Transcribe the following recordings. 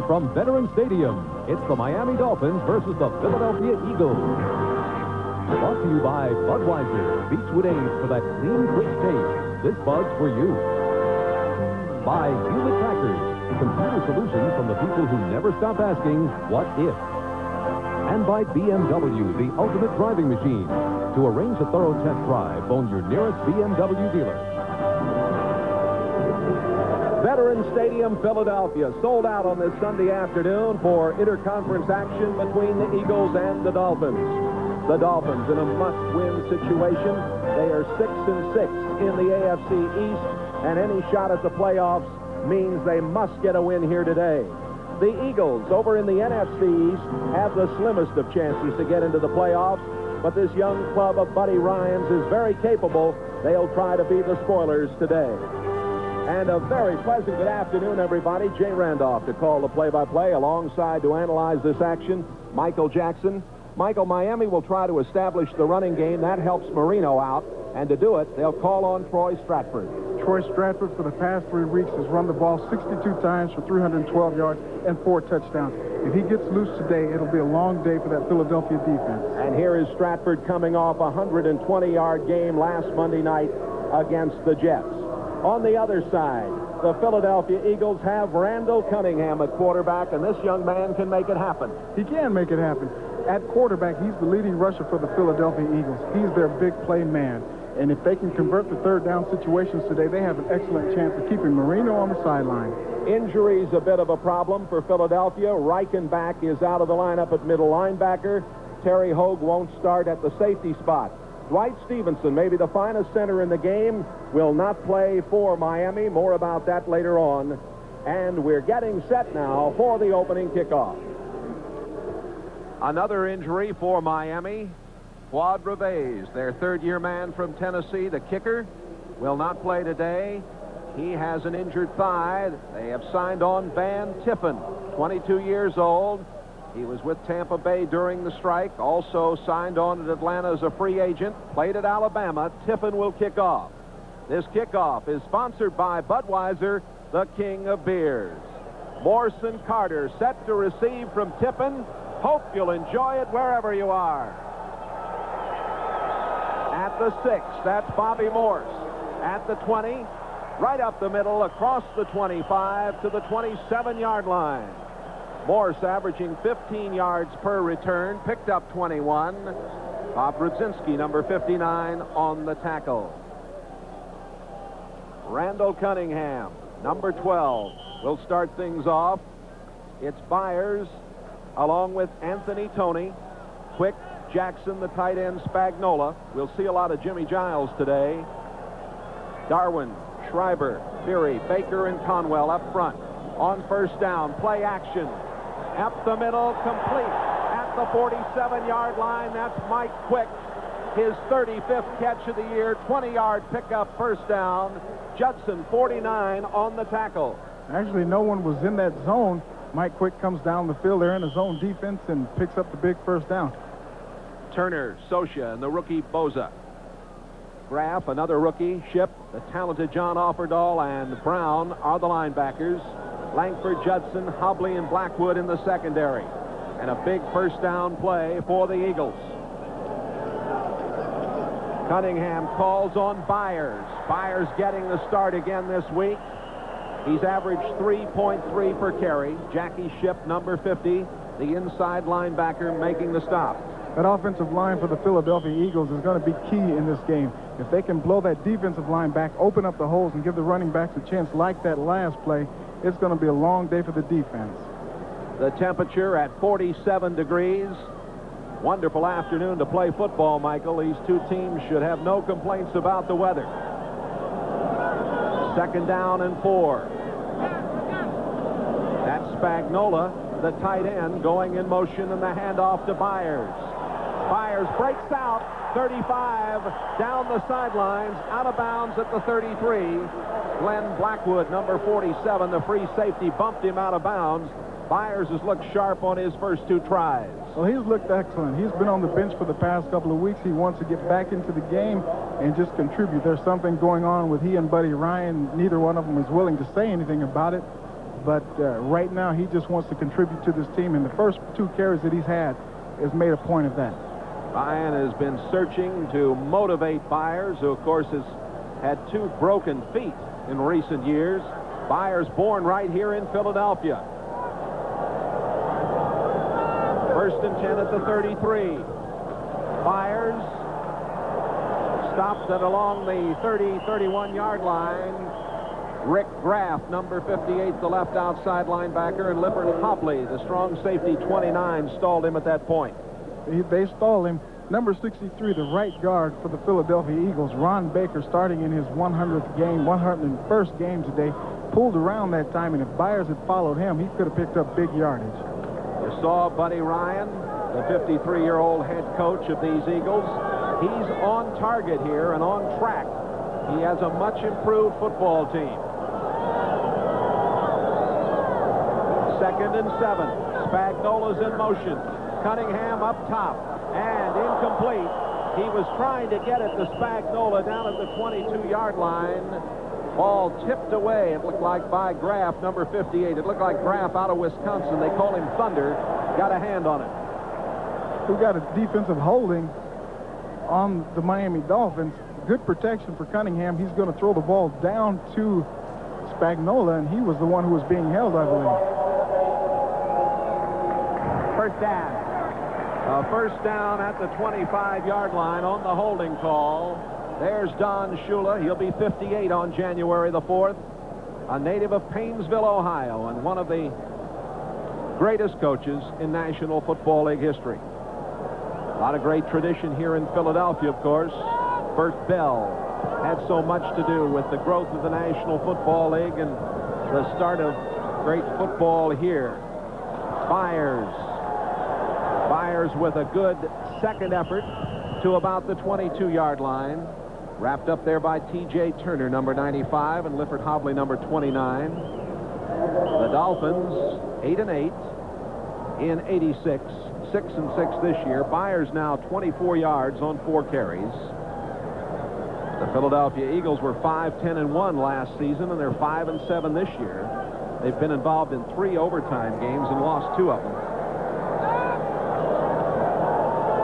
from Veterans Stadium, it's the Miami Dolphins versus the Philadelphia Eagles. Brought to you by Budweiser, Beechwood Age for that clean, crisp taste. This Bud's for you. By Hewlett Packard, computer solutions from the people who never stop asking, what if? And by BMW, the ultimate driving machine. To arrange a thorough test drive, phone your nearest BMW dealer. Veterans Stadium, Philadelphia, sold out on this Sunday afternoon for interconference action between the Eagles and the Dolphins. The Dolphins in a must-win situation. They are 6-6 in the AFC East, and any shot at the playoffs means they must get a win here today. The Eagles over in the NFC East have the slimmest of chances to get into the playoffs, but this young club of Buddy Ryan's is very capable. They'll try to be the spoilers today. And a very pleasant good afternoon, everybody. Jay Randolph to call the play-by-play, alongside to analyze this action, Michael Jackson. Michael, Miami will try to establish the running game. That helps Marino out. And to do it, they'll call on Troy Stratford. Troy Stratford, for the past 3 weeks, has run the ball 62 times for 312 yards and 4 touchdowns. If he gets loose today, it'll be a long day for that Philadelphia defense. And here is Stratford coming off a 120-yard game last Monday night against the Jets. On the other side, the Philadelphia Eagles have Randall Cunningham at quarterback, and this young man can make it happen. He can make it happen. At quarterback, he's the leading rusher for the Philadelphia Eagles. He's their big play man. And if they can convert the third down situations today, they have an excellent chance of keeping Marino on the sideline. Injuries a bit of a problem for Philadelphia. Reichenbach is out of the lineup at middle linebacker. Terry Hogue won't start at the safety spot. Dwight Stevenson, maybe the finest center in the game, will not play for Miami. More about that later on. And we're getting set now for the opening kickoff. Another injury for Miami. Fuad Reveiz, their third-year man from Tennessee, the kicker, will not play today. He has an injured thigh. They have signed on Van Tiffin, 22 years old. He was with Tampa Bay during the strike, also signed on at Atlanta as a free agent, played at Alabama. Tiffin will kick off. This kickoff is sponsored by Budweiser, the king of beers. Morrison Carter set to receive from Tiffin. Hope you'll enjoy it wherever you are. At the 6, that's Bobby Morse. At the 20, right up the middle, across the 25 to the 27-yard line. Morse averaging 15 yards per return, picked up 21. Bob Brzezinski, number 59, on the tackle. Randall Cunningham, number 12, will start things off. It's Byers, along with Anthony Toney, Quick, Jackson, the tight end, Spagnola. We'll see a lot of Jimmy Giles today. Darwin, Schreiber, Beery, Baker, and Conwell up front. On first down, play action. Up the middle, complete. At the 47-yard line, that's Mike Quick. His 35th catch of the year, 20-yard pickup, first down. Judson, 49, on the tackle. Actually, no one was in that zone. Mike Quick comes down the field. They're in a zone defense and picks up the big first down. Turner, Socia, and the rookie Boza. Graff, another rookie. Ship, the talented John Offerdahl, and Brown are the linebackers. Langford, Judson, Hobley, and Blackwood in the secondary. And a big first down play for the Eagles. Cunningham calls on Byers. Byers getting the start again this week. He's averaged 3.3 per carry. Jackie Ship, number 50, the inside linebacker, making the stop. That offensive line for the Philadelphia Eagles is going to be key in this game. If they can blow that defensive line back, open up the holes, and give the running backs a chance like that last play, it's going to be a long day for the defense. The temperature at 47 degrees. Wonderful afternoon to play football, Michael. These two teams should have no complaints about the weather. Second down and 4. That's Spagnola, the tight end, going in motion, and the handoff to Byers. Byers breaks out, 35, down the sidelines, out of bounds at the 33. Glenn Blackwood, number 47, the free safety, bumped him out of bounds. Byers has looked sharp on his first 2 tries. Well, he's looked excellent. He's been on the bench for the past couple of weeks. He wants to get back into the game and just contribute. There's something going on with he and Buddy Ryan. Neither one of them is willing to say anything about it. but right now he just wants to contribute to this team, and the first 2 carries that he's had has made a point of that. Ryan has been searching to motivate Byers, who, of course, has had 2 broken feet in recent years. Byers born right here in Philadelphia. First and 10 at the 33. Byers stopped at along the 30-31 yard line. Rick Graff, number 58, the left outside linebacker, and Lippert Hobley, the strong safety, 29, stalled him at that point. They stalled him. Number 63, the right guard for the Philadelphia Eagles, Ron Baker, starting in his 100th game, 101st game today, pulled around that time, and if Byers had followed him, he could have picked up big yardage. You saw Buddy Ryan, the 53-year-old head coach of these Eagles. He's on target here and on track. He has a much improved football team. 2nd and 7. Spagnola's in motion. Cunningham up top and incomplete. He was trying to get it to Spagnola down at the 22-yard line. Ball tipped away, it looked like, by Graff, number 58. It looked like Graff out of Wisconsin. They call him Thunder. Got a hand on it. We got a defensive holding on the Miami Dolphins. Good protection for Cunningham. He's going to throw the ball down to Spagnola, and he was the one who was being held, I believe. First down. First down at the 25-yard line on the holding call. There's Don Shula. He'll be 58 on January the 4th. A native of Painesville, Ohio, and one of the greatest coaches in National Football League history. A lot of great tradition here in Philadelphia, of course. Bert Bell had so much to do with the growth of the National Football League and the start of great football here. Byers with a good second effort to about the 22-yard line. Wrapped up there by T.J. Turner, number 95, and Lippert Hobley, number 29. The Dolphins, 8-8 in 86, 6-6 this year. Byers now 24 yards on 4 carries. The Philadelphia Eagles were 5-10-1 last season, and they're 5-7 this year. They've been involved in 3 overtime games and lost 2 of them.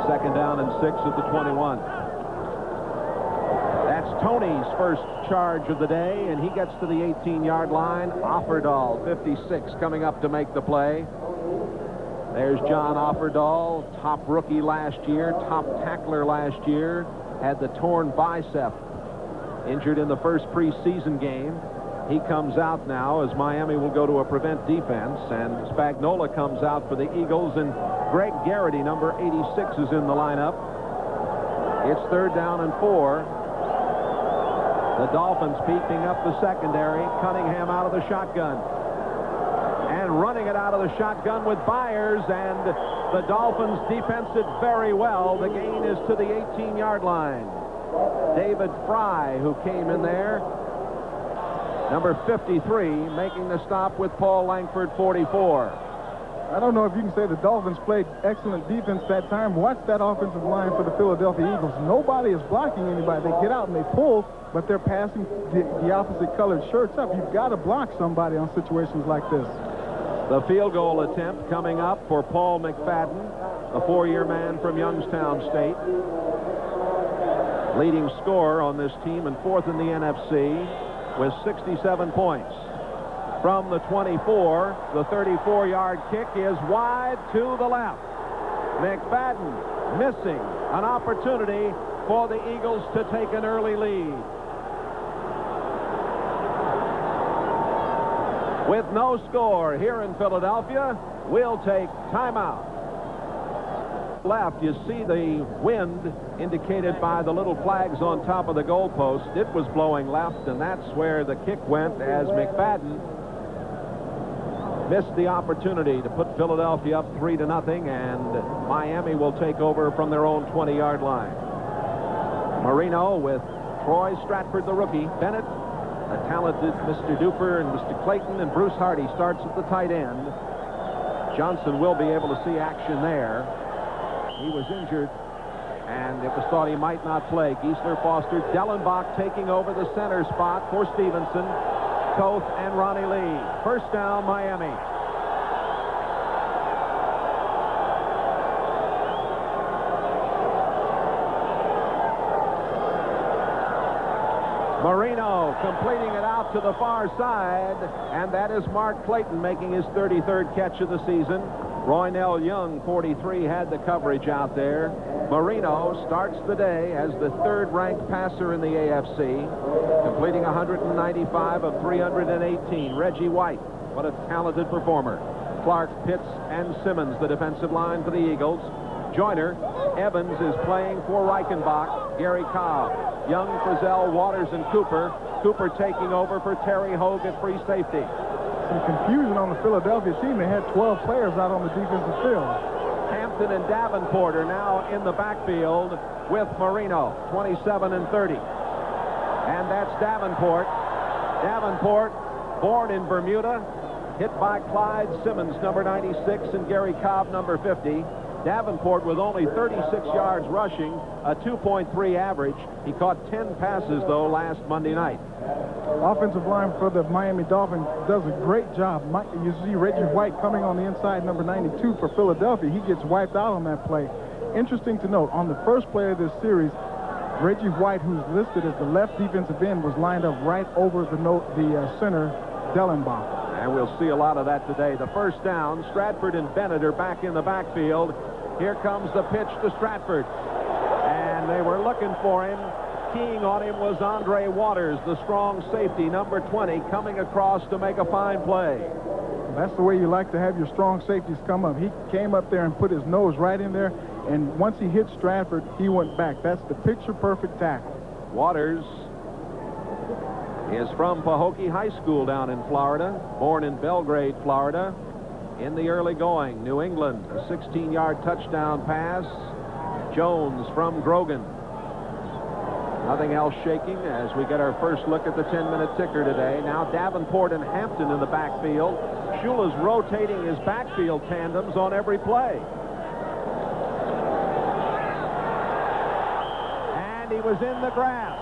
2nd down and 6 at the 21. That's Tony's first charge of the day, and he gets to the 18-yard line. Offerdahl, 56, coming up to make the play. There's John Offerdahl, top rookie last year, top tackler last year, had the torn bicep, injured in the first preseason game. He comes out now as Miami will go to a prevent defense, and Spagnola comes out for the Eagles, and Greg Garrity, number 86, is in the lineup. It's 3rd down and 4. The Dolphins beefing up the secondary. Cunningham out of the shotgun. And running it out of the shotgun with Byers, and the Dolphins defense did very well. The gain is to the 18-yard line. David Fry, who came in there, number 53, making the stop with Paul Langford, 44. I don't know if you can say the Dolphins played excellent defense that time. Watch that offensive line for the Philadelphia Eagles. Nobody is blocking anybody. They get out and they pull, but they're passing the opposite colored shirts up. You've got to block somebody on situations like this. The field goal attempt coming up for Paul McFadden, a 4-year man from Youngstown State. Leading scorer on this team and 4th in the NFC with 67 points. From the 24, the 34-yard kick is wide to the left. McFadden missing an opportunity for the Eagles to take an early lead. With no score here in Philadelphia, we'll take timeout. Left, you see the wind indicated by the little flags on top of the goalpost. It was blowing left, and that's where the kick went as McFadden missed the opportunity to put Philadelphia up 3-0, and Miami will take over from their own 20-yard line. Marino with Troy Stratford, the rookie. Bennett, a talented Mr. Duper, and Mr. Clayton, and Bruce Hardy starts at the tight end. Johnson will be able to see action there. He was injured, and it was thought he might not play. Geisler Foster, Dellenbach taking over the center spot for Stevenson. Toth and Ronnie Lee. First down, Miami. Marino completing it out to the far side, and that is Mark Clayton making his 33rd catch of the season. Roynell Young, 43, had the coverage out there. Marino starts the day as the third-ranked passer in the AFC, completing 195 of 318. Reggie White, what a talented performer. Clark, Pitts, and Simmons, the defensive line for the Eagles. Joyner, Evans is playing for Reichenbach. Gary Cobb, Young, Frizzell, Waters, and Cooper. Cooper taking over for Terry Hogue at free safety. Some confusion on the Philadelphia team. They had 12 players out on the defensive field. Hampton and Davenport are now in the backfield with Marino, 27 and 30. And that's Davenport. Davenport, born in Bermuda, hit by Clyde Simmons, number 96, and Gary Cobb, number 50. Davenport with only 36 yards rushing, a 2.3 average. He caught 10 passes, though, last Monday night. Offensive line for the Miami Dolphins does a great job. You see Reggie White coming on the inside, number 92 for Philadelphia. He gets wiped out on that play. Interesting to note, on the first play of this series, Reggie White, who's listed as the left defensive end, was lined up right over the center, Dellenbach. And we'll see a lot of that today. The first down, Stratford and Bennett are back in the backfield. Here comes the pitch to Stratford. And they were looking for him. Keying on him was Andre Waters, the strong safety, number 20, coming across to make a fine play. That's the way you like to have your strong safeties come up. He came up there and put his nose right in there, and once he hit Stratford, he went back. That's the picture-perfect tackle. Waters is from Pahokee High School down in Florida, born in Belgrade, Florida. In the early going, New England, a 16-yard touchdown pass. Jones from Grogan. Nothing else shaking as we get our first look at the 10-minute ticker today. Now Davenport and Hampton in the backfield. Shula's rotating his backfield tandems on every play. And he was in the grass.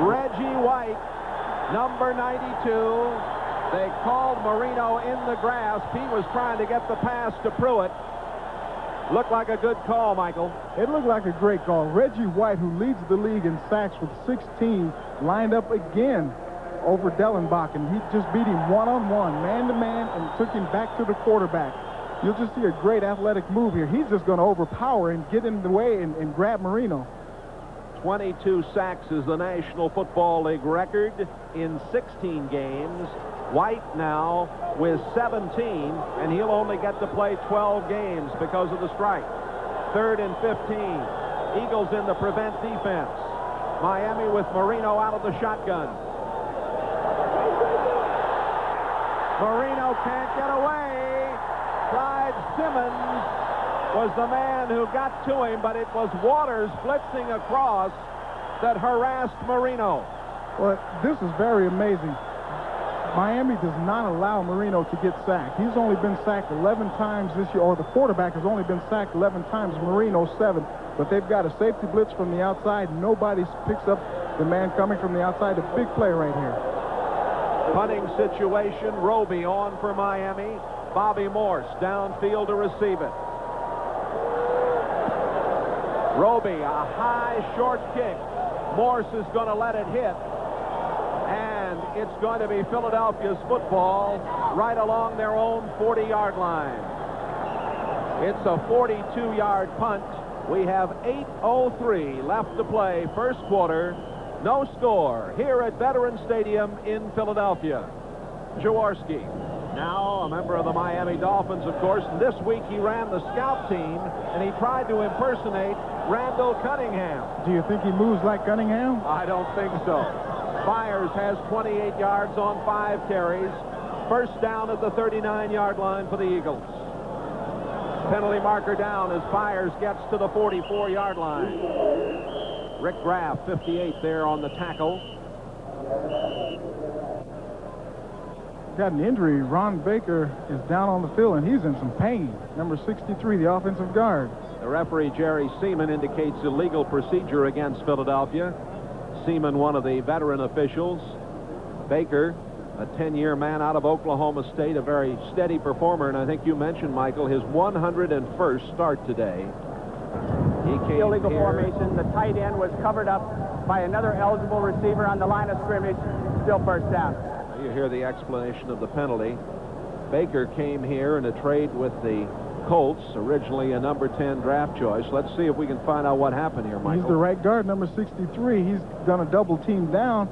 Reggie White, number 92. They called Marino in the grasp. He was trying to get the pass to Pruitt. Looked like a good call, Michael. It looked like a great call. Reggie White, who leads the league in sacks with 16, lined up again over Dellenbach, and he just beat him one-on-one, man-to-man, and took him back to the quarterback. You'll just see a great athletic move here. He's just going to overpower and get in the way and grab Marino. 22 sacks is the National Football League record in 16 games. White now with 17, and he'll only get to play 12 games because of the strike. 3rd and 15. Eagles in the prevent defense. Miami with Marino out of the shotgun. Marino can't get away. Clyde Simmons was the man who got to him, but it was Waters blitzing across that harassed Marino. Well, this is very amazing. Miami does not allow Marino to get sacked. He's only been sacked 11 times this year, or the quarterback has only been sacked 11 times, Marino 7. But they've got a safety blitz from the outside. Nobody picks up the man coming from the outside. A big play right here. Punting situation, Roby on for Miami. Bobby Morse downfield to receive it. Roby, a high short kick. Morse is going to let it hit. And it's going to be Philadelphia's football right along their own 40-yard line. It's a 42-yard punt. We have 8:03 left to play, first quarter. No score here at Veterans Stadium in Philadelphia. Jaworski, now a member of the Miami Dolphins, of course. And this week he ran the scout team, and he tried to impersonate Randall Cunningham. Do you think he moves like Cunningham? I don't think so. Byers has 28 yards on 5 carries. First down at the 39-yard line for the Eagles. Penalty marker down as Byers gets to the 44-yard line. Rick Graff, 58 there on the tackle. Got an injury. Ron Baker is down on the field, and he's in some pain. Number 63, the offensive guard. The referee, Jerry Seaman, indicates illegal procedure against Philadelphia. Seaman, one of the veteran officials. Baker, a 10-year man out of Oklahoma State, a very steady performer, and I think you mentioned, Michael, his 101st start today. He came illegal here. formation. The tight end was covered up by another eligible receiver on the line of scrimmage. Still first down. You hear the explanation of the penalty. Baker came here in a trade with the Colts, originally a number 10 draft choice. Let's see if we can find out what happened here, Michael. He's the right guard, number 63. He's going to double team down.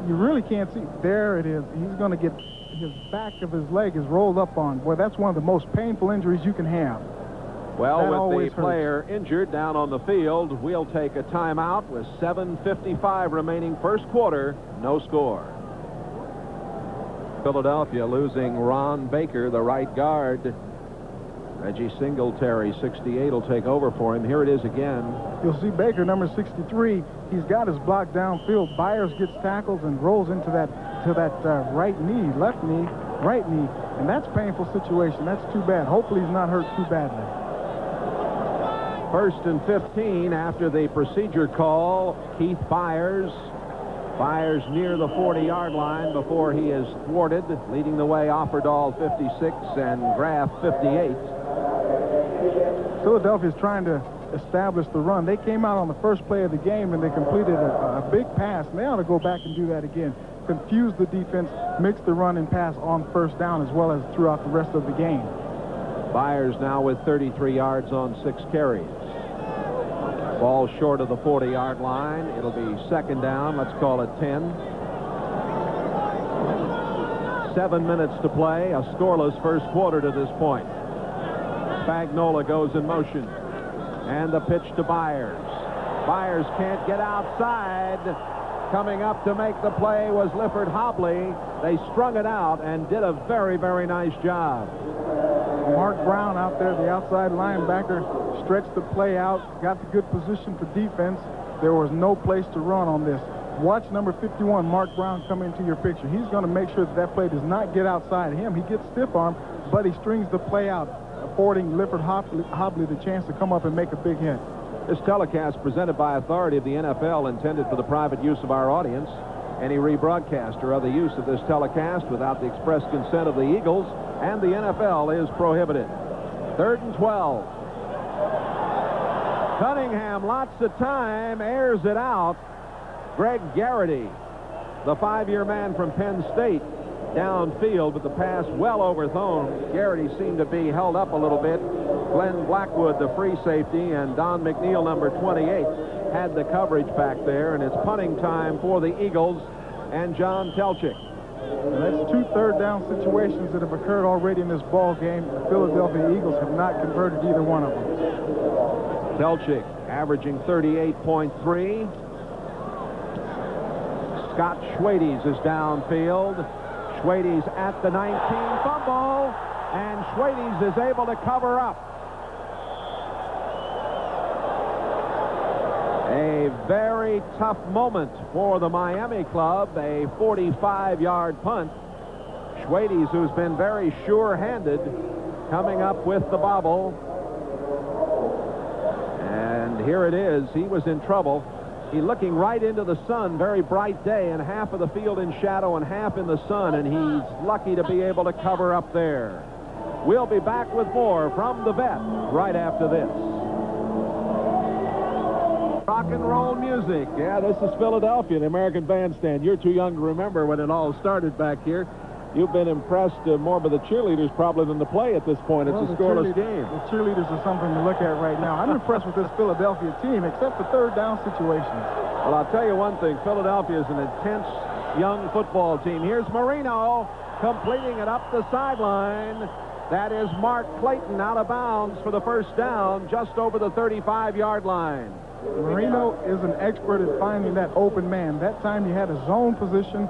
You really can't see. There it is. He's going to get his back of his leg is rolled up on. Boy, that's one of the most painful injuries you can have. Well, with the player injured down on the field, we'll take a timeout with 7:55 remaining first quarter. No score. Philadelphia losing Ron Baker, the right guard. Reggie Singletary, 68, will take over for him. Here it is again. You'll see Baker, number 63. He's got his block downfield. Byers gets tackles and rolls into that right knee, left knee, right knee, and that's a painful situation. That's too bad. Hopefully he's not hurt too badly. First and 15 after the procedure call. Keith Byers. Byers near the 40-yard line before he is thwarted. Leading the way, Offerdahl, 56, and Graff, 58. Philadelphia is trying to establish the run. They came out on the first play of the game and they completed a big pass, and they ought to go back and do that again. Confuse the defense, mix the run and pass on first down as well as throughout the rest of the game. Byers now with 33 yards on 6 carries. Ball short of the 40-yard line. It'll be second down. Let's call it 10. 7 minutes to play. A scoreless first quarter to this point. Spagnola goes in motion. And the pitch to Byers. Byers can't get outside. Coming up to make the play was Lifford Hobley. They strung it out and did a very, very nice job. Mark Brown out there, the outside linebacker, stretched the play out, got the good position for defense. There was no place to run on this. Watch number 51, Mark Brown, come into your picture. He's going to make sure that play does not get outside him. He gets stiff arm, but he strings the play out, affording Lifford Hobley the chance to come up and make a big hit. This telecast presented by authority of the NFL, intended for the private use of our audience. Any rebroadcast or other use of this telecast without the express consent of the Eagles and the NFL is prohibited. 3rd and 12. Cunningham, lots of time, airs it out. Greg Garrity, the 5-year man from Penn State, downfield, but the pass well overthrown. Garrity seemed to be held up a little bit. Glenn Blackwood, the free safety, and Don McNeil, number 28, had the coverage back there, and it's punting time for the Eagles and John Telchik. And that's 2 third-down situations that have occurred already in this ball game. The Philadelphia Eagles have not converted either one of them. Telchik averaging 38.3. Scott Schwades is downfield. Schwades at the 19, fumble, and Schwades is able to cover up. A very tough moment for the Miami club, a 45-yard punt. Schwades, who's been very sure-handed, coming up with the bobble. And here it is. He was in trouble. He's looking right into the sun, very bright day, and half of the field in shadow and half in the sun, and he's lucky to be able to cover up there. We'll be back with more from the vet right after this. Rock and roll music. Yeah, this is Philadelphia, the American Bandstand. You're too young to remember when it all started back here. You've been impressed more by the cheerleaders probably than the play at this point. It's a scoreless game. The cheerleaders are something to look at right now. I'm impressed with this Philadelphia team, except for third down situations. Well, I'll tell you one thing. Philadelphia is an intense young football team. Here's Marino completing it up the sideline. That is Mark Clayton out of bounds for the first down, just over the 35-yard line. Marino is an expert at finding that open man. That time he had a zone position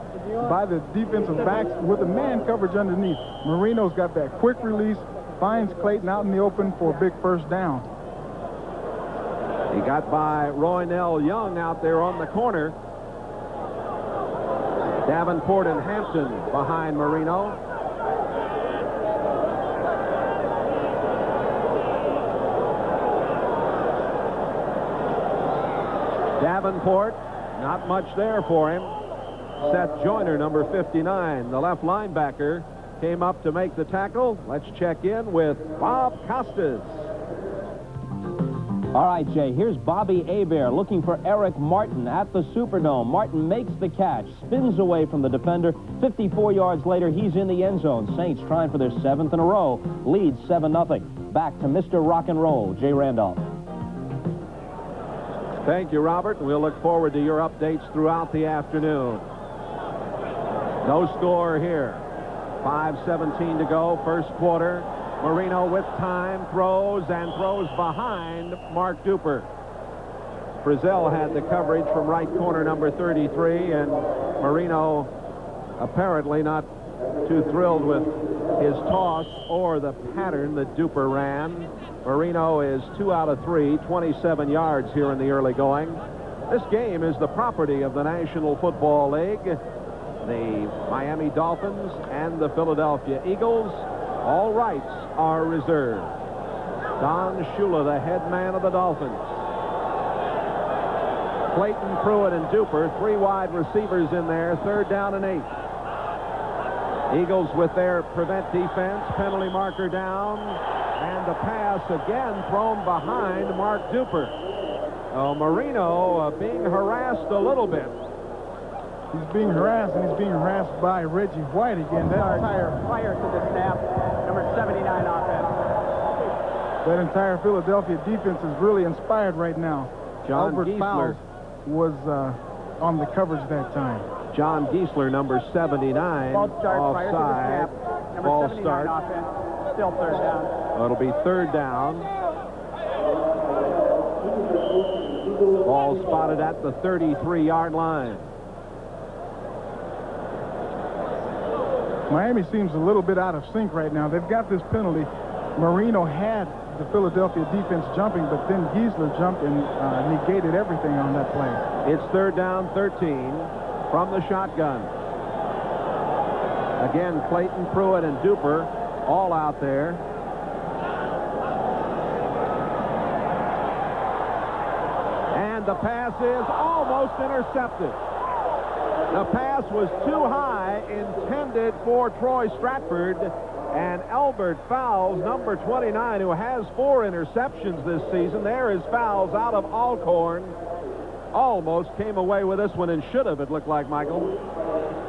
by the defensive backs with a man coverage underneath. Marino's got that quick release, finds Clayton out in the open for a big first down. He got by Roynell Young out there on the corner. Davenport and Hampton behind Marino. Davenport, not much there for him. Seth Joyner, number 59, the left linebacker, came up to make the tackle. Let's check in with Bob Costas. All right, Jay, here's Bobby Hebert looking for Eric Martin at the Superdome. Martin makes the catch, spins away from the defender. 54 yards later, he's in the end zone. Saints trying for their 7th in a row, leads 7-0. Back to Mr. Rock and Roll, Jay Randolph. Thank you, Robert. We'll look forward to your updates throughout the afternoon. No score here. 5:17 to go, first quarter. Marino with time, throws behind Mark Duper. Frizzell had the coverage from right corner number 33, and Marino apparently not too thrilled with his toss or the pattern that Duper ran. Marino is 2 out of 3, 27 yards here in the early going. This game is the property of the National Football League. The Miami Dolphins and the Philadelphia Eagles. All rights are reserved. Don Shula, the head man of the Dolphins. Clayton, Pruitt, and Duper, 3 wide receivers in there, 3rd down and 8. Eagles with their prevent defense, penalty marker down, and the pass again thrown behind Mark Duper. Marino being harassed a little bit. He's being harassed, and he's being harassed by Reggie White again. That Prior to the snap, number 79 offense. That entire Philadelphia defense is really inspired right now. John Albert Giesler Fowles was on the coverage that time. John Giesler, number 79, Ball start prior to the offside. snap. Number Ball 79 start. offense. Still 3rd down. It'll be 3rd down. Ball spotted at the 33-yard line. Miami seems a little bit out of sync right now. They've got this penalty. Marino had the Philadelphia defense jumping, but then Giesler jumped and negated everything on that play. It's 3rd down, 13 from the shotgun. Again, Clayton, Pruitt, and Duper all out there. And the pass is almost intercepted. The pass was too high, intended for Troy Stratford, and Albert Fowles, number 29, who has 4 interceptions this season. There is Fowles out of Alcorn. Almost came away with this one and should have, it looked like, Michael.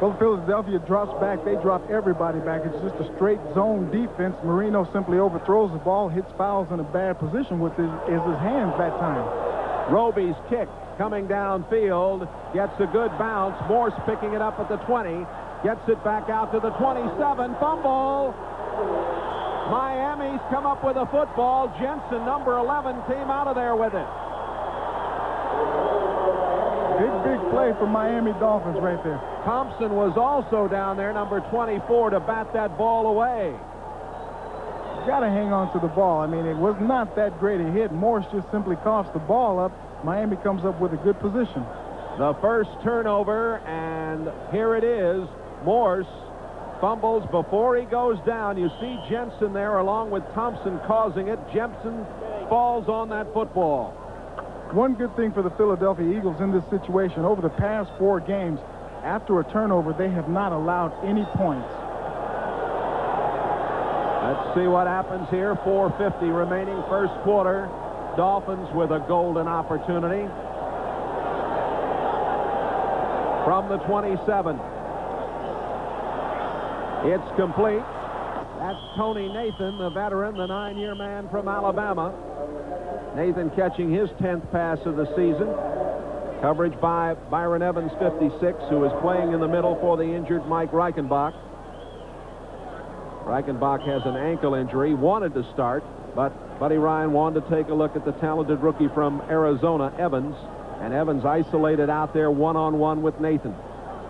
Well, Philadelphia drops back. They drop everybody back. It's just a straight zone defense. Marino simply overthrows the ball, hits Fowles in a bad position with his hands that time. Roby's kick coming downfield, gets a good bounce. Morse picking it up at the 20, gets it back out to the 27. Fumble. Miami's come up with a football. Jensen, number 11, came out of there with it. Big play for Miami Dolphins right there. Thompson was also down there, number 24, to bat that ball away. You got to hang on to the ball. I mean, it was not that great a hit. Morse just simply coughs the ball up. Miami comes up with a good position. The first turnover, and here it is. Morse fumbles before he goes down. You see Jensen there along with Thompson causing it. Jensen falls on that football. One good thing for the Philadelphia Eagles in this situation, over the past 4 games, after a turnover, they have not allowed any points. Let's see what happens here. 4:50 remaining, first quarter. Dolphins with a golden opportunity. From the 27. It's complete. That's Tony Nathan, the veteran, the 9-year man from Alabama. Nathan catching his 10th pass of the season. Coverage by Byron Evans, 56, who is playing in the middle for the injured Mike Reichenbach. Reichenbach has an ankle injury, wanted to start, but Buddy Ryan wanted to take a look at the talented rookie from Arizona, Evans, and Evans isolated out there one-on-one with Nathan.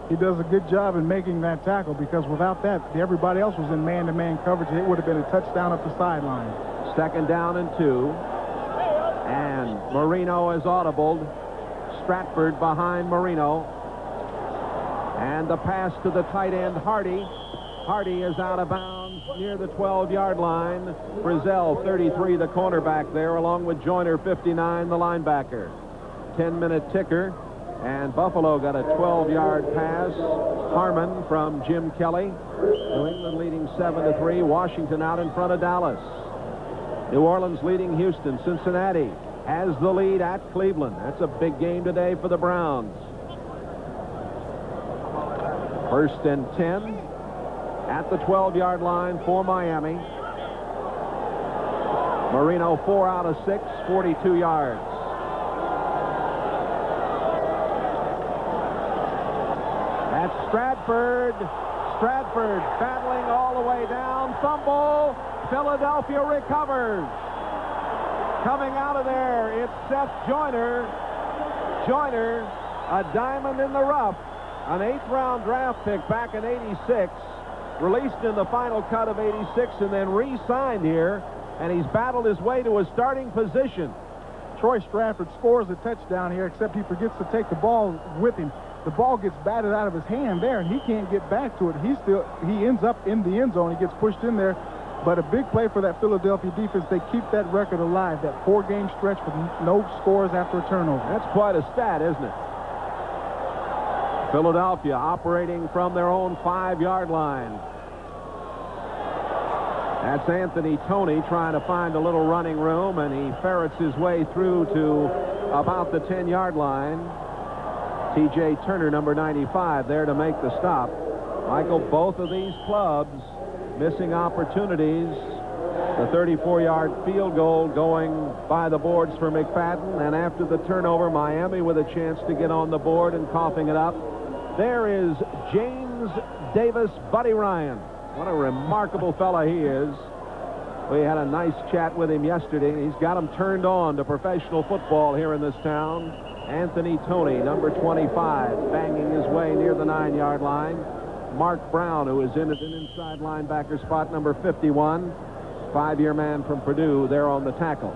He does a good job in making that tackle, because without that, everybody else was in man-to-man coverage. It would have been a touchdown up the sideline. 2nd down and 2. And Marino is audibled. Stratford behind Marino. And the pass to the tight end, Hardy. Hardy is out of bounds near the 12-yard line. Frizzell, 33, the cornerback there, along with Joyner, 59, the linebacker. 10-minute ticker. And Buffalo got a 12-yard pass. Harmon from Jim Kelly. New England leading 7-3. Washington out in front of Dallas. New Orleans leading Houston. Cincinnati has the lead at Cleveland. That's a big game today for the Browns. 1st and 10 at the 12-yard line for Miami. Marino 4 out of 6, 42 yards. That's Stratford. Stratford battling all the way down. Fumble. Philadelphia recovers. Coming out of there, it's Seth Joyner. Joyner, a diamond in the rough. An 8th-round draft pick back in '86. Released in the final cut of '86 and then re-signed here. And he's battled his way to a starting position. Troy Stratford scores a touchdown here, except he forgets to take the ball with him. The ball gets batted out of his hand there, and he can't get back to it. He ends up in the end zone. He gets pushed in there. But a big play for that Philadelphia defense. They keep that record alive, that 4-game stretch with no scores after a turnover. That's quite a stat, isn't it? Philadelphia operating from their own 5-yard line. That's Anthony Toney trying to find a little running room, and he ferrets his way through to about the 10-yard line. T.J. Turner, number 95, there to make the stop. Michael, both of these clubs missing opportunities. The 34-yard field goal going by the boards for McFadden, and after the turnover, Miami with a chance to get on the board and coughing it up. There is James Davis Buddy Ryan. What a remarkable fella he is. We had a nice chat with him yesterday, and he's got him turned on to professional football here in this town. Anthony Toney, number 25, banging his way near the 9-yard line. Mark Brown, who is in at an inside linebacker spot, number 51. 5-year man from Purdue there on the tackle.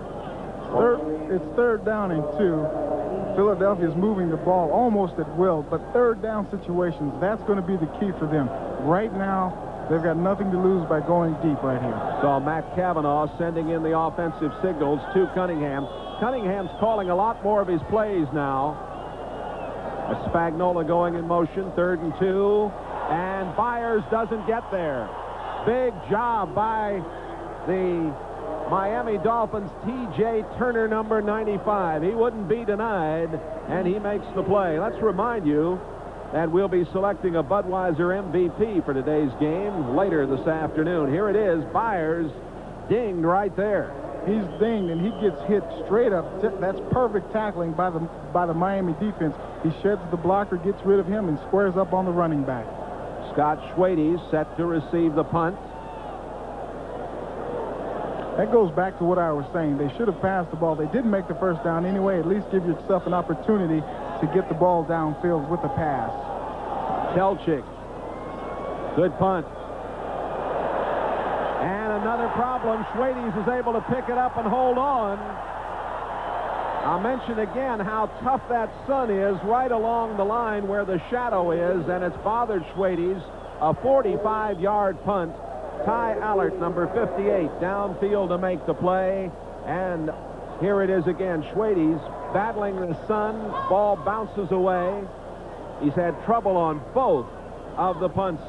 It's 3rd down and 2. Philadelphia's moving the ball almost at will, but 3rd down situations, that's going to be the key for them. Right now, they've got nothing to lose by going deep right here. So Matt Cavanaugh sending in the offensive signals to Cunningham. Cunningham's calling a lot more of his plays now. Spagnola going in motion, 3rd and 2. And Byers doesn't get there. Big job by the Miami Dolphins, T.J. Turner, number 95. He wouldn't be denied, and he makes the play. Let's remind you that we'll be selecting a Budweiser MVP for today's game later this afternoon. Here it is. Byers dinged right there. He's dinged, and he gets hit straight up. That's perfect tackling by the Miami defense. He sheds the blocker, gets rid of him, and squares up on the running back. Scott Schwede set to receive the punt. That goes back to what I was saying. They should have passed the ball. They didn't make the 1st down anyway. At least give yourself an opportunity to get the ball downfield with a pass. Kelchik. Good punt. And another problem. Schwades is able to pick it up and hold on. I'll mention again how tough that sun is right along the line where the shadow is, and it's bothered Schwades. A 45-yard punt. Ty Allert, number 58, downfield to make the play. And here it is again. Schwades battling the sun. Ball bounces away. He's had trouble on both of the punts.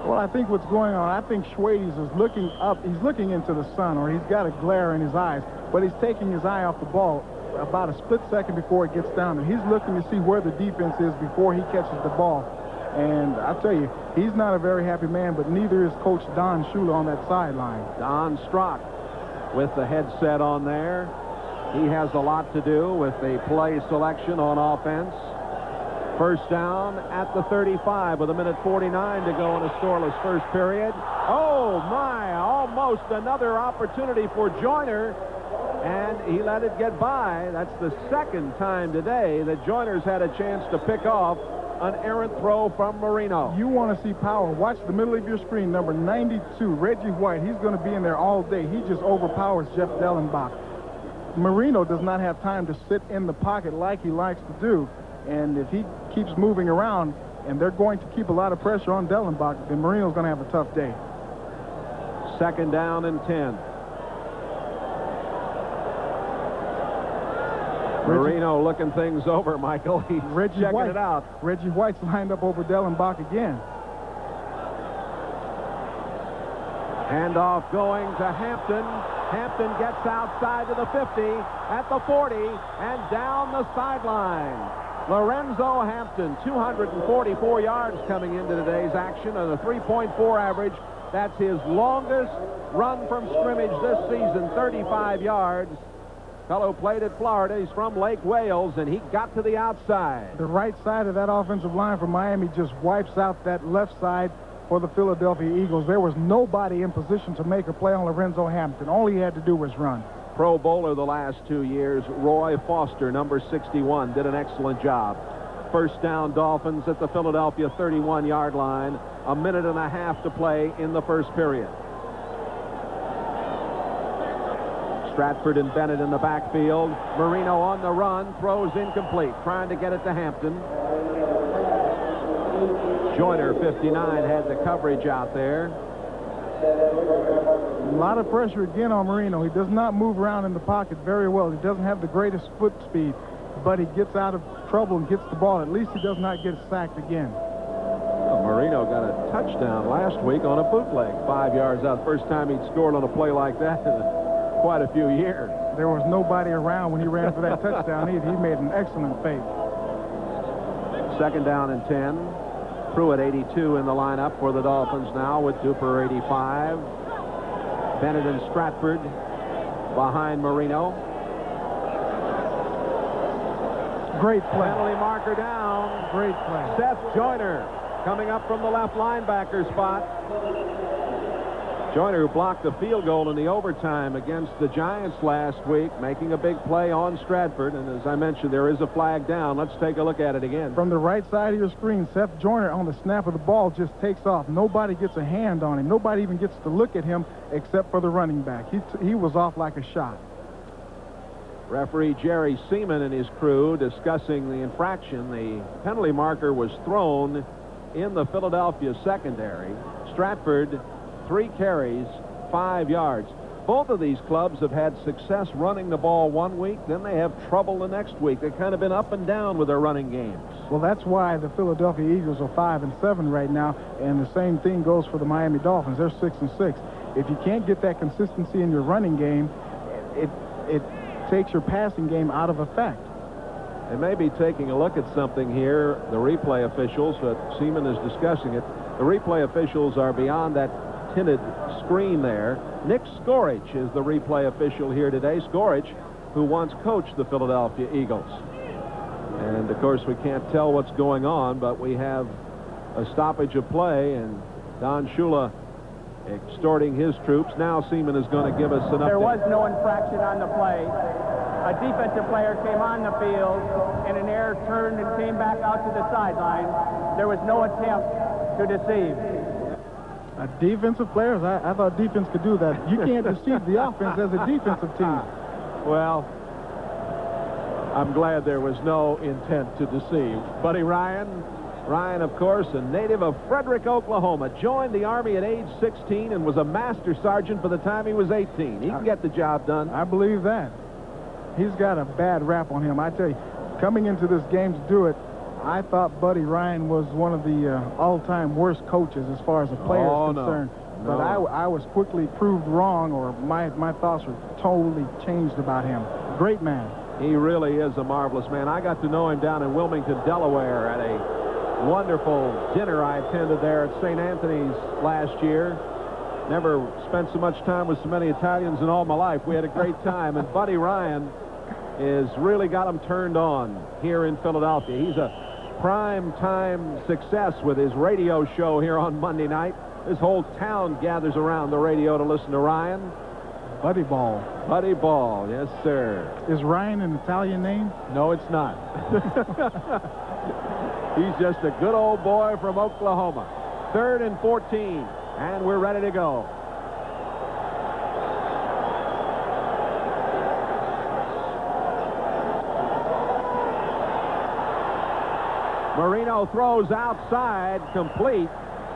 Well, I think what's going on, I think Schwades is looking up. He's looking into the sun, or he's got a glare in his eyes, but he's taking his eye off the ball about a split second before it gets down, and he's looking to see where the defense is before he catches the ball. And I tell you, he's not a very happy man, but neither is Coach Don Shula on that sideline. Don Strock with the headset on there. He has a lot to do with the play selection on offense. 1st down at the 35 with 1:49 to go in a scoreless first period. Oh, my, almost another opportunity for Joyner, and he let it get by. That's the 2nd time today that Joyner's had a chance to pick off an errant throw from Marino. You want to see power. Watch the middle of your screen, number 92, Reggie White. He's going to be in there all day. He just overpowers Jeff Dellenbach. Marino does not have time to sit in the pocket like he likes to do. And if he keeps moving around, and they're going to keep a lot of pressure on Dellenbach, then Marino's going to have a tough day. 2nd down and 10. Marino looking things over, Michael. He's checking it out. Reggie White's lined up over Dellenbach again. Handoff going to Hampton. Hampton gets outside to the 50, at the 40, and down the sideline. Lorenzo Hampton, 244 yards coming into today's action and a 3.4 average. That's his longest run from scrimmage this season, 35 yards. Fellow played at Florida. He's from Lake Wales, and he got to the outside. The right side of that offensive line for Miami just wipes out that left side for the Philadelphia Eagles. There was nobody in position to make a play on Lorenzo Hampton. All he had to do was run. Pro Bowler the last 2 years, Roy Foster, number 61, did an excellent job. First down, Dolphins at the Philadelphia 31-yard line. A minute and a half to play in the first period. Stratford and Bennett in the backfield. Marino on the run, throws incomplete, trying to get it to Hampton. Joyner, 59, had the coverage out there. A lot of pressure again on Marino. He does not move around in the pocket very well. He doesn't have the greatest foot speed, but he gets out of trouble and gets the ball. At least he does not get sacked again. Well, Marino got a touchdown last week on a bootleg, 5 yards out. First time he'd scored on a play like that in quite a few years. There was nobody around when he ran for that touchdown. He made an excellent fake. Second down and 10. Pruitt, 82, in the lineup for the Dolphins now with Duper, 85. Bennett and Stratford behind Marino. Great play. Penalty marker down. Great play. Seth Joyner coming up from the left linebacker spot. Joyner, who blocked the field goal in the overtime against the Giants last week, making a big play on Stratford. And as I mentioned, there is a flag down. Let's take a look at it again. From the right side of your screen, Seth Joyner on the snap of the ball just takes off. Nobody gets a hand on him. Nobody even gets to look at him except for the running back. He was off like a shot. Referee Jerry Seaman and his crew discussing the infraction. The penalty marker was thrown in the Philadelphia secondary. Stratford, 3 carries, 5 yards. Both of these clubs have had success running the ball one week, then they have trouble the next week. They've kind of been up and down with their running games. Well, that's why the Philadelphia Eagles are 5-7 right now, and the same thing goes for the Miami Dolphins. They're 6-6. If you can't get that consistency in your running game, it takes your passing game out of effect. They may be taking a look at something here, the replay officials, but Seaman is discussing it. The replay officials are beyond that tinted screen there. Nick Skorich is the replay official here today. Skorich, who once coached the Philadelphia Eagles. And, of course, we can't tell what's going on, but we have a stoppage of play, and Don Shula extorting his troops. Now Seaman is going to give us an update. There was no infraction on the play. A defensive player came on the field, and an air turned and came back out to the sideline. There was no attempt to deceive. Defensive players, I thought defense could do that. You can't deceive the offense as a defensive team. Well, I'm glad there was no intent to deceive. Buddy Ryan, of course, a native of Frederick, Oklahoma, joined the Army at age 16 and was a master sergeant by the time he was 18. He can get the job done. I believe that. He's got a bad rap on him. I tell you, coming into this game to do it, I thought Buddy Ryan was one of the all-time worst coaches as far as a player is concerned. No. But I was quickly proved wrong, or my thoughts were totally changed about him. Great man. He really is a marvelous man. I got to know him down in Wilmington, Delaware at a wonderful dinner I attended there at St. Anthony's last year. Never spent so much time with so many Italians in all my life. We had a great time, and Buddy Ryan has really got him turned on here in Philadelphia. He's a prime time success with his radio show here on Monday night. This whole town gathers around the radio to listen to Ryan. Buddy Ball. Buddy Ball, yes, sir. Is Ryan an Italian name? No, it's not. He's just a good old boy from Oklahoma. 3rd and 14, and we're ready to go. Marino throws outside, complete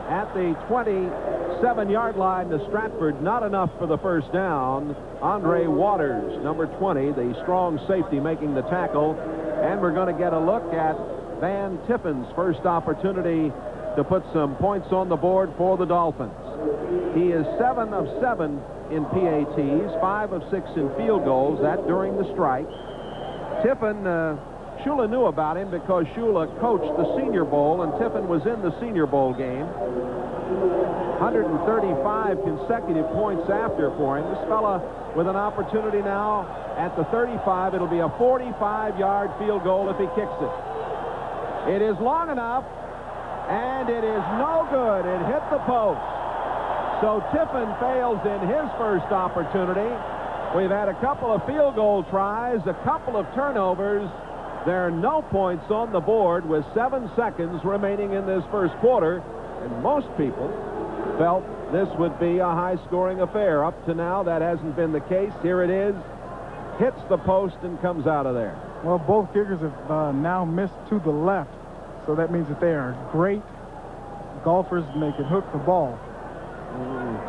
at the 27-yard line to Stratford. Not enough for the first down. Andre Waters, number 20, the strong safety, making the tackle. And we're going to get a look at Van Tiffin's first opportunity to put some points on the board for the Dolphins. He is 7 of 7 in PATs, 5 of 6 in field goals, that during the strike. Tiffin, Shula knew about him because Shula coached the Senior Bowl, and Tiffin was in the Senior Bowl game. 135 consecutive points after for him. This fella with an opportunity now at the 35. It'll be a 45-yard field goal if he kicks it. It is long enough, and it is no good. It hit the post. So Tiffin fails in his first opportunity. We've had a couple of field goal tries, a couple of turnovers. There are no points on the board with 7 seconds remaining in this first quarter, and most people felt this would be a high-scoring affair. Up to now, that hasn't been the case. Here it is, hits the post and comes out of there. Well, both kickers have now missed to the left, so that means that they are great golfers and they can hook the ball.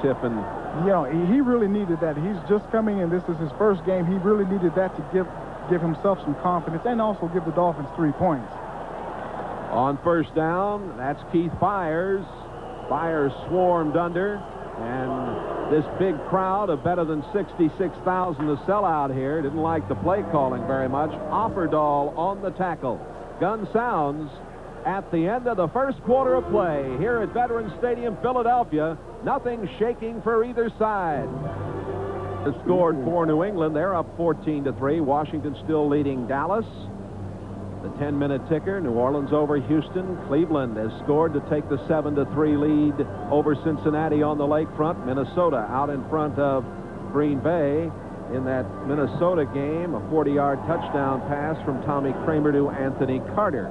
Tiffin. You know, he really needed that. He's just coming in. This is his first game. He really needed that to give himself some confidence and also give the Dolphins 3 points. On first down, that's Keith Byers. Byers swarmed under, and this big crowd of better than 66,000 to sell out here didn't like the play calling very much. Offerdahl on the tackle. Gun sounds at the end of the first quarter of play here at Veterans Stadium, Philadelphia. Nothing shaking for either side. They scored for New England. They're up 14-3. Washington still leading Dallas. The 10-minute ticker. New Orleans over Houston. Cleveland has scored to take the 7-3 lead over Cincinnati on the lakefront. Minnesota out in front of Green Bay. In that Minnesota game, a 40-yard touchdown pass from Tommy Kramer to Anthony Carter.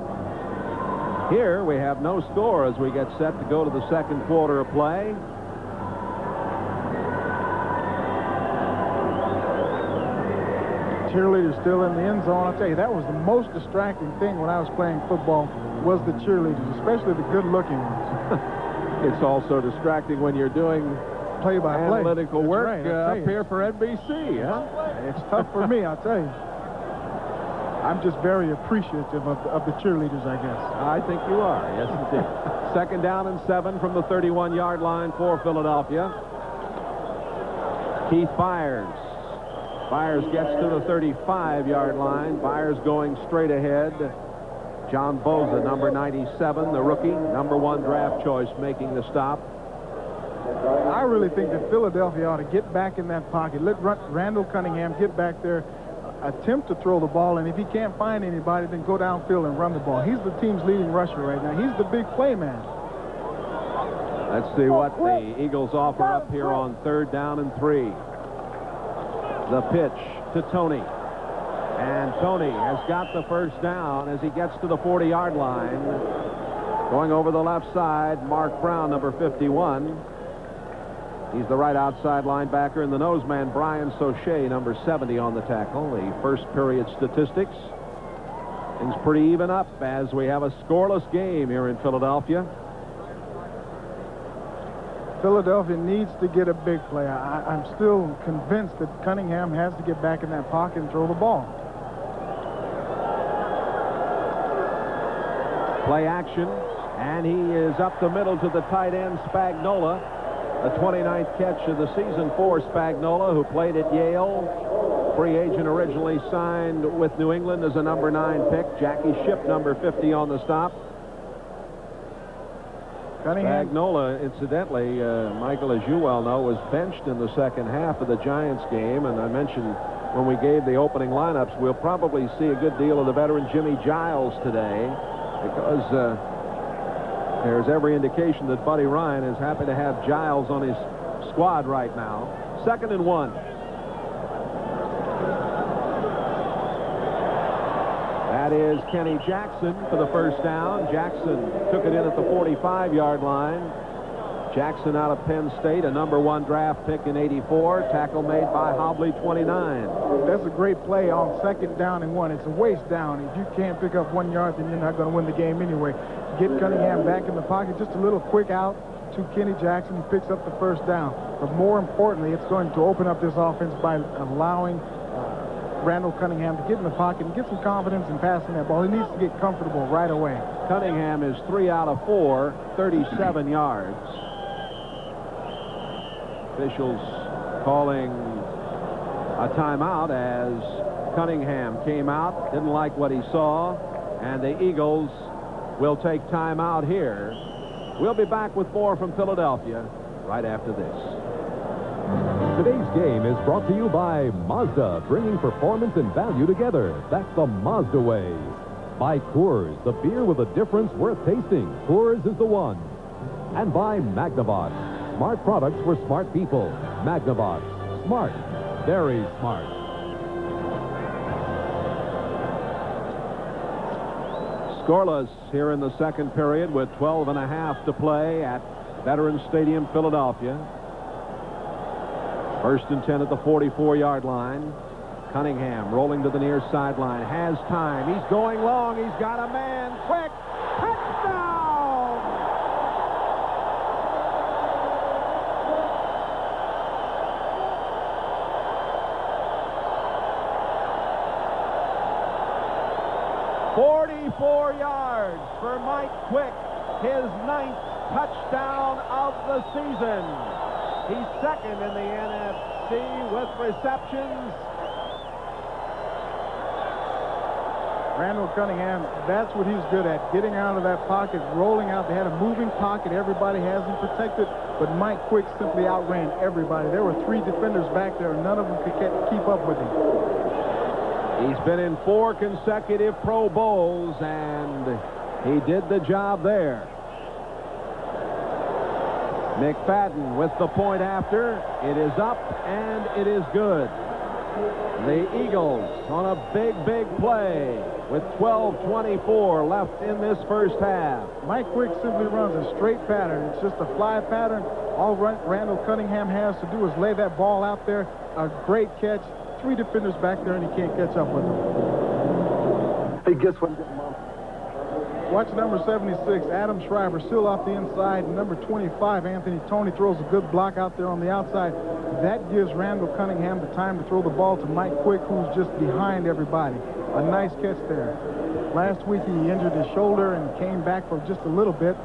Here we have no score as we get set to go to the second quarter of play. Cheerleaders still in the end zone. I'll tell you, that was the most distracting thing when I was playing football was the cheerleaders, especially the good-looking ones. It's also distracting when you're doing play-by-play analytical work up here for NBC. It's tough for me, I'll tell you. I'm just very appreciative of the cheerleaders, I guess. I think you are. Yes, indeed. Second down and 7 from the 31-yard line for Philadelphia. Keith Byers. Byers gets to the 35-yard line. Byers going straight ahead. John Boza, number 97, the rookie, number 1 draft choice, making the stop. I really think that Philadelphia ought to get back in that pocket. Let Randall Cunningham get back there, attempt to throw the ball, and if he can't find anybody, then go downfield and run the ball. He's the team's leading rusher right now. He's the big play man. Let's see what the Eagles offer up here on 3rd down and 3. The pitch to Tony. And Tony has got the first down as he gets to the 40-yard line. Going over the left side, Mark Brown, number 51. He's the right outside linebacker, and the noseman, Brian Soche, number 70 on the tackle. The first period statistics. Things pretty even up as we have a scoreless game here in Philadelphia. Philadelphia needs to get a big play. I'm still convinced that Cunningham has to get back in that pocket and throw the ball. Play action, and he is up the middle to the tight end, Spagnola. The 29th catch of the season for Spagnola, who played at Yale. Free agent, originally signed with New England as a number 9 pick. Jackie Shipp, number 50 on the stop. Spagnola, incidentally, Michael, as you well know, was benched in the second half of the Giants game, and I mentioned when we gave the opening lineups, we'll probably see a good deal of the veteran Jimmy Giles today because there's every indication that Buddy Ryan is happy to have Giles on his squad right now. 2nd and 1. That is Kenny Jackson for the first down. Jackson took it in at the 45-yard line. Jackson out of Penn State, a number 1 draft pick in '84. Tackle made by Hobley, 29. That's a great play on 2nd down and 1. It's a waste down. If you can't pick up 1 yard, then you're not going to win the game anyway. Get Cunningham back in the pocket, just a little quick out, to Kenny Jackson. He picks up the first down. But more importantly, it's going to open up this offense by allowing Randall Cunningham to get in the pocket and get some confidence in passing that ball. He needs to get comfortable right away. Cunningham is 3 out of 4, 37 yards. Officials calling a timeout as Cunningham came out, didn't like what he saw, and the Eagles will take timeout here. We'll be back with more from Philadelphia right after this. Today's game is brought to you by Mazda, bringing performance and value together. That's the Mazda way. By Coors, the beer with a difference worth tasting. Coors is the one. And by Magnavox, smart products for smart people. Magnavox, smart, very smart. Scoreless here in the second period with 12 and a half to play at Veterans Stadium, Philadelphia. First and 10 at the 44-yard line. Cunningham rolling to the near sideline. Has time. He's going long. He's got a man. Quick. Touchdown! "44 yards for Mike Quick. His 9th touchdown of the season. He's second in the NFC with receptions. Randall Cunningham, that's what he's good at, getting out of that pocket, rolling out. They had a moving pocket. Everybody has him protected, but Mike Quick simply outran everybody. There were 3 defenders back there, and none of them could keep up with him. He's been in 4 consecutive Pro Bowls, and he did the job there. McFadden with the point after. It is up, and it is good. The Eagles on a big, big play with 12:24 left in this first half. Mike Quick simply runs a straight pattern. It's just a fly pattern. All Randall Cunningham has to do is lay that ball out there. A great catch. 3 defenders back there, and he can't catch up with them. Hey, guess what? Watch number 76, Adam Shriver, still off the inside. Number 25, Anthony Toney, throws a good block out there on the outside. That gives Randall Cunningham the time to throw the ball to Mike Quick, who's just behind everybody. A nice catch there. Last week, he injured his shoulder and came back for just a little bit.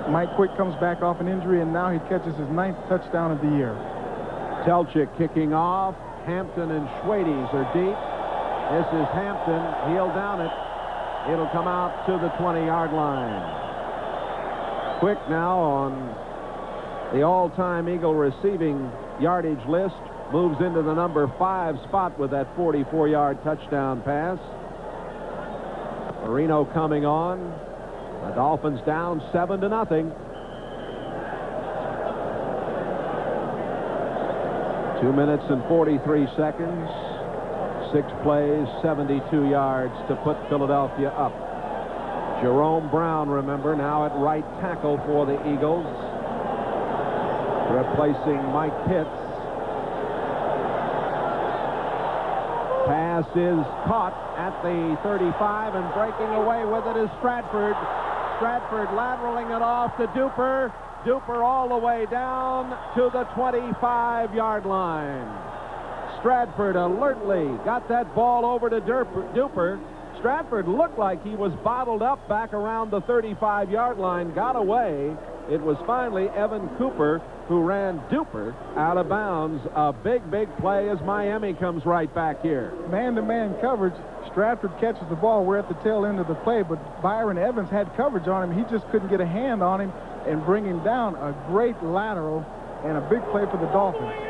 Mike Quick comes back off an injury, and now he catches his 9th touchdown of the year. Telchik kicking off. Hampton and Schwades are deep. This is Hampton. He'll down it. It'll come out to the 20-yard line. Quick now on the all-time Eagle receiving yardage list. Moves into the number 5 spot with that 44-yard touchdown pass. Marino coming on. The Dolphins down 7-0. 2 minutes and 43 seconds. 6 plays, 72 yards to put Philadelphia up. Jerome Brown, remember, now at right tackle for the Eagles, replacing Mike Pitts. Pass is caught at the 35, and breaking away with it is Stratford. Stratford lateraling it off to Duper. Duper all the way down to the 25-yard line. Stratford alertly got that ball over to Duper. Stratford looked like he was bottled up back around the 35-yard line, got away. It was finally Evan Cooper who ran Duper out of bounds. A big, big play as Miami comes right back here. Man-to-man coverage. Stratford catches the ball. We're at the tail end of the play, but Byron Evans had coverage on him. He just couldn't get a hand on him and bring him down. A great lateral and a big play for the Dolphins.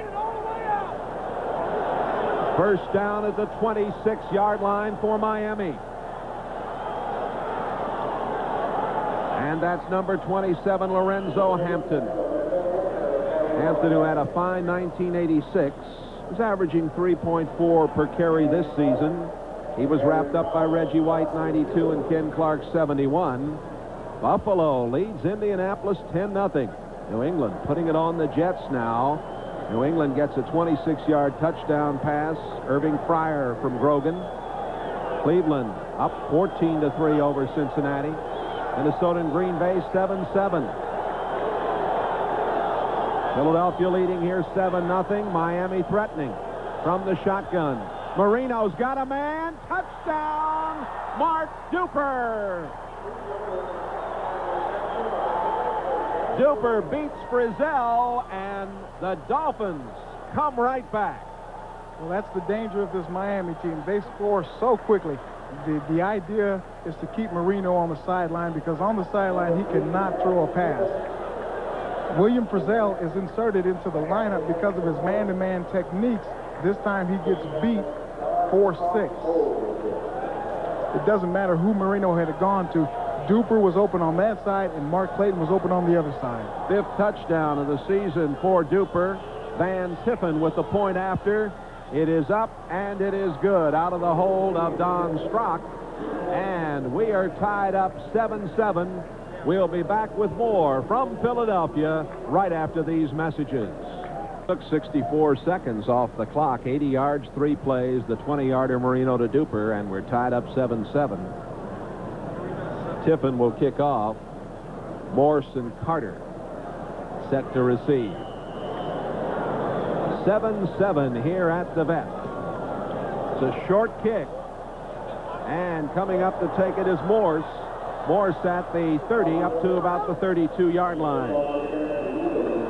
First down at the 26-yard line for Miami. And that's number 27, Lorenzo Hampton. Hampton, who had a fine 1986, is averaging 3.4 per carry this season. He was wrapped up by Reggie White, 92, and Ken Clark, 71. Buffalo leads Indianapolis 10-0. New England putting it on the Jets now. New England gets a 26-yard touchdown pass. Irving Fryer from Grogan. Cleveland up 14-3 over Cincinnati. Minnesota and Green Bay 7-7. Philadelphia leading here 7-0. Miami threatening from the shotgun. Marino's got a man. Touchdown, Mark Duper. Duper beats Frizzell, and the Dolphins come right back. Well, that's the danger of this Miami team. They score so quickly. The idea is to keep Marino on the sideline, because on the sideline he cannot throw a pass. William Frizzell is inserted into the lineup because of his man-to-man techniques. This time he gets beat 4-6. It doesn't matter who Marino had gone to. Duper was open on that side, and Mark Clayton was open on the other side. 5th touchdown of the season for Duper. Van Tiffen with the point after. It is up, and it is good. Out of the hold of Don Strock. And we are tied up 7-7. We'll be back with more from Philadelphia right after these messages. Took 64 seconds off the clock. 80 yards, 3 plays. The 20-yarder Marino to Duper, and we're tied up 7-7. Tiffin will kick off. Morse and Carter set to receive. 7-7 here at the vet. It's a short kick. And coming up to take it is Morse. Morse at the 30 up to about the 32-yard line.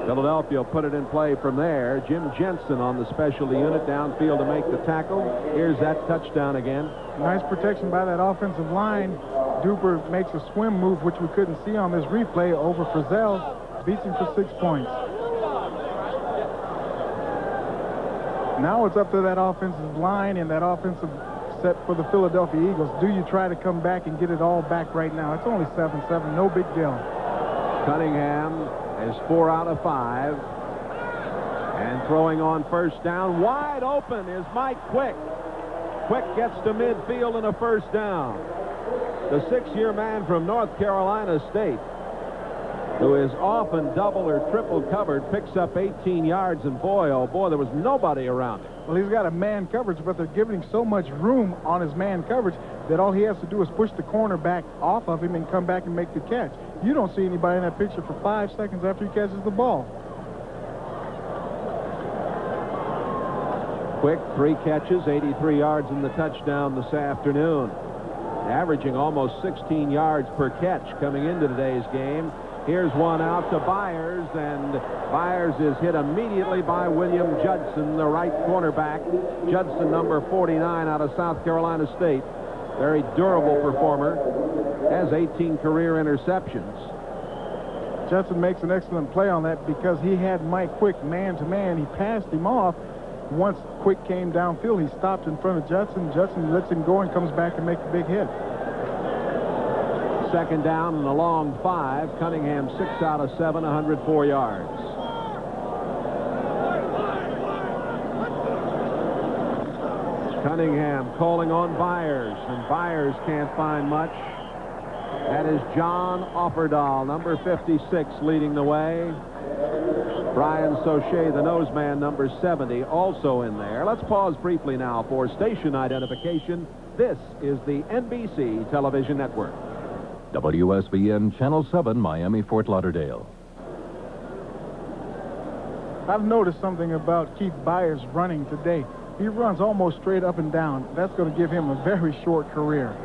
Philadelphia will put it in play from there. Jim Jensen on the specialty unit downfield to make the tackle. Here's that touchdown again. Nice protection by that offensive line. Duper makes a swim move, which we couldn't see on this replay, over Frizzell. Beats him for 6 points. Now it's up to that offensive line and that offensive set for the Philadelphia Eagles. Do you try to come back and get it all back right now? It's only 7-7, no big deal. Cunningham is 4 out of 5. And throwing on first down. Wide open is Mike Quick. Quick gets to midfield and a first down. The 6-year man from North Carolina State, who is often double or triple covered, picks up 18 yards, and boy, oh boy, there was nobody around him. Well, he's got a man coverage, but they're giving him so much room on his man coverage that all he has to do is push the cornerback off of him and come back and make the catch. You don't see anybody in that picture for 5 seconds after he catches the ball. Quick, 3 catches, 83 yards in the touchdown this afternoon. Averaging almost 16 yards per catch coming into today's game. Here's one out to Byers, and Byers is hit immediately by William Judson, the right cornerback. Judson, number 49 out of South Carolina State. Very durable performer. Has 18 career interceptions. Judson makes an excellent play on that because he had Mike Quick man-to-man. He passed him off. Once Quick came downfield, he stopped in front of Judson. Judson lets him go and comes back and makes a big hit. 2nd down and a long 5. Cunningham 6 out of 7, 104 yards. Cunningham calling on Byers, and Byers can't find much. That is John Offerdahl, number 56, leading the way. Brian Sauché, the nose man, number 70, also in there. Let's pause briefly now for station identification. This is the NBC Television Network. WSBN Channel 7, Miami, Fort Lauderdale. I've noticed something about Keith Byers running today. He runs almost straight up and down. That's going to give him a very short career.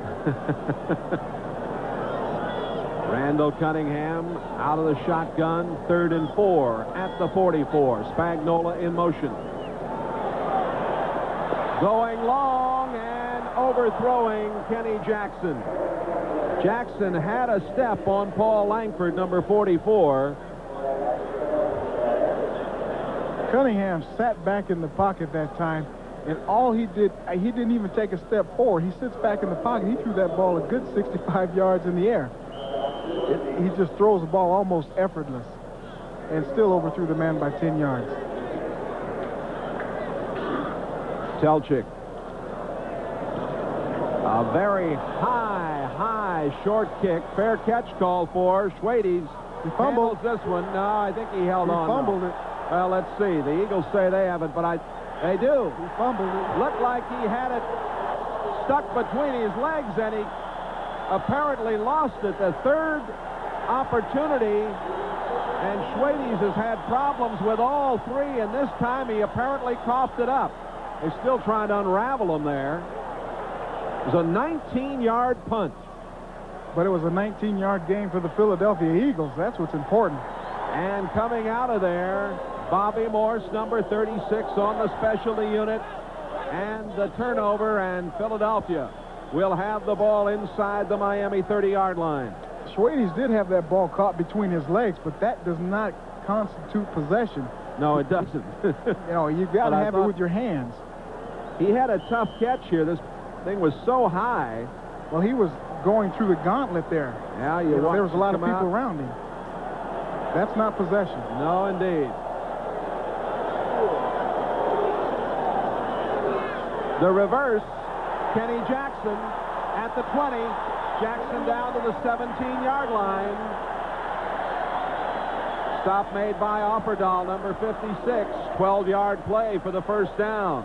Randall Cunningham out of the shotgun, 3rd and 4 at the 44. Spagnola in motion. Going long and overthrowing Kenny Jackson. Jackson had a step on Paul Langford, number 44. Cunningham sat back in the pocket that time, and all he did, he didn't even take a step forward. He sits back in the pocket. He threw that ball a good 65 yards in the air. He just throws the ball almost effortless and still overthrew the man by 10 yards. Telchik. A very high short kick. Fair catch called for. Schwades fumbles this one. No, I think he held on. He fumbled it. Well, let's see. The Eagles say they haven't, but they do. He fumbled it. Looked like he had it stuck between his legs, and he apparently lost it. The third opportunity And Schwades has had problems with all three, and this time he apparently coughed it up. They're still trying to unravel him there. It was a 19-yard punt. But it was a 19-yard game for the Philadelphia Eagles. That's what's important. And coming out of there, Bobby Morse, number 36 on the specialty unit, and the turnover, and Philadelphia will have the ball inside the Miami 30-yard line. Schwades did have that ball caught between his legs, but that does not constitute possession. No, it doesn't. You know, you got to have it with your hands. He had a tough catch here. This thing was so high. Well, he was going through the gauntlet there. Yeah, there was a lot of people around him. That's not possession. No, indeed. The reverse, Kenny Jackson at the 20. Jackson down to the 17-yard line. Stop made by Offerdahl, number 56. 12-yard play for the first down.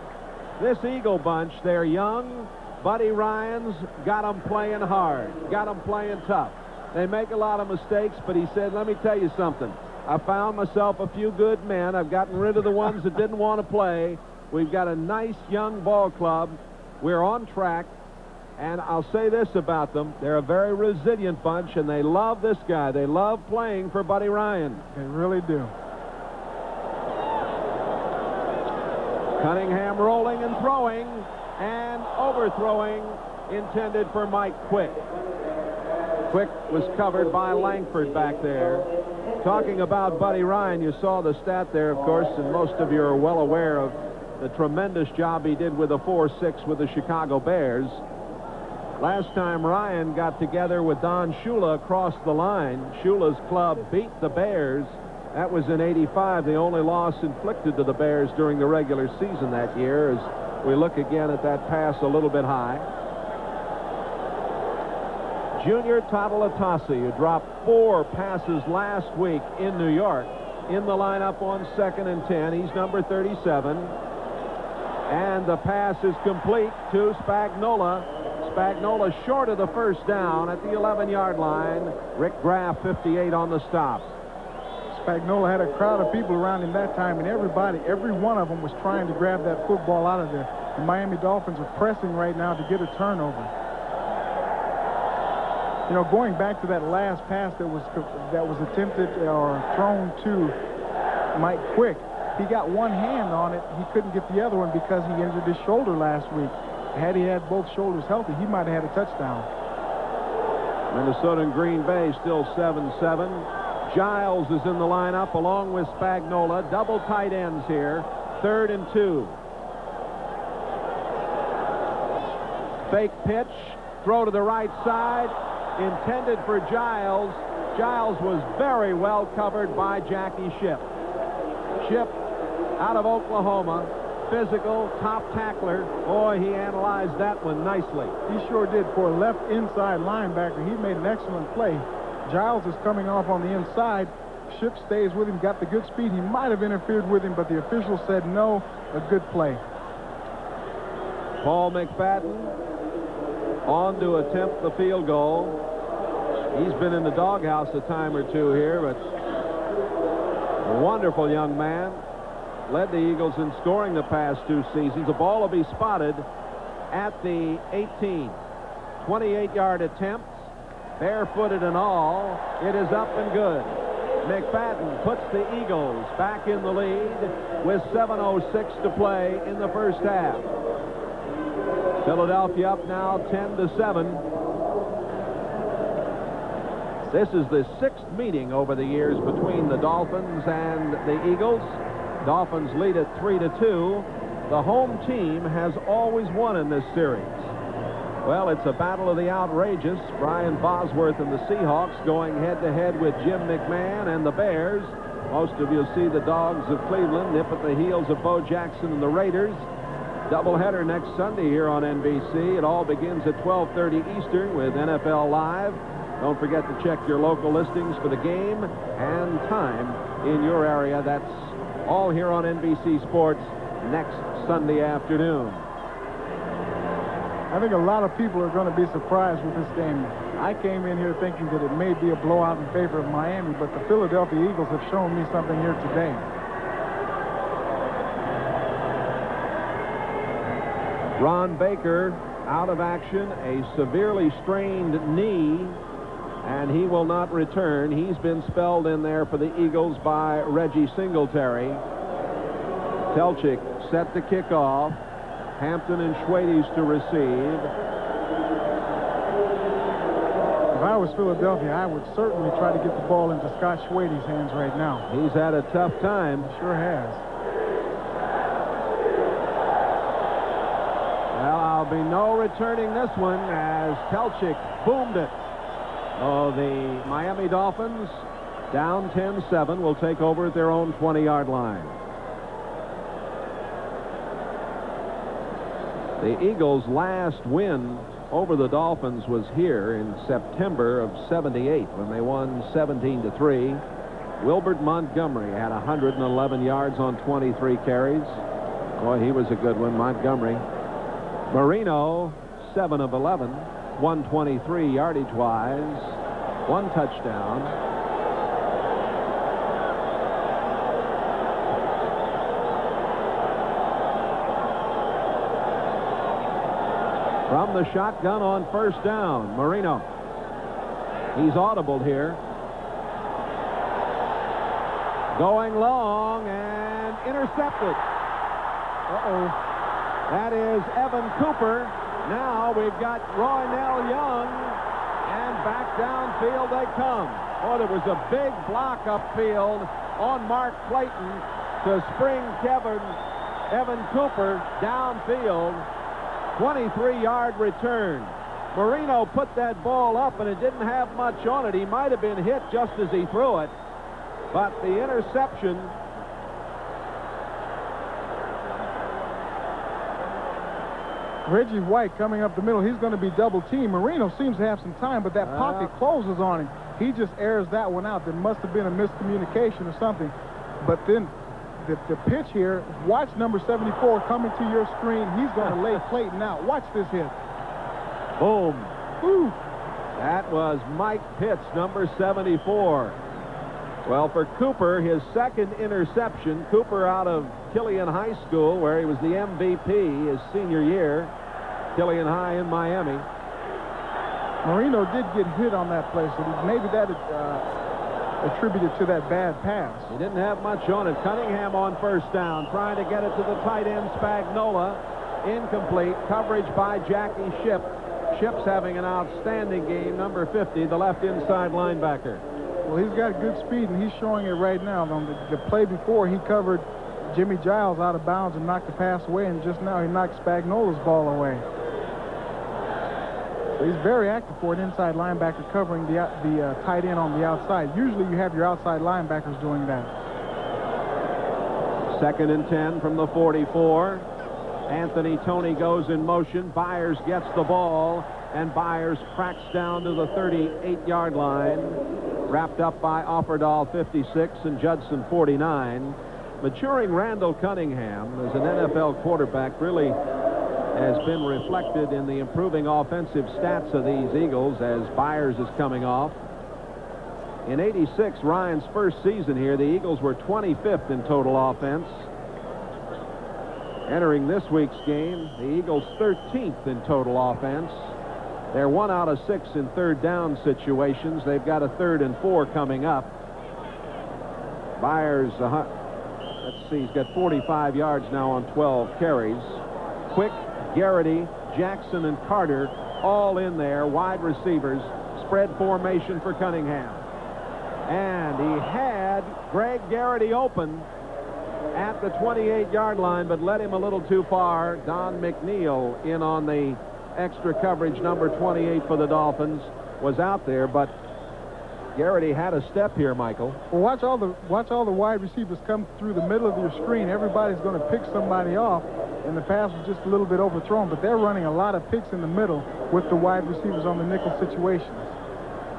This Eagle bunch, they're young. Buddy Ryan's got them playing hard, got them playing tough. They make a lot of mistakes, but he said, let me tell you something. I found myself a few good men. I've gotten rid of the ones that didn't want to play. We've got a nice young ball club. We're on track. And I'll say this about them. They're a very resilient bunch, and they love this guy. They love playing for Buddy Ryan. They really do. Cunningham rolling and throwing, and overthrowing, intended for Mike Quick. Quick was covered by Langford back there. Talking about Buddy Ryan, you saw the stat there, of course, and most of you are well aware of the tremendous job he did with a 4-6 with the Chicago Bears. Last time Ryan got together with Don Shula across the line, Shula's club beat the Bears. That was in '85, the only loss inflicted to the Bears during the regular season that year, as we look again at that pass a little bit high. Junior Tatalatasi, who dropped 4 passes last week in New York, in the lineup on 2nd and 10. He's number 37. And the pass is complete to Spagnola. Spagnola short of the first down at the 11-yard line. Rick Graff, 58 on the stop. Spagnola had a crowd of people around him that time, and every one of them was trying to grab that football out of there. The Miami Dolphins are pressing right now to get a turnover. You know, going back to that last pass that was attempted or thrown to Mike Quick, he got one hand on it. He couldn't get the other one because he injured his shoulder last week. Had he had both shoulders healthy, he might have had a touchdown. Minnesota and Green Bay still 7-7. Giles is in the lineup along with Spagnola. Double tight ends here. 3rd and 2. Fake pitch. Throw to the right side. Intended for Giles. Giles was very well covered by Jackie Shipp. Shipp out of Oklahoma. Physical, top tackler. Boy, he analyzed that one nicely. He sure did. For a left inside linebacker, he made an excellent play. Giles is coming off on the inside. Shipp stays with him, got the good speed. He might have interfered with him, but the official said no. A good play. Paul McFadden on to attempt the field goal. He's been in the doghouse a time or two here, but a wonderful young man. Led the Eagles in scoring the past 2 seasons. The ball will be spotted at the 18. 28-yard attempt, barefooted and all. It is up and good. McFadden puts the Eagles back in the lead with 7:06 to play in the first half. Philadelphia up now 10-7. This is the 6th meeting over the years between the Dolphins and the Eagles. Dolphins lead at 3-2. The home team has always won in this series. Well, it's a battle of the outrageous. Brian Bosworth and the Seahawks going head-to-head with Jim McMahon and the Bears. Most of you see the Dogs of Cleveland nip at the heels of Bo Jackson and the Raiders. Doubleheader next Sunday here on NBC. It all begins at 12:30 Eastern with NFL Live. Don't forget to check your local listings for the game and time in your area. That's all here on NBC Sports next Sunday afternoon. I think a lot of people are going to be surprised with this game. I came in here thinking that it may be a blowout in favor of Miami, but the Philadelphia Eagles have shown me something here today. Ron Baker out of action, a severely strained knee, and he will not return. He's been spelled in there for the Eagles by Reggie Singletary. Telchik set to kick off. Hampton and Schwades to receive. If I was Philadelphia, I would certainly try to get the ball into Scott Schwades' hands right now. He's had a tough time. Sure has. Well, I'll be no returning this one as Telchik boomed it. Oh, the Miami Dolphins, down 10-7, will take over at their own 20-yard line. The Eagles' last win over the Dolphins was here in September of '78 when they won 17-3. Wilbert Montgomery had 111 yards on 23 carries. Boy, he was a good one, Montgomery. Marino, 7 of 11, 123 yardage-wise, 1 touchdown. From the shotgun on first down, Marino. He's audible here. Going long and intercepted. Uh-oh. That is Evan Cooper. Now we've got Roynell Young, and back downfield they come. Oh, there was a big block upfield on Mark Clayton to spring Evan Cooper downfield. 23-yard return. Marino put that ball up, and it didn't have much on it. He might have been hit just as he threw it, but the interception. Reggie White coming up the middle. He's going to be double-teamed. Marino seems to have some time, but that pocket closes on him. He just airs that one out. There must have been a miscommunication or something. But then the pitch here, watch number 74 coming to your screen. He's going to lay Clayton out. Watch this hit. Boom. Ooh. That was Mike Pitts, number 74. Well, for Cooper, his second interception. Cooper out of Killian High School, where he was the MVP his senior year. Killian High in Miami. Marino did get hit on that play, so maybe that attributed to that bad pass. He didn't have much on it. Cunningham on first down, trying to get it to the tight end, Spagnola. Incomplete. Coverage by Jackie Shipp. Shipp's having an outstanding game. Number 50, the left inside linebacker. Well, he's got good speed, and he's showing it right now. The play before, he covered Jimmy Giles out of bounds and knocked the pass away, and just now he knocked Spagnola's ball away. So he's very active for an inside linebacker covering the tight end on the outside. Usually you have your outside linebackers doing that. 2nd and 10 from the 44. Anthony Toney goes in motion. Byers gets the ball, and Byers cracks down to the 38-yard line. Wrapped up by Offerdahl, 56, and Judson, 49. Maturing Randall Cunningham as an NFL quarterback really has been reflected in the improving offensive stats of these Eagles as Byers is coming off. In '86, Ryan's first season here, the Eagles were 25th in total offense. Entering this week's game, the Eagles 13th in total offense. They're 1 out of 6 in third down situations. They've got a 3rd and 4 coming up. Byers, let's see, he's got 45 yards now on 12 carries. Quick, Garrity, Jackson, and Carter all in there, wide receivers, spread formation for Cunningham. And he had Greg Garrity open at the 28-yard line, but led him a little too far. Don McNeil in on the extra coverage. Number 28 for the Dolphins was out there, but Garrity had a step here, Michael. Well, watch all the wide receivers come through the middle of your screen. Everybody's going to pick somebody off, and the pass was just a little bit overthrown, but they're running a lot of picks in the middle with the wide receivers on the nickel situations.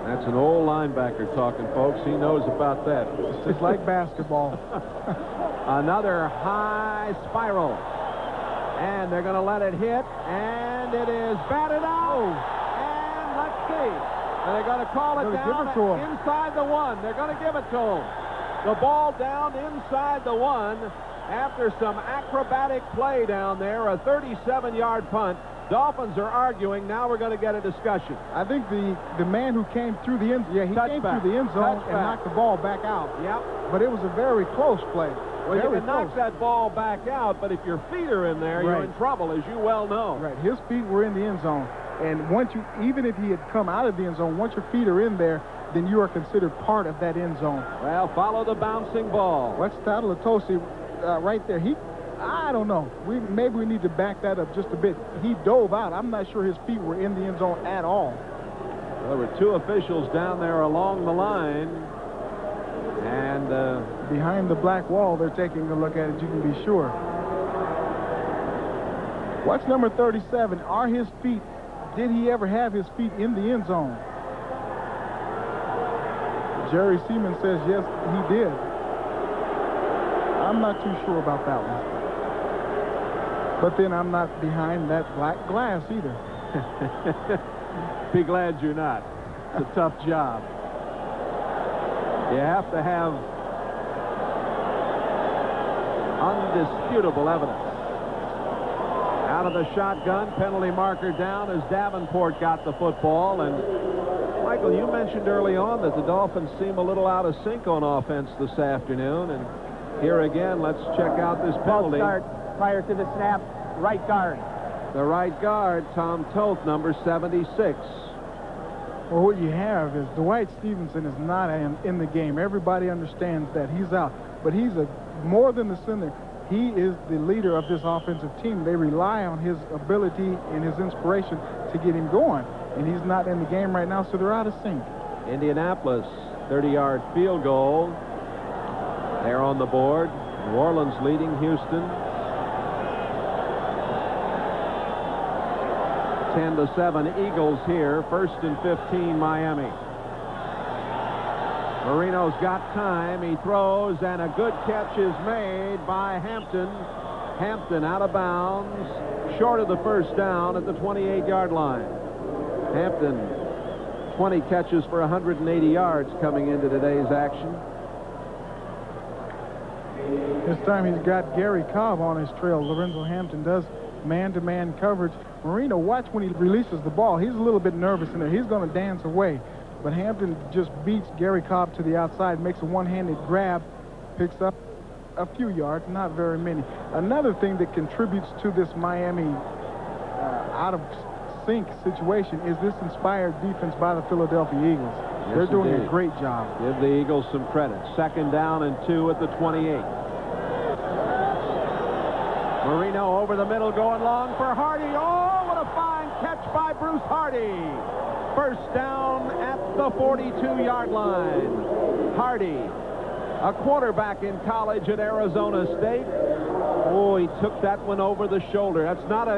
That's an old linebacker talking, folks. He knows about that. It's just like basketball. Another high spiral. And they're going to let it hit. And and it is batted out. And let's see. Are they going to call it down inside the 1? They're going to give it to him. The ball down inside the 1 after some acrobatic play down there, a 37-yard punt. Dolphins are arguing. Now we're going to get a discussion. I think the man who came through the end, he came through the end zone and knocked the ball back out. Yep. But it was a very close play. Well, you can knock that ball back out, but if your feet are in there, you're in trouble, as you well know. Right. His feet were in the end zone. And even if he had come out of the end zone, once your feet are in there, then you are considered part of that end zone. Well, follow the bouncing ball. What's Tatalatosi right there? I don't know. Maybe we need to back that up just a bit. He dove out. I'm not sure his feet were in the end zone at all. There were 2 officials down there along the line. And behind the black wall, they're taking a look at it, you can be sure. What's number 37? Are his feet, did he ever have his feet in the end zone? Jerry Seaman says yes, he did. I'm not too sure about that one. But then I'm not behind that black glass either. Be glad you're not. It's a tough job. You have to have undisputable evidence. Out of the shotgun, penalty marker down as Davenport got the football. And Michael, you mentioned early on that the Dolphins seem a little out of sync on offense this afternoon. And here again, let's check out this penalty. Start prior to the snap, right guard. The right guard, Tom Toth, number 76. Well, what you have is Dwight Stevenson is not in the game. Everybody understands that he's out. But he's more than the center. He is the leader of this offensive team. They rely on his ability and his inspiration to get him going. And he's not in the game right now, so they're out of sync. Indianapolis, 30-yard field goal. They're on the board. New Orleans leading Houston 10-7. Eagles here. 1st and 15, Miami. Marino's got time. He throws, and a good catch is made by Hampton. Hampton out of bounds, short of the first down at the 28-yard line. Hampton, 20 catches for 180 yards coming into today's action. This time he's got Gary Cobb on his trail. Lorenzo Hampton does man-to-man coverage. Marino, watch when he releases the ball. He's a little bit nervous in there. He's going to dance away. But Hampton just beats Gary Cobb to the outside, makes a one-handed grab, picks up a few yards, not very many. Another thing that contributes to this Miami out-of-sync situation is this inspired defense by the Philadelphia Eagles. Yes, they're doing indeed. a great job. Give the Eagles some credit. 2nd down and 2 at the 28. Marino over the middle, going long for Hardy. Oh, what a fine catch by Bruce Hardy. 1st down at the 42-yard line. Hardy, a quarterback in college at Arizona State. Oh, he took that one over the shoulder. That's not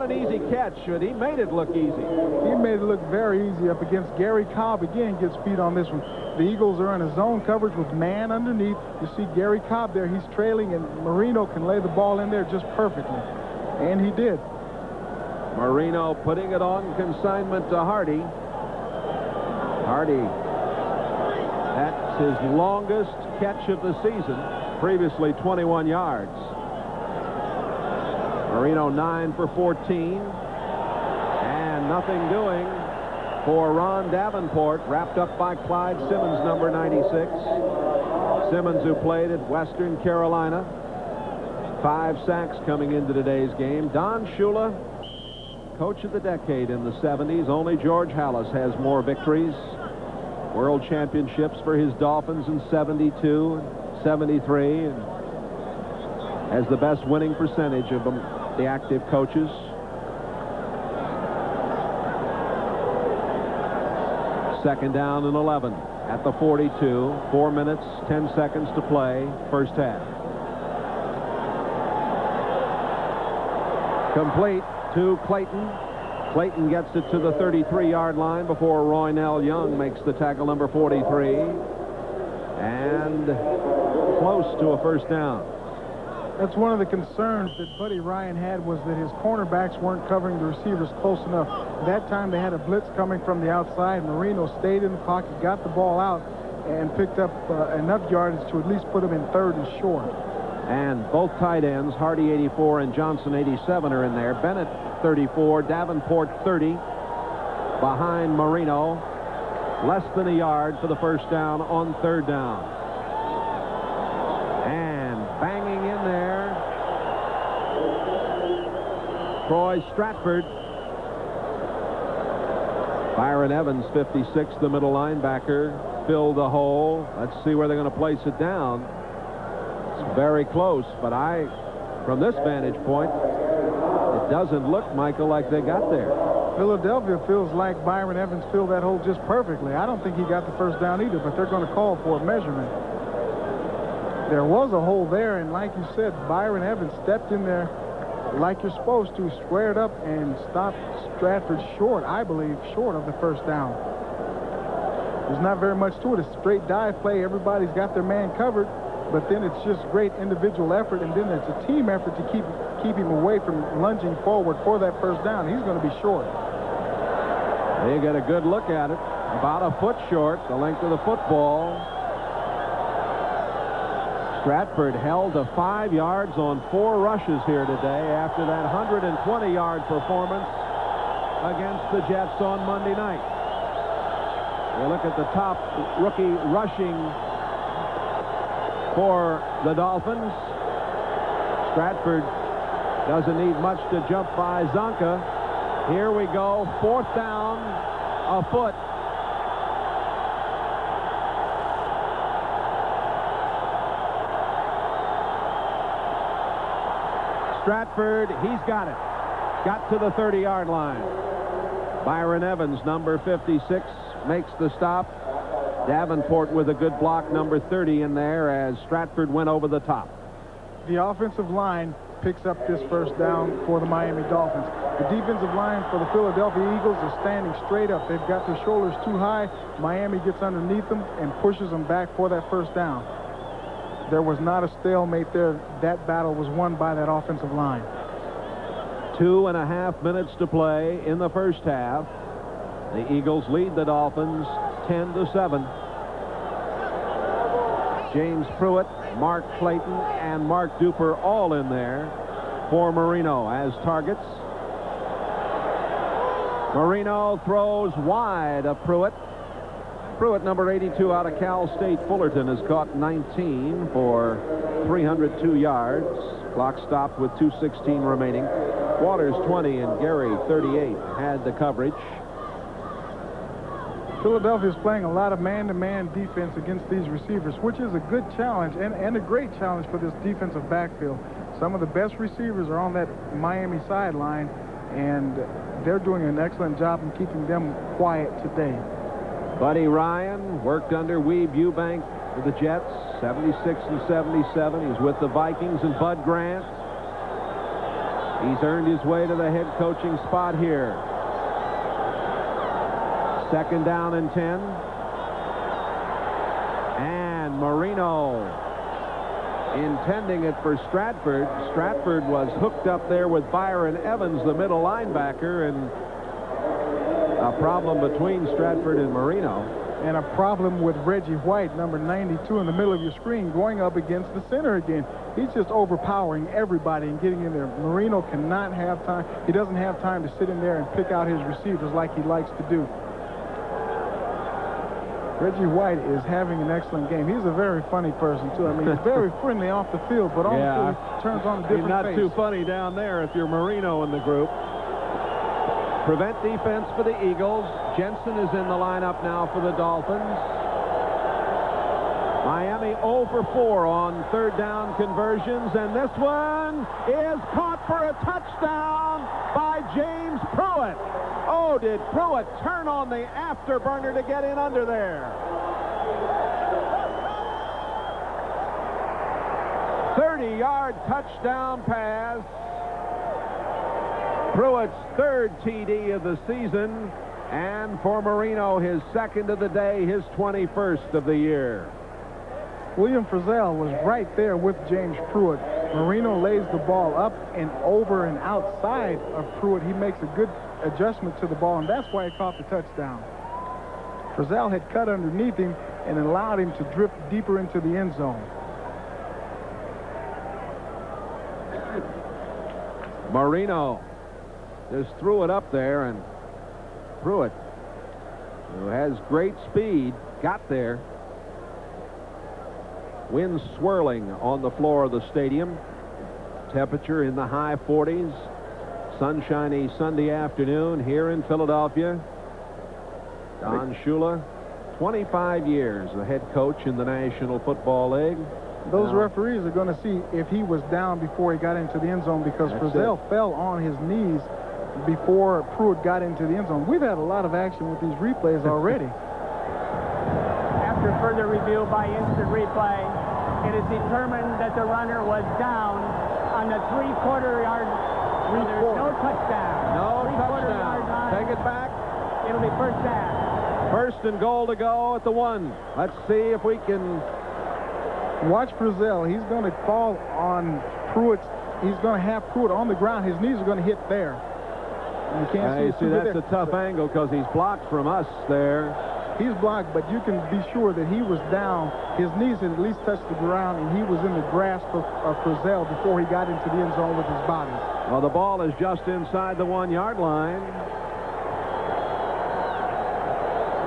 an easy catch, but he made it look easy. He made it look very easy up against Gary Cobb. Again, gets beat on this one. The Eagles are in a zone coverage with man underneath. You see Gary Cobb there. He's trailing, and Marino can lay the ball in there just perfectly. And he did. Marino putting it on consignment to Hardy. Hardy, that's his longest catch of the season, previously 21 yards. Marino 9 for 14, and nothing doing for Ron Davenport, wrapped up by Clyde Simmons, number 96. Simmons, who played at Western Carolina. 5 sacks coming into today's game. Don Shula, coach of the decade in the 70s. Only George Halas has more victories. World championships for his Dolphins in 72, 73, and has the best winning percentage of the active coaches. Second down and 11 at the 42. 4 minutes, 10 seconds to play, first half. Complete to Clayton. Clayton gets it to the 33-yard line before Roynell Young makes the tackle, number 43. And close to a first down. That's one of the concerns that Buddy Ryan had, was that his cornerbacks weren't covering the receivers close enough. That time they had a blitz coming from the outside. Marino stayed in the pocket, got the ball out, and picked up enough yardage to at least put him in 3rd and short. And both tight ends, Hardy 84 and Johnson 87, are in there. Bennett 34, Davenport 30, behind Marino. Less than a yard for the first down on 3rd down. And banging in there, Troy Stratford. Byron Evans, 56, the middle linebacker, filled the hole. Let's see where they're going to place it down. It's very close, but from this vantage point, it doesn't look, Michael, like they got there. Philadelphia feels like Byron Evans filled that hole just perfectly. I don't think he got the first down either, but they're going to call for a measurement. There was a hole there, and like you said, Byron Evans stepped in there like you're supposed to, squared up, and stopped Stratford short, I believe, short of the first down. There's not very much to it. It's a straight dive play. Everybody's got their man covered, but then it's just great individual effort, and then it's a team effort to keep him away from lunging forward for that first down. He's going to be short. You get a good look at it. About a foot short, the length of the football. Stratford held to 5 yards on 4 rushes here today after that 120-yard performance against the Jets on Monday night. You look at the top rookie rushing for the Dolphins. Stratford doesn't need much to jump by Zonka. Here we go, 4th down, a foot. Stratford, he's got it. Got to the 30-yard line. Byron Evans, number 56, makes the stop. Davenport with a good block, number 30 in there, as Stratford went over the top. The offensive line picks up this first down for the Miami Dolphins. The defensive line for the Philadelphia Eagles is standing straight up. They've got their shoulders too high. Miami gets underneath them and pushes them back for that first down. There was not a stalemate there. That battle was won by that offensive line. 2.5 minutes to play in the first half. The Eagles lead the Dolphins 10-7. James Pruitt, Mark Clayton, and Mark Duper all in there for Marino as targets. Marino throws wide of Pruitt. Pruitt, number 82 out of Cal State Fullerton, has caught 19 for 302 yards. Clock stopped with 2:16 remaining. Waters 20 and Gary 38 had the coverage. Philadelphia is playing a lot of man-to-man defense against these receivers, which is a good challenge and a great challenge for this defensive backfield. Some of the best receivers are on that Miami sideline, and they're doing an excellent job in keeping them quiet today. Buddy Ryan worked under Weeb Eubank with the Jets, 76 and 77. He's with the Vikings and Bud Grant. He's earned his way to the head coaching spot here. 2nd down and 10. And Marino intending it for Stratford. Stratford was hooked up there with Byron Evans, the middle linebacker, and a problem between Stratford and Marino. And a problem with Reggie White, number 92 in the middle of your screen, going up against the center again. He's just overpowering everybody and getting in there. Marino cannot have time. He doesn't have time to sit in there and pick out his receivers like he likes to do. Reggie White is having an excellent game. He's a very funny person, too. I mean, he's very friendly off the field, but on the field, he turns on a different face. He's not too funny down there if you're Marino in the group. Prevent defense for the Eagles. Jensen is in the lineup now for the Dolphins. Miami 0 for 4 on 3rd down conversions, and this one is caught for a touchdown by James Pruitt. Oh, did Pruitt turn on the afterburner to get in under there? 30-yard touchdown pass. Pruitt's 3rd TD of the season, and for Marino, his 2nd of the day, his 21st of the year. William Frizzell was right there with James Pruitt, Marino lays the ball up and over and outside of Pruitt. He makes a good adjustment to the ball, and that's why he caught the touchdown. Frizzell had cut underneath him and allowed him to drift deeper into the end zone. Marino just threw it up there, and Pruitt, who has great speed, got there. Wind swirling on the floor of the stadium. Temperature in the high 40s. Sunshiny Sunday afternoon here in Philadelphia. Don Shula, 25 years the head coach in the National Football League. Those referees are going to see if he was down before he got into the end zone, because Frizzell fell on his knees before Pruitt got into the end zone. We've had a lot of action with these replays already. After further review by instant replay, it is determined that the runner was down on the three-quarter yard. There's no touchdown. No Three-quarter touchdown. yard line. Take it back. It'll be first down. First and goal to go at the 1. Let's see if we can. Watch Frizzell. He's going to call on Pruitt. He's going to have Pruitt on the ground. His knees are going to hit there. You can't see that's a tough angle because he's blocked from us there. He's blocked, but you can be sure that he was down. His knees had at least touched the ground, and he was in the grasp of Frizzell before he got into the end zone with his body. Well, the ball is just inside the 1 yard line.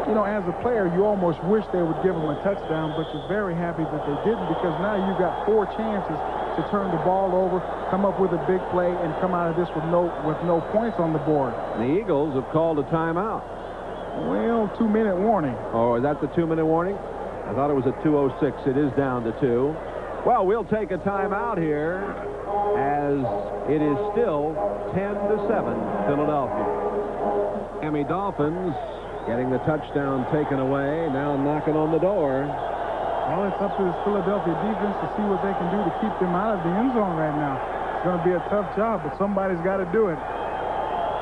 You know, as a player, you almost wish they would give him a touchdown, but you're very happy that they didn't, because now you've got 4 chances to turn the ball over, come up with a big play, and come out of this with no points on the board. The Eagles have called a timeout. Well, 2-minute warning. Oh, is that the 2-minute warning? I thought it was at 2:06. It is down to 2. Well, we'll take a timeout here as it is still 10-7 Philadelphia. Miami Dolphins getting the touchdown taken away, now knocking on the door. Well, it's up to this Philadelphia defense to see what they can do to keep them out of the end zone right now. It's going to be a tough job, but somebody's got to do it.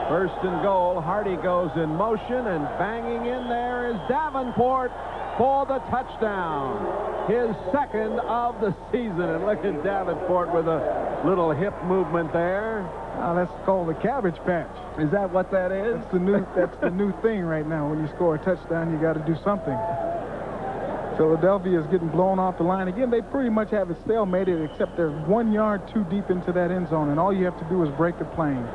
First and goal. Hardy goes in motion, and banging in there is Davenport for the touchdown. His second of the season. And look at Davenport with a little hip movement there. That's called the cabbage patch. Is that what that is? That's the new thing right now. When you score a touchdown, you got to do something. Philadelphia is getting blown off the line. Again, they pretty much have it stalemated, except they're 1 yard too deep into that end zone, and all you have to do is break the plane.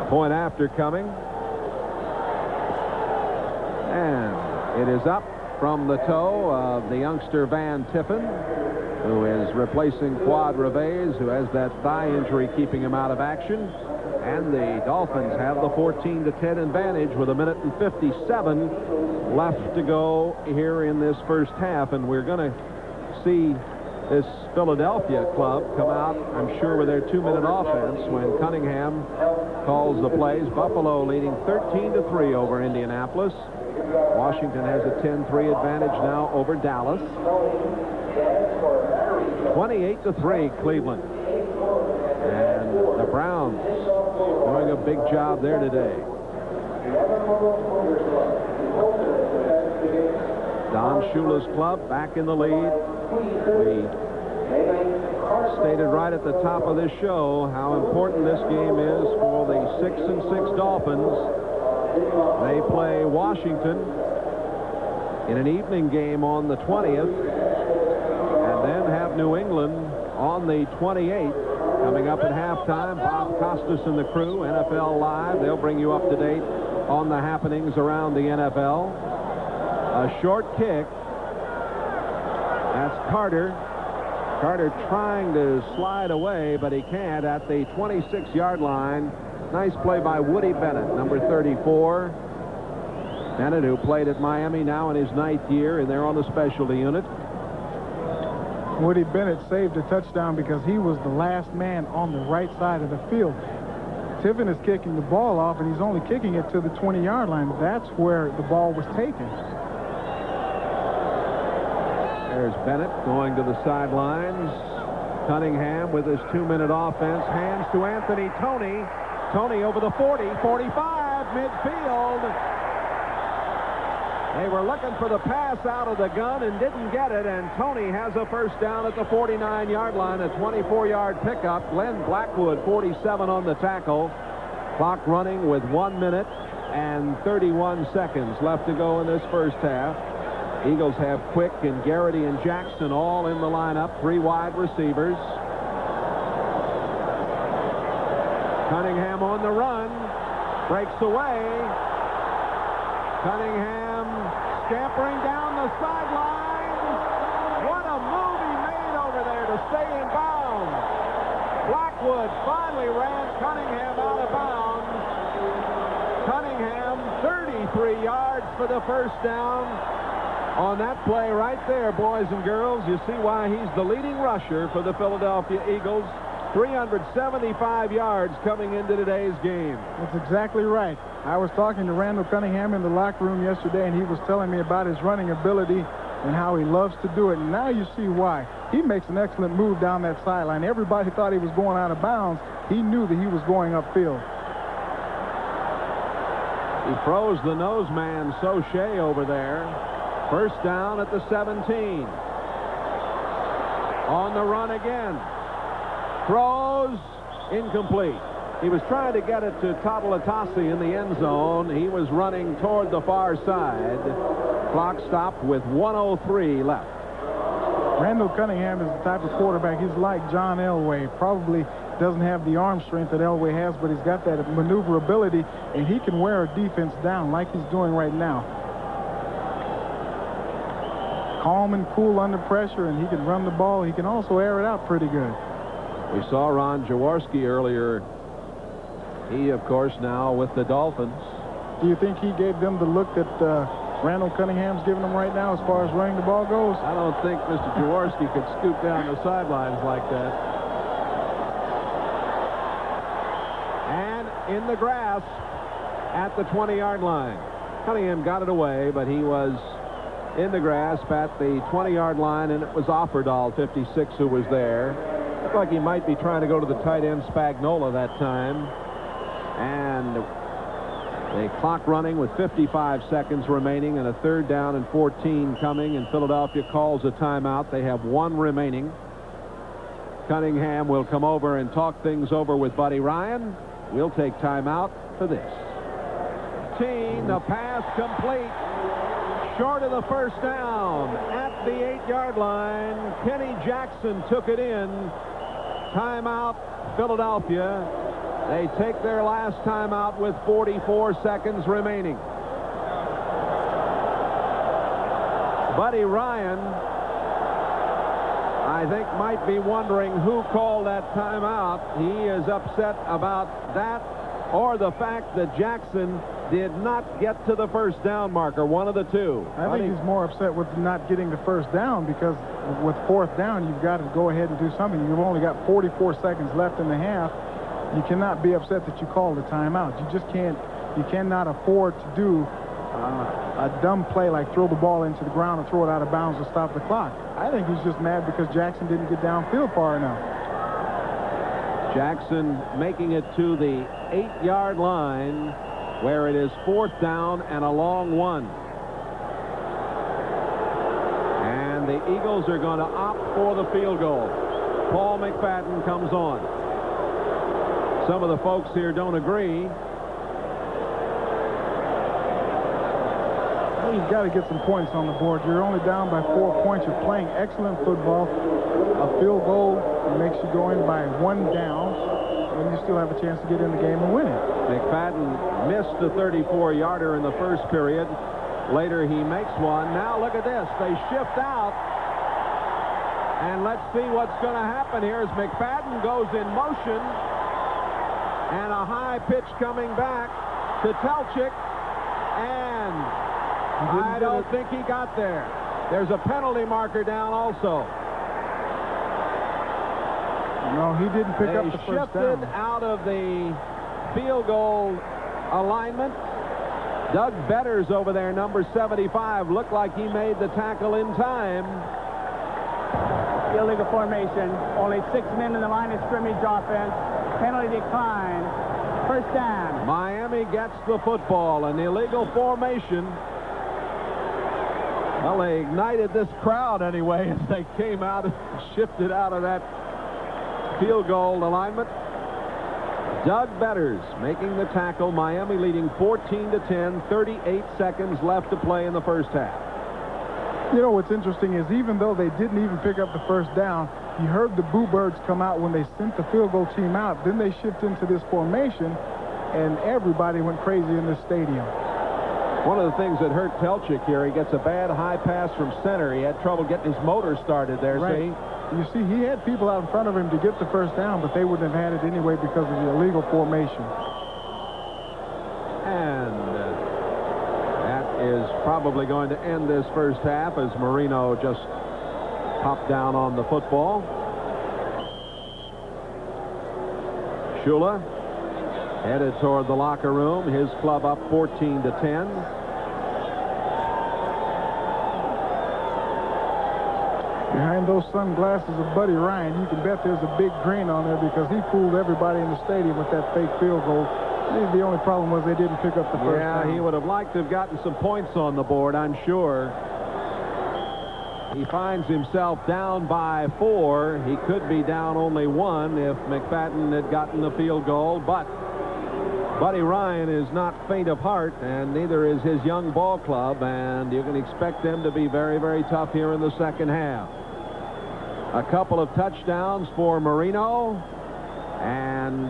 Point after coming. And it is up from the toe of the youngster Van Tiffen, who is replacing Quad Reves, who has that thigh injury keeping him out of action. And the Dolphins have the 14-10 advantage with 1:57 left to go here in this first half. And we're going to see this Philadelphia club come out, I'm sure, with their 2-minute offense when Cunningham calls the plays. Buffalo leading 13-3 over Indianapolis. Washington has a 10-3 advantage now over Dallas. 28-3 Cleveland. And the Browns doing a big job there today. Don Shula's club back in the lead. We stated right at the top of this show how important this game is for the 6-6 Dolphins. They play Washington in an evening game on the 20th, and then have New England on the 28th. Coming up at halftime, Bob Costas and the crew, NFL Live. They'll bring you up to date on the happenings around the NFL. A short kick. That's Carter. Carter trying to slide away, but he can't at the 26-yard line. Nice play by Woody Bennett, number 34. Bennett, who played at Miami, now in his 9th year, and they're on the specialty unit. Woody Bennett saved a touchdown because he was the last man on the right side of the field. Tiffin is kicking the ball off, and he's only kicking it to the 20-yard line. That's where the ball was taken. There's Bennett going to the sidelines. Cunningham with his 2-minute offense. Hands to Anthony Toney. Toney over the 40, 45, midfield. They were looking for the pass out of the gun and didn't get it, and Tony has a first down at the 49-yard line, a 24-yard pickup. Glenn Blackwood, 47 on the tackle. Clock running with 1 minute and 31 seconds left to go in this first half. Eagles have Quick and Garrity and Jackson all in the lineup, 3 wide receivers. Cunningham on the run, breaks away. Cunningham scampering down the sidelines. What a move he made over there to stay in bounds. Blackwood finally ran Cunningham out of bounds. Cunningham, 33 yards for the first down. On that play right there, boys and girls, you see why he's the leading rusher for the Philadelphia Eagles. 375 yards coming into today's game. That's exactly right. I was talking to Randall Cunningham in the locker room yesterday, and he was telling me about his running ability and how he loves to do it. And now you see why. He makes an excellent move down that sideline. Everybody thought he was going out of bounds. He knew that he was going upfield. He throws the nose man, Soche, over there. First down at the 17. On the run again. Throws incomplete. He was trying to get it to Tatalatasi in the end zone. He was running toward the far side. Clock stopped with 1:03 left. Randall Cunningham is the type of quarterback. He's like John Elway. Probably doesn't have the arm strength that Elway has, but he's got that maneuverability, and he can wear a defense down like he's doing right now. Calm and cool under pressure, and he can run the ball. He can also air it out pretty good. We saw Ron Jaworski earlier. He, of course, now with the Dolphins. Do you think he gave them the look that Randall Cunningham's giving them right now as far as running the ball goes? I don't think Mr. Jaworski could scoop down the sidelines like that. And in the grass at the 20-yard line. Cunningham got it away, but he was in the grasp at the 20-yard line, and it was Offerdahl, 56, who was there. Looked like he might be trying to go to the tight end Spagnola that time. And the clock running with 55 seconds remaining and a 3rd down and 14 coming, and Philadelphia calls a timeout. They have 1 remaining. Cunningham will come over and talk things over with Buddy Ryan. We'll take timeout for this. The pass complete. Short of the first down at the 8-yard line. Kenny Jackson took it in. Timeout, Philadelphia. They take their last timeout with 44 seconds remaining. Buddy Ryan, I think, might be wondering who called that timeout. He is upset about that or the fact that Jackson did not get to the first down marker, one of the two. I think he's more upset with not getting the first down, because with 4th down, you've got to go ahead and do something. You've only got 44 seconds left in the half. You cannot be upset that you called a timeout. You just can't. You cannot afford to do a dumb play like throw the ball into the ground and throw it out of bounds to stop the clock. I think he's just mad because Jackson didn't get downfield far enough. Jackson making it to the 8-yard line, where it is 4th down and a long one. And the Eagles are going to opt for the field goal. Paul McFadden comes on. Some of the folks here don't agree. Well, you've got to get some points on the board. You're only down by 4 points. You're playing excellent football. A field goal makes you go in by 1 down, and you still have a chance to get in the game and win it. McFadden missed the 34-yarder in the first period. Later he makes one. Now look at this. They shift out. And let's see what's going to happen here as McFadden goes in motion. And a high pitch coming back to Telchik. And I don't think he got there. There's a penalty marker down also. No, he didn't pick up the first down. Shifted out of the field goal alignment. Doug Betters over there, number 75, looked like he made the tackle in time. Illegal formation. Only 6 men in the line of scrimmage offense. Penalty decline. First down. Miami gets the football. An illegal formation. Well, they ignited this crowd anyway as they came out and shifted out of that field goal alignment. Doug Betters making the tackle. Miami leading 14-10. 38 seconds left to play in the first half. You know, what's interesting is even though they didn't even pick up the first down, you heard the Boo Birds come out when they sent the field goal team out. Then they shift into this formation, and everybody went crazy in this stadium. One of the things that hurt Telchik here, he gets a bad high pass from center. He had trouble getting his motor started there, right. see? You see, he had people out in front of him to get the first down, but they wouldn't have had it anyway because of the illegal formation. And that is probably going to end this first half as Marino just popped down on the football. Shula headed toward the locker room. His club up 14-10. Behind those sunglasses of Buddy Ryan, you can bet there's a big grin on there because he fooled everybody in the stadium with that fake field goal. The only problem was they didn't pick up the first down. Yeah, he would have liked to have gotten some points on the board, I'm sure. He finds himself down by 4. He could be down only 1 if McFadden had gotten the field goal, but Buddy Ryan is not faint of heart, and neither is his young ball club, and you can expect them to be very, very tough here in the second half. A couple of touchdowns for Marino, and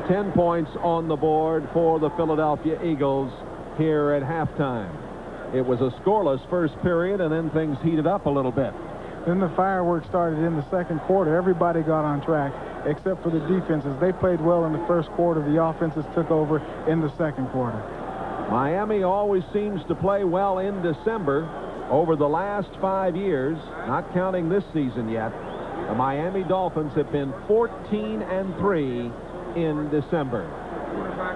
10 points on the board for the Philadelphia Eagles here at halftime. It was a scoreless first period, and then things heated up a little bit. Then the fireworks started in the second quarter. Everybody got on track, except for the defenses. They played well in the first quarter. The offenses took over in the second quarter. Miami always seems to play well in December. Over the last 5 years, not counting this season yet, the Miami Dolphins have been 14-3 in December.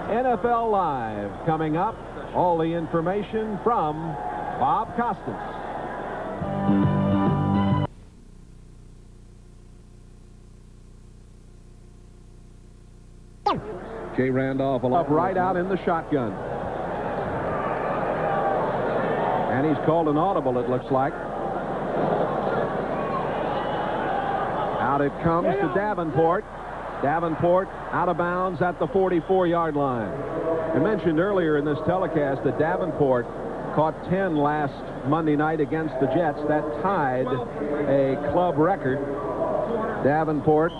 NFL Live coming up. All the information from Bob Costas. Jay Randolph up right out in the shotgun. And he's called an audible, it looks like. Out it comes to Davenport. Davenport out of bounds at the 44-yard line. I mentioned earlier in this telecast that Davenport caught 10 last Monday night against the Jets. That tied a club record. Davenport,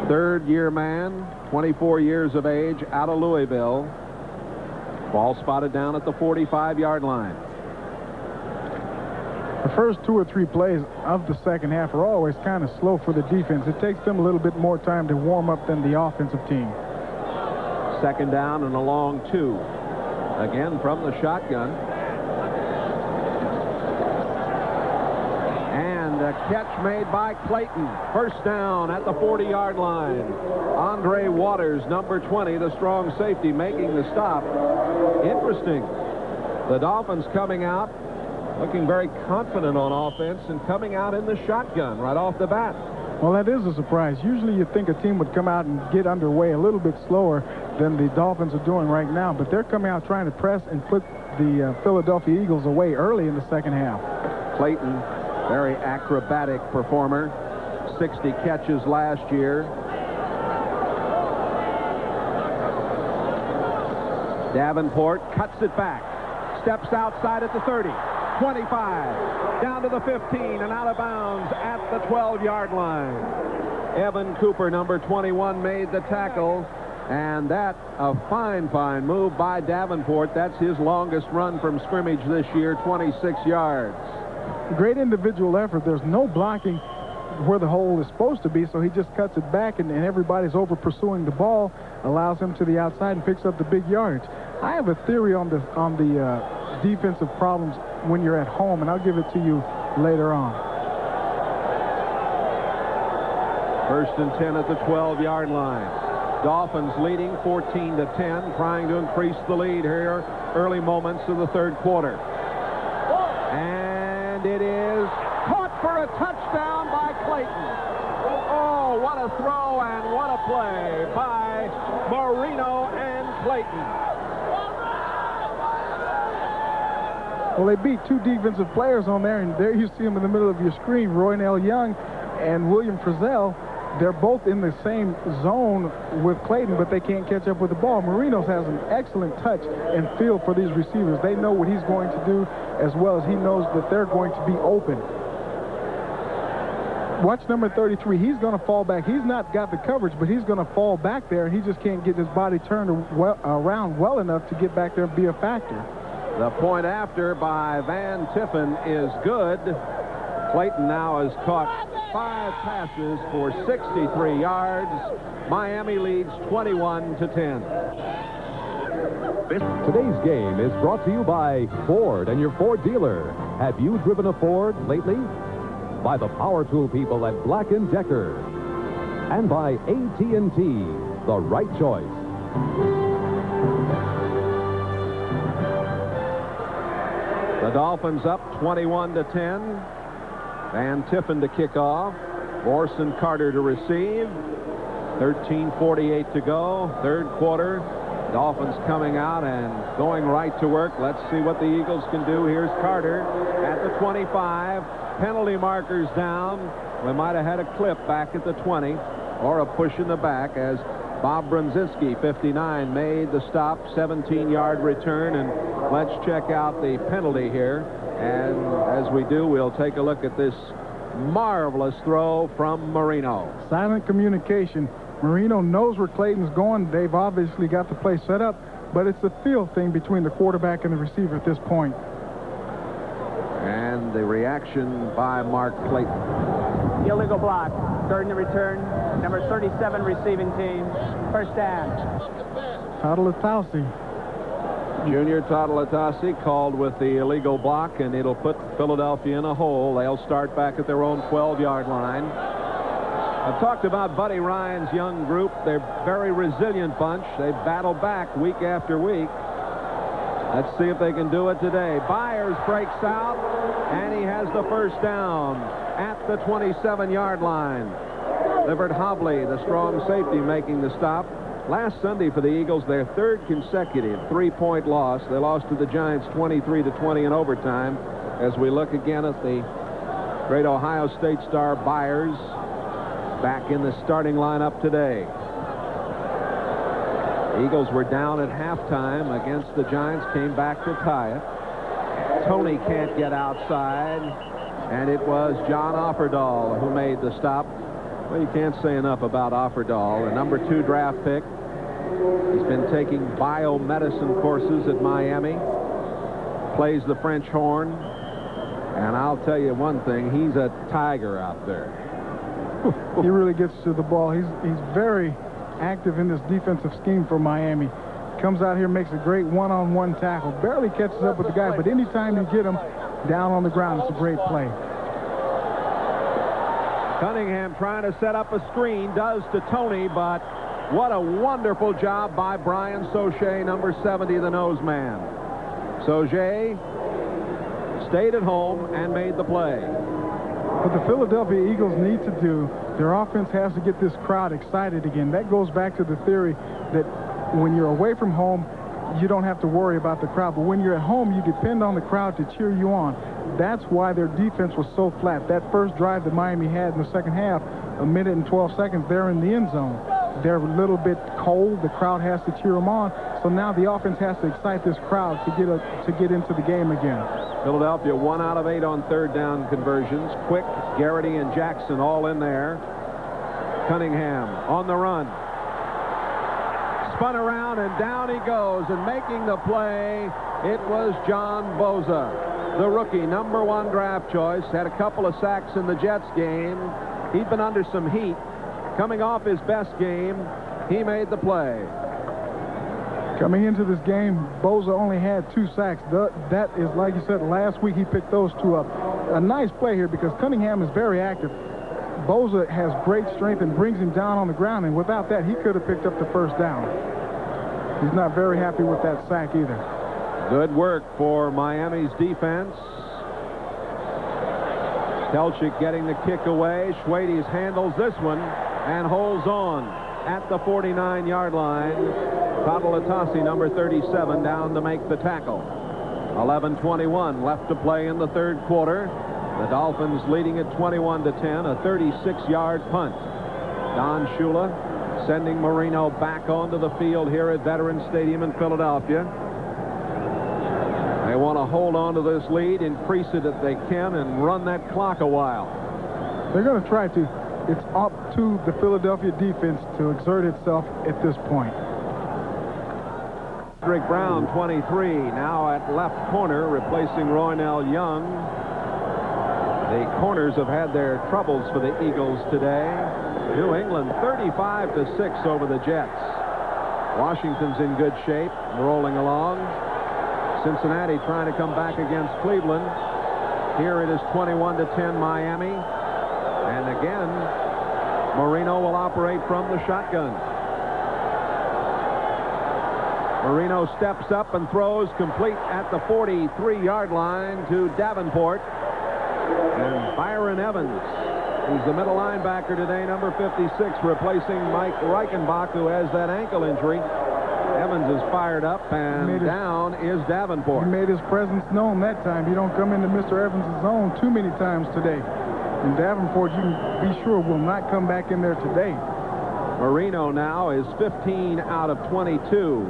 third-year man, 24 years of age, out of Louisville. Ball spotted down at the 45-yard line. The first 2 or 3 plays of the second half are always kind of slow for the defense. It takes them a little bit more time to warm up than the offensive team. Second down and a long 2. Again from the shotgun. And a catch made by Clayton. First down at the 40-yard line. Andre Waters, number 20, the strong safety, making the stop. Interesting. The Dolphins coming out looking very confident on offense and coming out in the shotgun right off the bat. Well, that is a surprise. Usually you'd think a team would come out and get underway a little bit slower than the Dolphins are doing right now, but they're coming out trying to press and put the Philadelphia Eagles away early in the second half. Clayton, very acrobatic performer, 60 catches last year. Davenport cuts it back, steps outside at the 30. 25, down to the 15, and out of bounds at the 12-yard line. Evan Cooper, number 21, made the tackle, and that a fine move by Davenport. That's his longest run from scrimmage this year, 26 yards. Great individual effort. There's no blocking where the hole is supposed to be, so he just cuts it back, and everybody's over pursuing the ball, allows him to the outside and picks up the big yardage. I have a theory on the defensive problems when you're at home, and I'll give it to you later on. First and 10 at the 12-yard line. Dolphins leading 14-10, trying to increase the lead here early moments of the third quarter. And it is caught for a touchdown by Clayton. Oh, what a throw and what a play by Marino and Clayton. Well, they beat two defensive players on there, and there you see them in the middle of your screen, Roynell Young and William Frizzell. They're both in the same zone with Clayton, but they can't catch up with the ball. Marinos has an excellent touch and feel for these receivers. They know what he's going to do as well as he knows that they're going to be open. Watch number 33. He's going to fall back. He's not got the coverage, but he's going to fall back there, and he just can't get his body turned around well enough to get back there and be a factor. The point after by Van Tiffen is good. Clayton now has caught 5 passes for 63 yards. Miami leads 21-10. Today's game is brought to you by Ford and your Ford dealer. Have you driven a Ford lately? By the power tool people at Black & Decker. And by AT&T, the right choice. The Dolphins up 21-10. Van Tiffen to kick off. Orson Carter to receive. 13:48 to go. Third quarter. Dolphins coming out and going right to work. Let's see what the Eagles can do. Here's Carter at the 25. Penalty markers down. We might have had a clip back at the 20 or a push in the back as Bob Brunzinski, 59, made the stop. 17-yard return. And let's check out the penalty here. And as we do, we'll take a look at this marvelous throw from Marino. Silent communication. Marino knows where Clayton's going. They've obviously got the play set up, but it's a feel thing between the quarterback and the receiver at this point. And the reaction by Mark Clayton. Illegal block. Third and return. Number 37 receiving team. First down. Tatalatasi. Junior Tatalatasi called with the illegal block, and it'll put Philadelphia in a hole. They'll start back at their own 12-yard line. I've talked about Buddy Ryan's young group. They're a very resilient bunch. They battle back week after week. Let's see if they can do it today. Byers breaks out, and he has the first down at the 27-yard line. Livert Hobley, the strong safety, making the stop. Last Sunday for the Eagles, their third consecutive 3-point loss. They lost to the Giants 23-20 in overtime. As we look again at the great Ohio State star Byers back in the starting lineup today. The Eagles were down at halftime against the Giants, came back to tie it. Tony can't get outside, and it was John Offerdahl who made the stop. Well, you can't say enough about Offerdahl, a number 2 draft pick. He's been taking biomedicine courses at Miami, plays the French horn, and I'll tell you one thing, he's a tiger out there. He really gets to the ball. He's very active in this defensive scheme for Miami. Comes out here, makes a great one-on-one tackle. Barely catches up with the guy, but anytime you get him down on the ground, it's a great play. Cunningham trying to set up a screen, does to Tony, but what a wonderful job by Brian Sauché, number 70, the nose man. Sauché stayed at home and made the play. What the Philadelphia Eagles need to do, their offense has to get this crowd excited again. That goes back to the theory that when you're away from home, you don't have to worry about the crowd. But when you're at home, you depend on the crowd to cheer you on. That's why their defense was so flat. That first drive that Miami had in the second half, 1 minute and 12 seconds, they're in the end zone. They're a little bit cold. The crowd has to cheer them on. So now the offense has to excite this crowd to get into the game again. Philadelphia 1 out of 8 on third down conversions. Quick, Garrity, and Jackson all in there. Cunningham on the run. Spun around, and down he goes. And making the play, it was John Boza, the rookie, number 1 draft choice. Had a couple of sacks in the Jets game. He'd been under some heat. Coming off his best game, he made the play. Coming into this game, Boza only had 2 sacks. That is, like you said, last week he picked those 2 up. A nice play here because Cunningham is very active. Boza has great strength and brings him down on the ground, and without that, he could have picked up the first down. He's not very happy with that sack either. Good work for Miami's defense. Telchik getting the kick away. Schwades handles this one and holds on at the 49-yard line. Tatalatasi, number 37, down to make the tackle. 11:21 left to play in the third quarter. The Dolphins leading at 21-10, a 36-yard punt. Don Shula sending Marino back onto the field here at Veterans Stadium in Philadelphia. They want to hold on to this lead, increase it if they can, and run that clock a while. They're going to try to. It's up to the Philadelphia defense to exert itself at this point. Cedric Brown, 23, now at left corner, replacing Roynell Young. The corners have had their troubles for the Eagles today. New England 35-6 over the Jets. Washington's in good shape, rolling along. Cincinnati trying to come back against Cleveland. Here it is 21-10 Miami. And again, Marino will operate from the shotgun. Marino steps up and throws complete at the 43-yard line to Davenport. And Byron Evans, who's the middle linebacker today, number 56, replacing Mike Reichenbach, who has that ankle injury. Evans is fired up, and down is Davenport. He made his presence known that time. You don't come into Mr. Evans' zone too many times today. And Davenport, you can be sure, will not come back in there today. Marino now is 15 out of 22.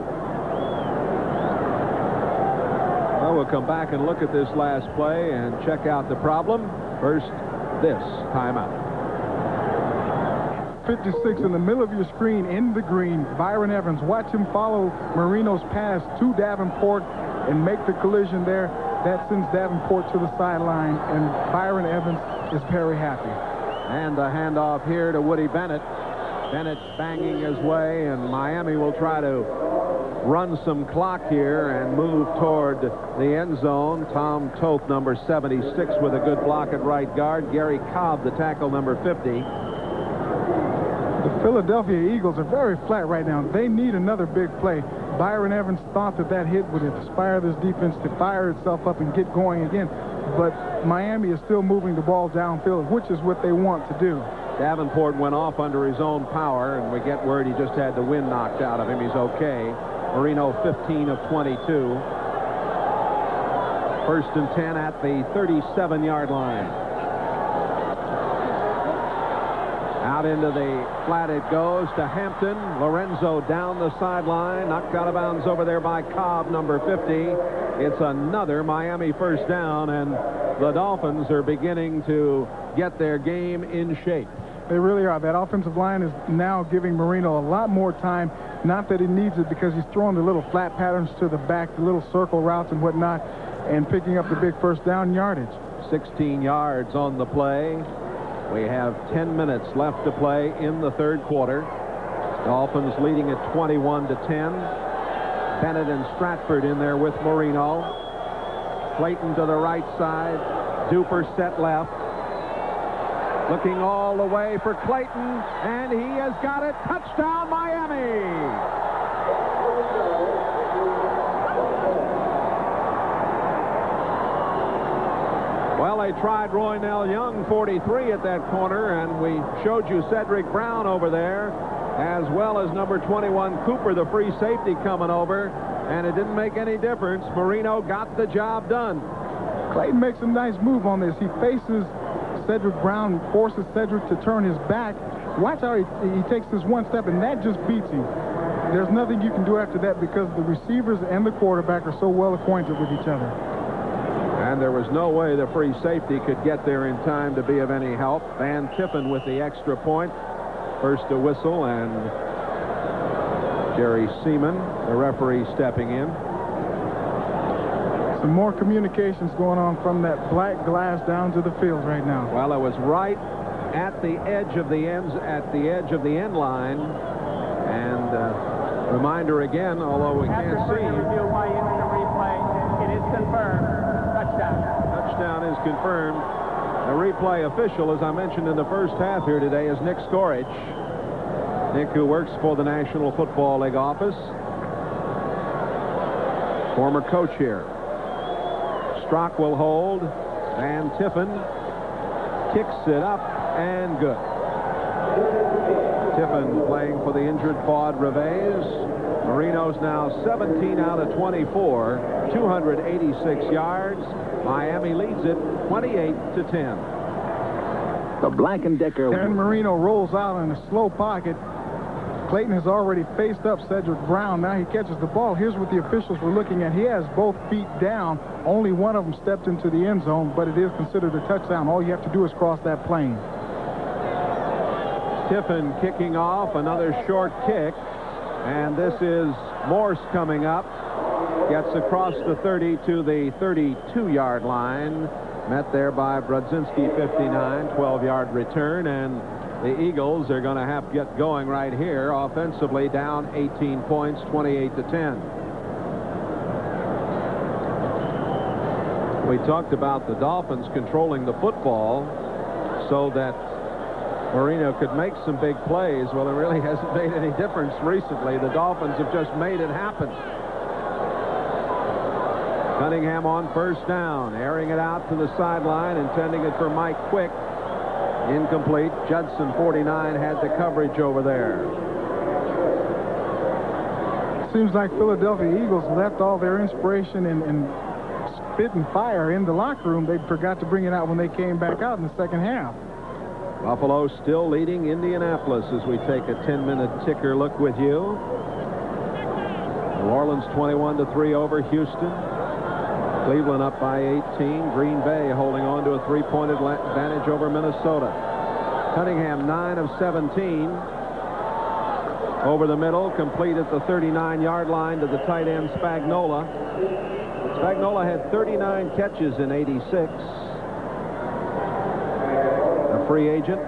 Well, we'll come back and look at this last play and check out the problem. First, this timeout. 56 in the middle of your screen in the green. Byron Evans. Watch him follow Marino's pass to Davenport and make the collision there. That sends Davenport to the sideline, and Byron Evans is very happy. And the handoff here to Woody Bennett. Bennett banging his way, and Miami will try to run some clock here and move toward the end zone. Tom Toth, number 76, with a good block at right guard. Gary Cobb, the tackle, number 50. The Philadelphia Eagles are very flat right now. They need another big play. Byron Evans thought that hit would inspire this defense to fire itself up and get going again. But Miami is still moving the ball downfield, which is what they want to do. Davenport went off under his own power, and we get word he just had the wind knocked out of him. He's okay. Marino 15 of 22. First and 10 at the 37-yard line. Out into the flat it goes to Hampton. Lorenzo down the sideline, knocked out of bounds over there by Cobb, number 50. It's another Miami first down, and the Dolphins are beginning to get their game in shape. They really are. That offensive line is now giving Marino a lot more time. Not that he needs it, because he's throwing the little flat patterns to the back, the little circle routes and whatnot, and picking up the big first down yardage. 16 yards on the play. We have 10 minutes left to play in the third quarter. Dolphins leading at 21-10. Bennett and Stratford in there with Marino. Clayton to the right side. Duper set left. Looking all the way for Clayton, and he has got it. Touchdown, Miami! Well, they tried Roynell Young, 43, at that corner, and we showed you Cedric Brown over there, as well as number 21, Cooper, the free safety, coming over, and it didn't make any difference. Marino got the job done. Clayton makes a nice move on this. He faces Cedric Brown, forces Cedric to turn his back. Watch how he takes this one step, and that just beats him. There's nothing you can do after that, because the receivers and the quarterback are so well acquainted with each other. And there was no way the free safety could get there in time to be of any help. Van Tiffen with the extra point. First a whistle, and Jerry Seaman, the referee, stepping in. Some more communications going on from that black glass down to the field right now. Well, it was right at the edge of the end line. And reminder again, although we can't see. Review why you in the replay, it is confirmed. Touchdown. Touchdown is confirmed. The replay official, as I mentioned in the first half here today, is Nick Skorich. Nick, who works for the National Football League office. Former coach here. Strock will hold. Van Tiffen kicks it up, and good. Tiffin playing for the injured Claude Reves. Marino's now 17 out of 24, 286 yards. Miami leads it 28-10. The Black & Decker. And Marino rolls out in a slow pocket. Clayton has already faced up Cedric Brown. Now he catches the ball. Here's what the officials were looking at. He has both feet down. Only one of them stepped into the end zone, but it is considered a touchdown. All you have to do is cross that plane. Tiffin kicking off, another short kick. And this is Morse coming up. Gets across the 30 to the 32-yard line. Met there by Brodzinski, 59, 12-yard return. And the Eagles are going to have to get going right here offensively, down 18 points, 28-10. We talked about the Dolphins controlling the football so that Marino could make some big plays. Well, it really hasn't made any difference recently. The Dolphins have just made it happen. Cunningham on first down, airing it out to the sideline, intending it for Mike Quick. Incomplete. Judson, 49, had the coverage over there. Seems like Philadelphia Eagles left all their inspiration and spit and fire in the locker room. They forgot to bring it out when they came back out in the second half. Buffalo still leading Indianapolis as we take a 10-minute ticker look with you. New Orleans 21-3 over Houston. Cleveland up by 18. Green Bay holding on to a 3-point advantage over Minnesota. Cunningham 9 of 17. Over the middle, complete at the 39-yard line to the tight end Spagnola. Spagnola had 39 catches in 86. A free agent.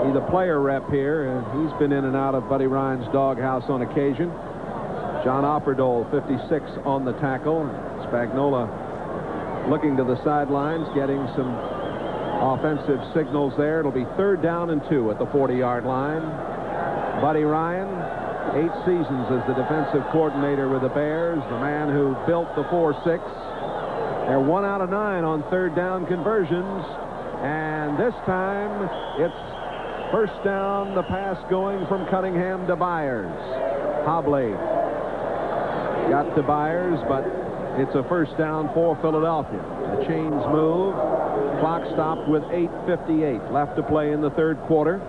He's a player rep here, and he's been in and out of Buddy Ryan's doghouse on occasion. John Opperdoll, 56, on the tackle. Spagnola looking to the sidelines, getting some offensive signals there. It'll be 3rd down and 2 at the 40-yard line. Buddy Ryan, 8 seasons as the defensive coordinator with the Bears, the man who built the 4-6. They're 1 out of 9 on 3rd down conversions, and this time it's first down, the pass going from Cunningham to Byers. Hobley got to Byers, but it's a first down for Philadelphia. The chains move. Clock stopped with 8:58 left to play in the 3rd quarter.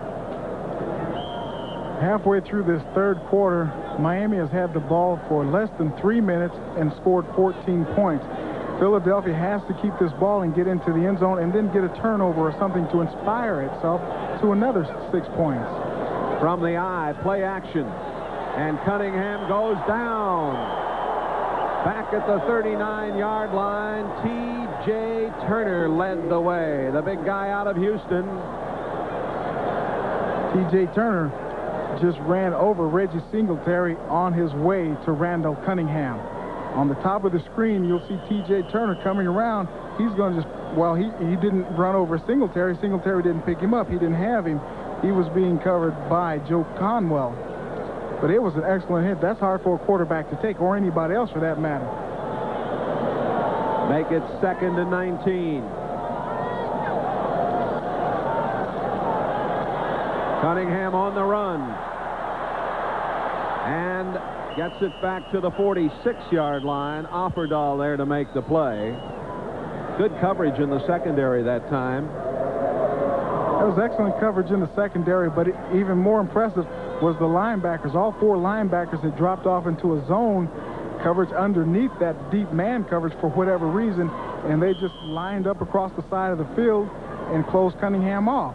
Halfway through this 3rd quarter, Miami has had the ball for less than 3 minutes and scored 14 points. Philadelphia has to keep this ball and get into the end zone and then get a turnover or something to inspire itself to another 6 points. From the eye, play action. And Cunningham goes down. Back at the 39-yard line, T.J. Turner led the way. The big guy out of Houston. T.J. Turner just ran over Reggie Singletary on his way to Randall Cunningham. On the top of the screen, you'll see T.J. Turner coming around. He's going to just, well, he didn't run over Singletary. Singletary didn't pick him up. He didn't have him. He was being covered by Joe Conwell. But it was an excellent hit. That's hard for a quarterback to take, or anybody else for that matter. Make it 2nd and 19. Cunningham on the run. And gets it back to the 46-yard line. Opperdahl there to make the play. Good coverage in the secondary that time. That was excellent coverage in the secondary, but even more impressive was the linebackers. All 4 linebackers had dropped off into a zone coverage underneath that deep man coverage for whatever reason, and they just lined up across the side of the field and closed Cunningham off.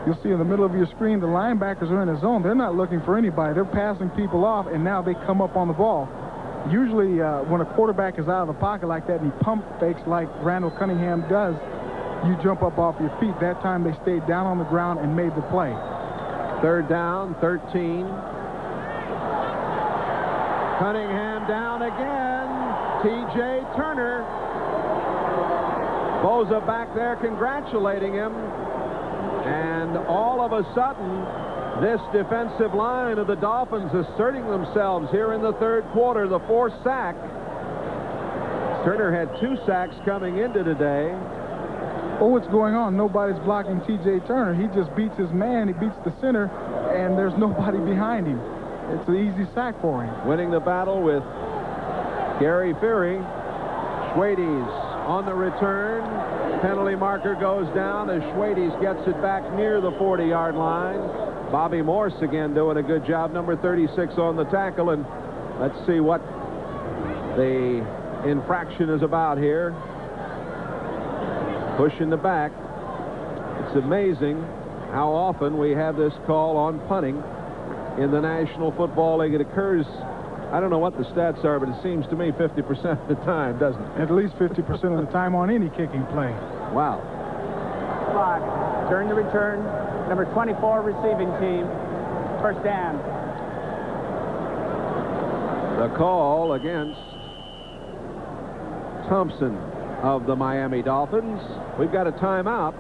You'll see in the middle of your screen, the linebackers are in a zone. They're not looking for anybody. They're passing people off, and now they come up on the ball. Usually when a quarterback is out of the pocket like that and he pump fakes like Randall Cunningham does, you jump up off your feet. That time they stayed down on the ground and made the play. 3rd down, 13. Cunningham down again. T.J. Turner. Boza back there congratulating him. And all of a sudden, this defensive line of the Dolphins asserting themselves here in the 3rd quarter. The 4th sack. Turner had 2 sacks coming into today. Oh, what's going on? Nobody's blocking T.J. Turner. He just beats his man. He beats the center. and there's nobody behind him. It's an easy sack for him. Winning the battle with Gary Feary. Schwades on the return. Penalty marker goes down as Schwades gets it back near the 40-yard line. Bobby Morse again doing a good job, number 36 on the tackle, and let's see what the infraction is about here. Push in the back. It's amazing how often we have this call on punting in the National Football League. It occurs, I don't know what the stats are, but it seems to me 50% of the time, doesn't it? At least 50% of the time on any kicking play. Wow. Clock. Turn to return. Number 24 receiving team. First down. The call against Thompson of the Miami Dolphins. We've got a timeout.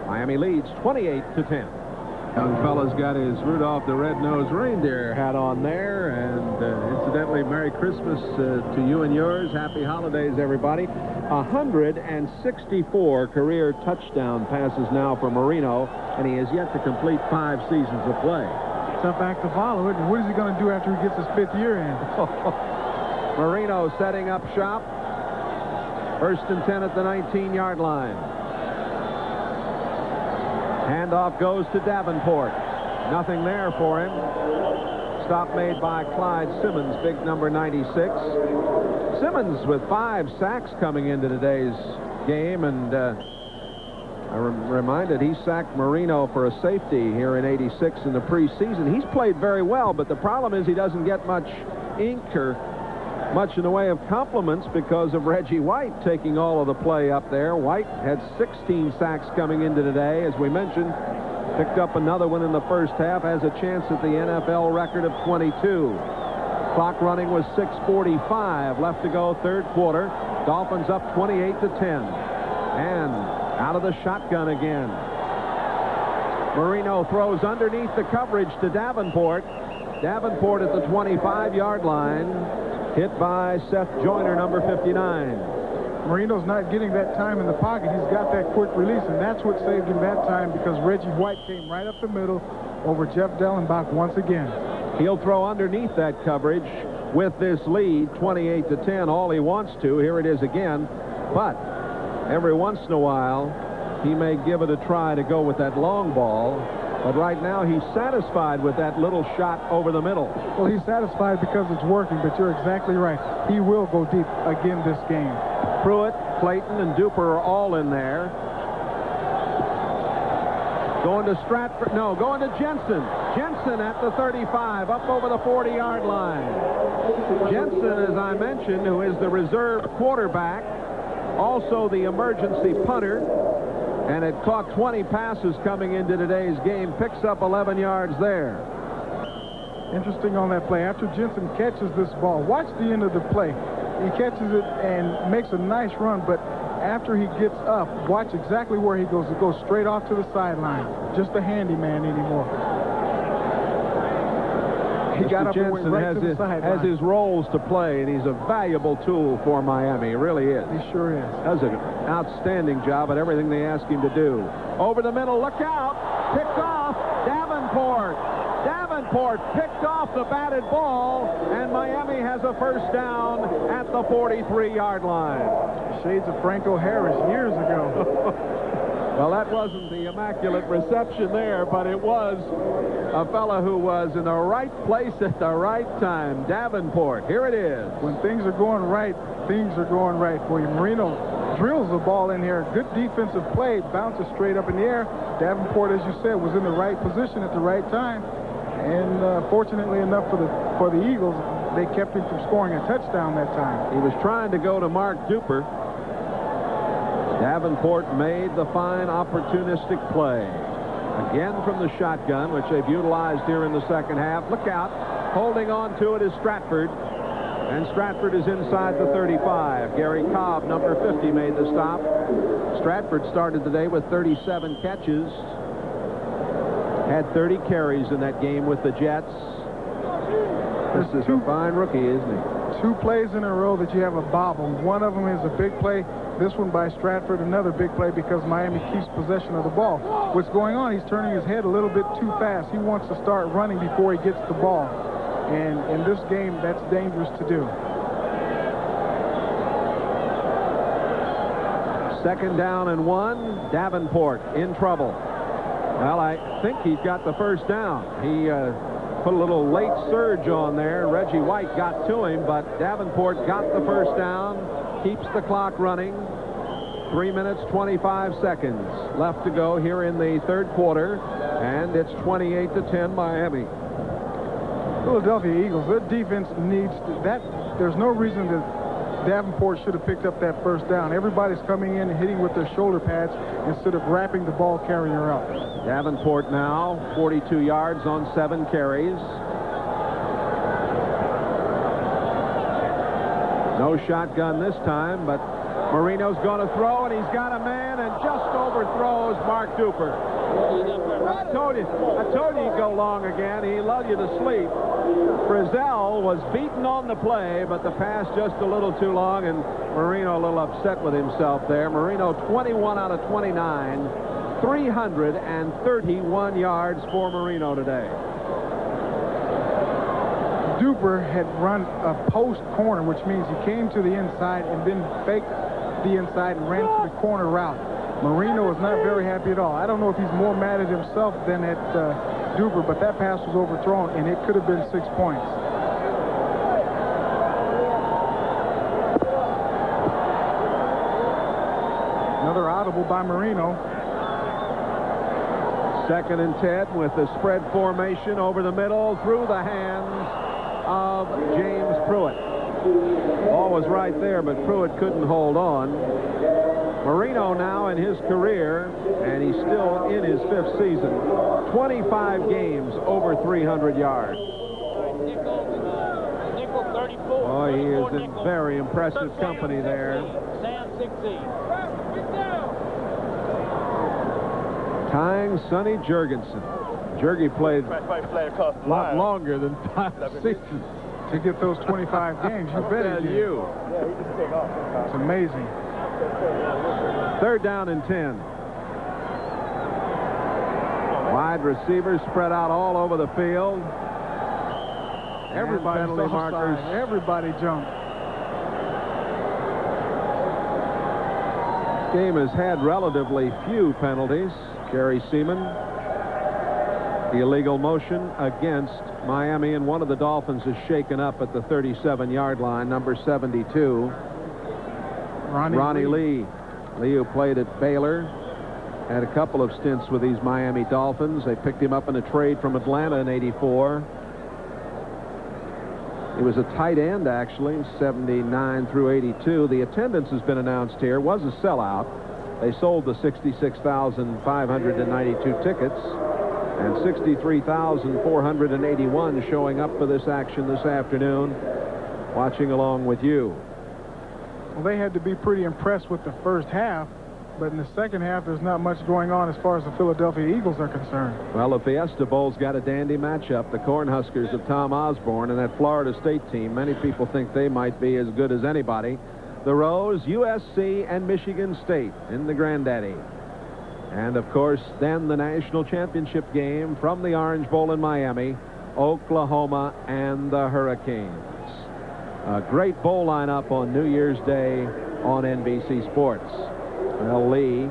Miami leads 28-10. Young fella's got his Rudolph the Red-Nosed Reindeer hat on there, and incidentally, Merry Christmas to you and yours. Happy holidays, everybody. 164 career touchdown passes now for Marino, and he has yet to complete 5 seasons of play. Tough act to follow it. And what is he going to do after he gets his 5th year in? Marino setting up shop. First and 10 at the 19-yard line. Handoff goes to Davenport. Nothing there for him. Stop made by Clyde Simmons, big number 96. Simmons with 5 sacks coming into today's game, and I'm reminded he sacked Marino for a safety here in '86 in the preseason. He's played very well, but the problem is he doesn't get much ink or much in the way of compliments because of Reggie White taking all of the play up there. White had 16 sacks coming into today, as we mentioned. Picked up another one in the first half, has a chance at the NFL record of 22. Clock running with 6:45 left to go, third quarter. Dolphins up 28-10. And out of the shotgun again. Marino throws underneath the coverage to Davenport. Davenport at the 25-yard line. Hit by Seth Joyner, number 59. Marino's not getting that time in the pocket. He's got that quick release, and that's what saved him that time because Reggie White came right up the middle over Jeff Dellenbach once again. He'll throw underneath that coverage with this lead, 28-10, all he wants to. Here it is again. But every once in a while, he may give it a try to go with that long ball. But right now, he's satisfied with that little shot over the middle. Well, he's satisfied because it's working, but you're exactly right. He will go deep again this game. Pruitt, Clayton, and Duper are all in there. Going to Stratford. No, going to Jensen. Jensen at the 35, up over the 40-yard line. Jensen, as I mentioned, who is the reserve quarterback, also the emergency punter, and had caught 20 passes coming into today's game, picks up 11 yards there. Interesting on that play. After Jensen catches this ball, watch the end of the play. He catches it and makes a nice run, but after he gets up, watch exactly where he goes. He goes straight off to the sideline. Just a handyman anymore. He got up and went right to the sideline. Has his roles to play, and he's a valuable tool for Miami. He really is. He sure is. Does an outstanding job at everything they ask him to do. Over the middle, look out. Picked off. Davenport. Davenport picked off the batted ball, and Miami has a first down at the 43-yard line. Shades of Franco Harris years ago. Well, that wasn't the immaculate reception there, but it was a fella who was in the right place at the right time. Davenport, here it is. When things are going right, things are going right for you. Marino drills the ball in here. Good defensive play, bounces straight up in the air. Davenport, as you said, was in the right position at the right time. And fortunately enough for the Eagles, they kept him from scoring a touchdown that time. He was trying to go to Mark Duper. Davenport made the fine opportunistic play. Again from the shotgun, which they've utilized here in the second half. Look out. Holding on to it is Stratford. And Stratford is inside the 35. Gary Cobb, number 50, made the stop. Stratford started today with 37 catches. Had 30 carries in that game with the Jets. This is a fine rookie, isn't he? 2 plays in a row that you have a bobble. One of them is a big play. This one by Stratford, another big play because Miami keeps possession of the ball. What's going on? He's turning his head a little bit too fast. He wants to start running before he gets the ball. And in this game, that's dangerous to do. 2nd down and 1. Davenport in trouble. Well, I think he's got the first down. He put a little late surge on there. Reggie White got to him, but Davenport got the first down, keeps the clock running. 3 minutes, 25 seconds left to go here in the 3rd quarter, and it's 28-10 Miami. Philadelphia Eagles, their defense needs that. There's no reason that Davenport should have picked up that first down. Everybody's coming in and hitting with their shoulder pads instead of wrapping the ball carrier up. Davenport now 42 yards on 7 carries. No shotgun this time, but Marino's going to throw, and he's got a man and just overthrows Mark Duper. I told you he'd go long again. He lulled you to sleep. Frizzell was beaten on the play, but the pass just a little too long, and Marino a little upset with himself there. Marino 21 out of 29, 331 yards for Marino today. Duper had run a post corner, which means he came to the inside and then faked the inside and ran to the corner route. Marino is not very happy at all. I don't know if he's more mad at himself than at Duper, but that pass was overthrown, and it could have been 6 points. Another audible by Marino. 2nd and 10 with the spread formation over the middle through the hands of James Pruitt. Ball was right there, but Pruitt couldn't hold on. Marino now in his career, and he's still in his 5th season, 25 games over 300 yards. Oh, he is in very impressive company there. Tying Sonny Jurgensen. Jurgie played a lot longer than 5 seasons. To get those 25 games, you bet he did. It's amazing. 3rd down and 10. Wide receivers spread out all over the field. Everybody markers. Everybody jumped. This game has had relatively few penalties. Gary Seaman, the illegal motion against Miami, and one of the Dolphins is shaken up at the 37-yard line, number 72. Ronnie Lee. Lee, who played at Baylor, had a couple of stints with these Miami Dolphins. They picked him up in a trade from Atlanta in '84. He was a tight end, actually, 79 through 82. The attendance has been announced here. Was a sellout. They sold the 66,592 tickets, and 63,481 showing up for this action this afternoon, watching along with you. Well, they had to be pretty impressed with the first half, but in the second half, there's not much going on as far as the Philadelphia Eagles are concerned. Well, the Fiesta Bowl's got a dandy matchup. The Cornhuskers of Tom Osborne and that Florida State team. Many people think they might be as good as anybody. The Rose, USC, and Michigan State in the Granddaddy. And, of course, then the national championship game from the Orange Bowl in Miami, Oklahoma and the Hurricanes. A great bowl lineup on New Year's Day on NBC Sports. Well, Lee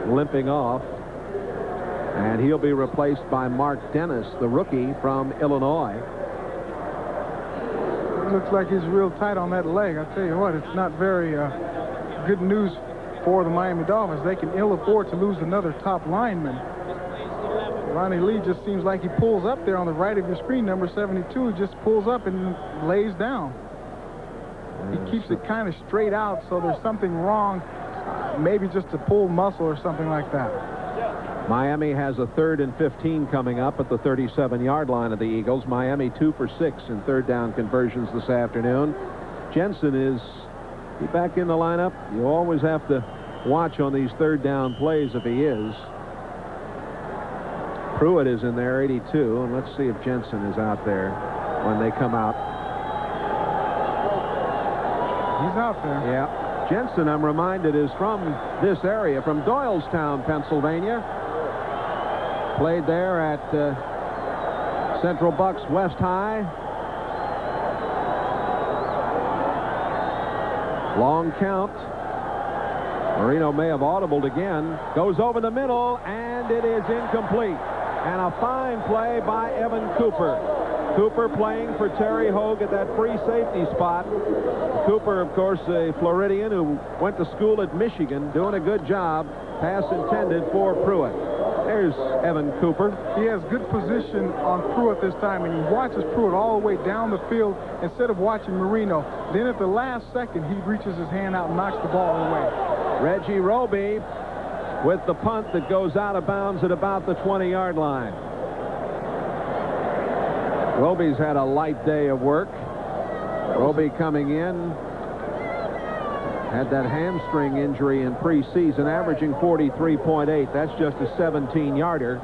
limping off, and he'll be replaced by Mark Dennis, the rookie from Illinois. It looks like he's real tight on that leg. I tell you what, it's not very good news for the Miami Dolphins. They can ill afford to lose another top lineman. Ronnie Lee just seems like he pulls up there on the right of your screen, number 72. He just pulls up and lays down. He keeps it kind of straight out, so there's something wrong, maybe just a pulled muscle or something like that. Miami has a 3rd and 15 coming up at the 37-yard line of the Eagles. Miami 2 for 6 in third down conversions this afternoon. Jensen is back in the lineup. You always have to watch on these third down plays if he is. Pruitt is in there, 82, and let's see if Jensen is out there. when they come out. He's out there. Yeah. Jensen, I'm reminded, is from this area, from Doylestown, Pennsylvania. Played there at Central Bucks West High. Long count. Marino may have audibled again. Goes over the middle, and it is incomplete. And a fine play by Evan Cooper. Cooper playing for Terry Hogue at that free safety spot. Cooper, of course, a Floridian who went to school at Michigan, doing a good job. Pass intended for Pruitt. There's Evan Cooper. He has good position on Pruitt this time, and he watches Pruitt all the way down the field instead of watching Marino. Then at the last second, he reaches his hand out and knocks the ball away. Reggie Roby with the punt that goes out of bounds at about the 20-yard line. Roby's had a light day of work. Roby coming in, had that hamstring injury in preseason, averaging 43.8. That's just a 17-yarder.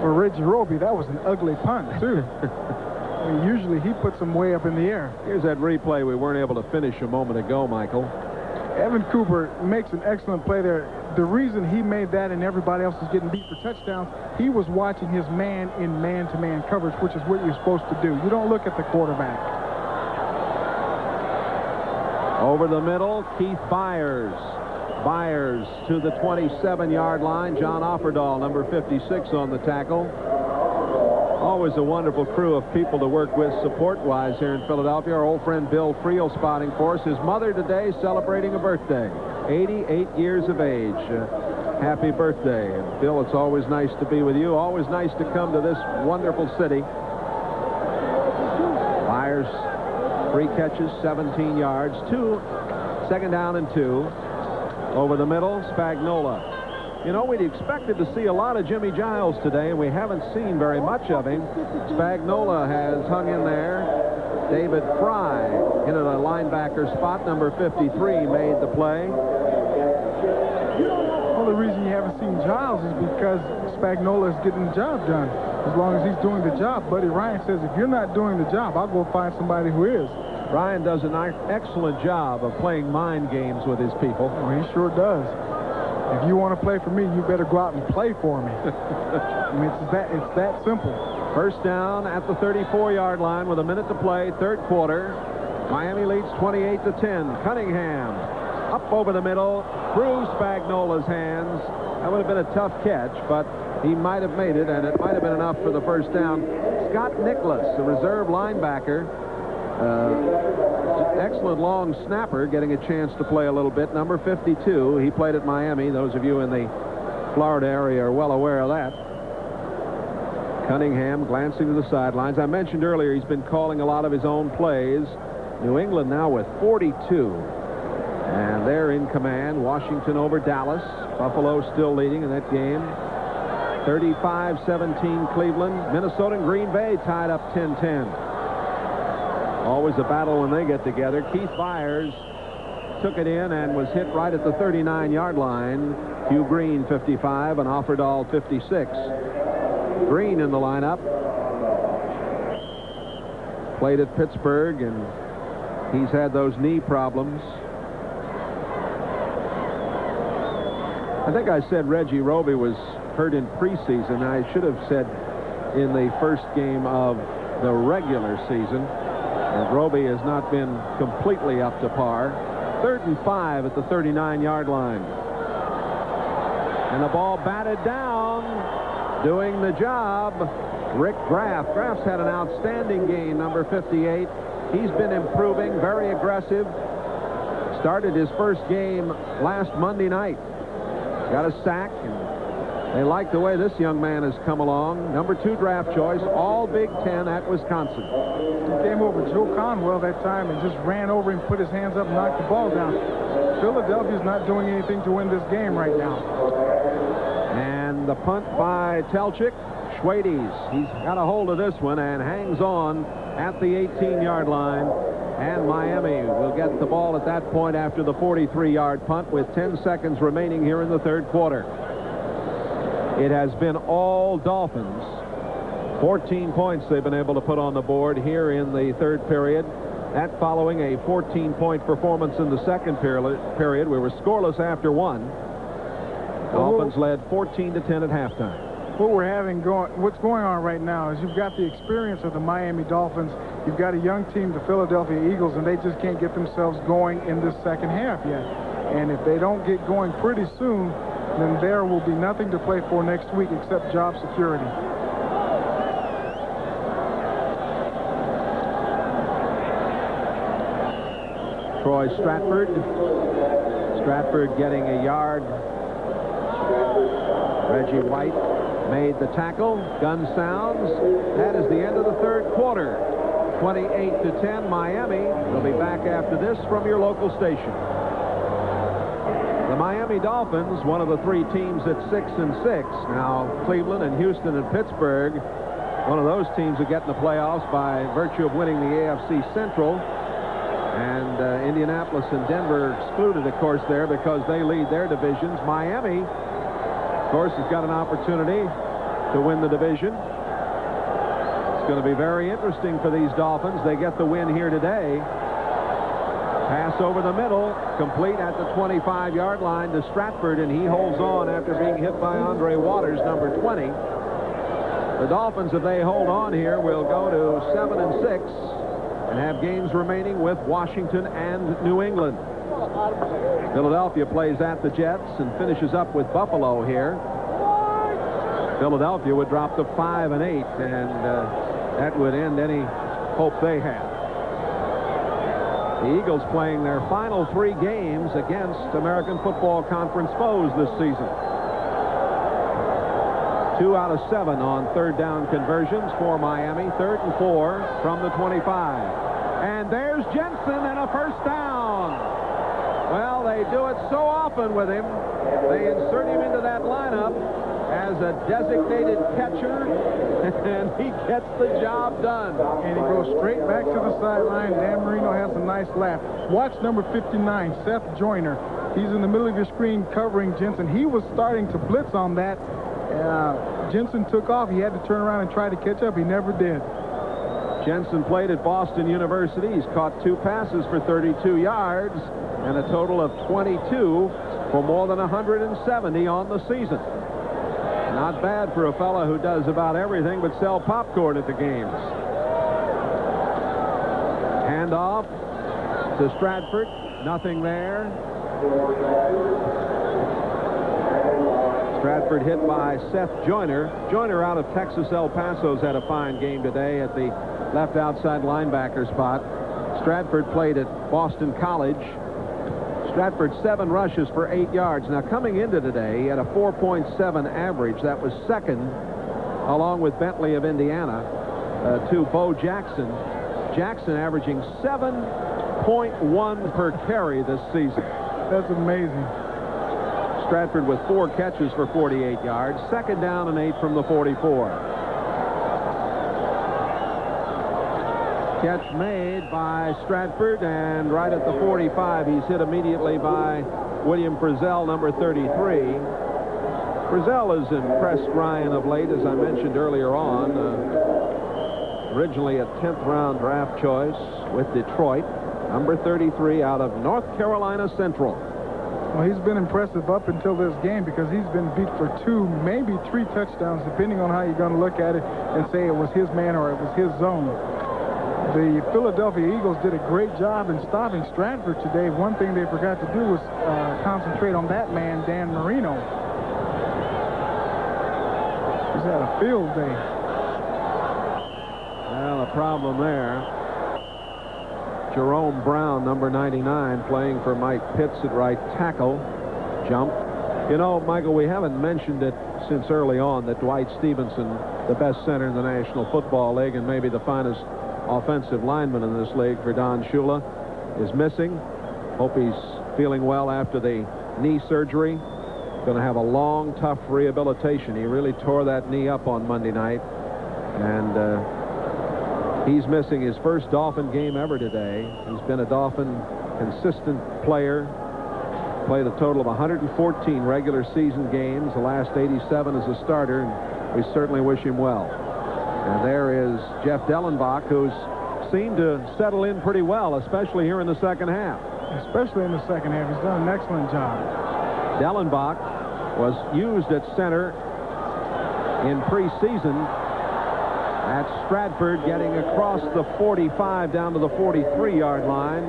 For Reggie Roby, that was an ugly punt, too. I mean, usually he puts them way up in the air. Here's that replay we weren't able to finish a moment ago, Michael. Evan Cooper makes an excellent play there. The reason he made that and everybody else is getting beat for touchdowns, he was watching his man in man-to-man coverage, which is what you're supposed to do. You don't look at the quarterback. Over the middle, Keith Byers. Byers to the 27-yard line. John Offerdahl, number 56, on the tackle. Always a wonderful crew of people to work with support-wise here in Philadelphia. Our old friend Bill Friel spotting for us. His mother today celebrating a birthday, 88 years of age. Happy birthday. And Bill, it's always nice to be with you. Always nice to come to this wonderful city. Byers, 3 catches, 17 yards, 2 down and 2. Over the middle, Spagnola. You know, we'd expected to see a lot of Jimmy Giles today, and we haven't seen very much of him. Spagnola has hung in there. David Fry in at a linebacker spot. Number 53 made the play. Well, the reason you haven't seen Giles is because Spagnola is getting the job done. As long as he's doing the job, Buddy Ryan says, if you're not doing the job, I'll go find somebody who is. Ryan does an excellent job of playing mind games with his people. Oh, he sure does. If you want to play for me, you better go out and play for me. I mean, it's that simple. First down at the 34-yard line with a minute to play, third quarter. Miami leads 28-10. Cunningham up over the middle, through Spagnola's hands. That would have been a tough catch, but he might have made it, and it might have been enough for the first down. Scott Nicholas, the reserve linebacker, excellent long snapper, getting a chance to play a little bit. Number 52, he played at Miami. Those of you in the Florida area are well aware of that. Cunningham glancing to the sidelines. I mentioned earlier he's been calling a lot of his own plays. New England now with 42. And they're in command. Washington over Dallas. Buffalo still leading in that game. 35-17 Cleveland. Minnesota and Green Bay tied up 10-10. Always a battle when they get together. Keith Byers took it in and was hit right at the 39-yard line. Hugh Green, 55, and Offerdahl, 56. Green in the lineup. Played at Pittsburgh, and he's had those knee problems. I think I said Reggie Roby was hurt in preseason. I should have said in the first game of the regular season. And Roby has not been completely up to par. 3rd and 5 at the 39-yard line. And the ball batted down. Doing the job, Rick Graff. Graff's had an outstanding game, number 58. He's been improving, very aggressive. Started his first game last Monday night. Got a sack, and they like the way this young man has come along. Number 2 draft choice, all Big Ten at Wisconsin. He came over Joe Conwell that time and just ran over and put his hands up and knocked the ball down. Philadelphia's not doing anything to win this game right now. And the punt by Telchik. Schwades, he's got a hold of this one and hangs on at the 18-yard line. And Miami will get the ball at that point after the 43-yard punt with 10 seconds remaining here in the third quarter. It has been all Dolphins 14 points they've been able to put on the board here in the third period. That following a 14-point performance in the second period. We were scoreless after one. Dolphins led 14-10 at halftime. What's going on right now is you've got the experience of the Miami Dolphins. You've got a young team, the Philadelphia Eagles, and they just can't get themselves going in this second half yet. And if they don't get going pretty soon, then there will be nothing to play for next week except job security. Troy Stratford. Stratford getting a yard. Reggie White made the tackle. Gun sounds. That is the end of the third quarter. 28-10 Miami. We'll be back after this from your local station. The Miami Dolphins, one of the three teams at 6-6. Now Cleveland and Houston and Pittsburgh, one of those teams that get in the playoffs by virtue of winning the AFC Central. And Indianapolis and Denver excluded, of course, there because they lead their divisions. Miami, of course, has got an opportunity to win the division. It's going to be very interesting for these Dolphins. They get the win here today. Pass over the middle, complete at the 25-yard line to Stratford, and he holds on after being hit by Andre Waters, number 20. The Dolphins, if they hold on here, will go to 7-6 and have games remaining with Washington and New England. Philadelphia plays at the Jets and finishes up with Buffalo here. Philadelphia would drop to 5-8, and that would end any hope they have. The Eagles playing their final three games against American Football Conference foes this season. 2 out of 7 on third down conversions for Miami. 3rd and 4 from the 25. And there's Jensen and a first down. Well, they do it so often with him. They insert him into that lineup as a designated catcher, and he gets the job done. And he goes straight back to the sideline. Dan Marino has a nice laugh. Watch number 59, Seth Joyner. He's in the middle of your screen covering Jensen. He was starting to blitz on that. Jensen took off. He had to turn around and try to catch up. He never did. Jensen played at Boston University. He's caught 2 passes for 32 yards and a total of 22 for more than 170 on the season. Not bad for a fellow who does about everything but sell popcorn at the games. Handoff to Stratford. Nothing there. Stratford hit by Seth Joyner. Joyner out of Texas El Paso's had a fine game today at the left outside linebacker spot. Stratford played at Boston College. Stratford 7 rushes for 8 yards. Now coming into today, he had a 4.7 average. That was second, along with Bentley of Indiana, to Bo Jackson. Jackson averaging 7.1 per carry this season. That's amazing. Stratford with 4 catches for 48 yards. 2nd down and 8 from the 44. Catch made by Stratford, and right at the 45, he's hit immediately by William Frizzell, number 33. Frizzell has impressed Ryan of late, as I mentioned earlier on. Originally a 10th round draft choice with Detroit, number 33 out of North Carolina Central. Well, he's been impressive up until this game because he's been beat for 2, maybe 3 touchdowns, depending on how you're going to look at it and say it was his man or it was his zone. The Philadelphia Eagles did a great job in stopping Stratford today. One thing they forgot to do was concentrate on that man, Dan Marino. He's had a field day. Well, a problem there. Jerome Brown, number 99, playing for Mike Pitts at right tackle. Jump. You know, Michael, we haven't mentioned it since early on that Dwight Stevenson, the best center in the National Football League and maybe the finest offensive lineman in this league for Don Shula, is missing. Hope he's feeling well after the knee surgery. Going to have a long, tough rehabilitation. He really tore that knee up on Monday night, and he's missing his first Dolphin game ever today. He's been a Dolphin consistent player. Played a total of 114 regular season games, the last 87 as a starter, and we certainly wish him well. And there is Jeff Dellenbach, who's seemed to settle in pretty well, especially here in the second half. Especially in the second half. He's done an excellent job. Dellenbach was used at center in preseason at Stratford, getting across the 45 down to the 43-yard line,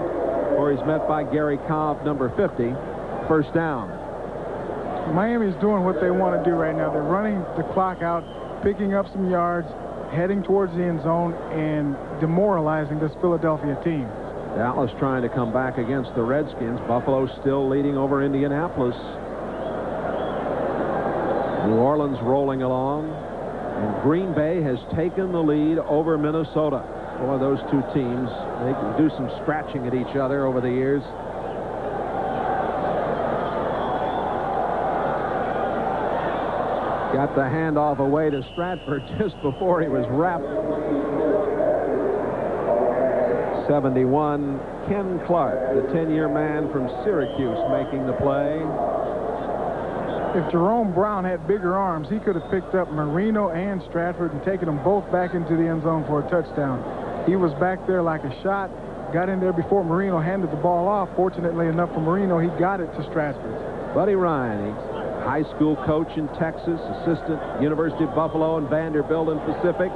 where he's met by Gary Cobb, number 50. First down. Miami's doing what they want to do right now. They're running the clock out, picking up some yards, heading towards the end zone, and demoralizing this Philadelphia team. Dallas trying to come back against the Redskins. Buffalo still leading over Indianapolis. New Orleans rolling along. And Green Bay has taken the lead over Minnesota. Boy, those two teams, they can do some scratching at each other over the years. Got the handoff away to Stratford just before he was wrapped. 71, Ken Clark, the 10-year man from Syracuse, making the play. If Jerome Brown had bigger arms, he could have picked up Marino and Stratford and taken them both back into the end zone for a touchdown. He was back there like a shot, got in there before Marino handed the ball off. Fortunately enough for Marino, he got it to Stratford. Buddy Ryan, he's a high school coach in Texas, assistant University of Buffalo and Vanderbilt and Pacific.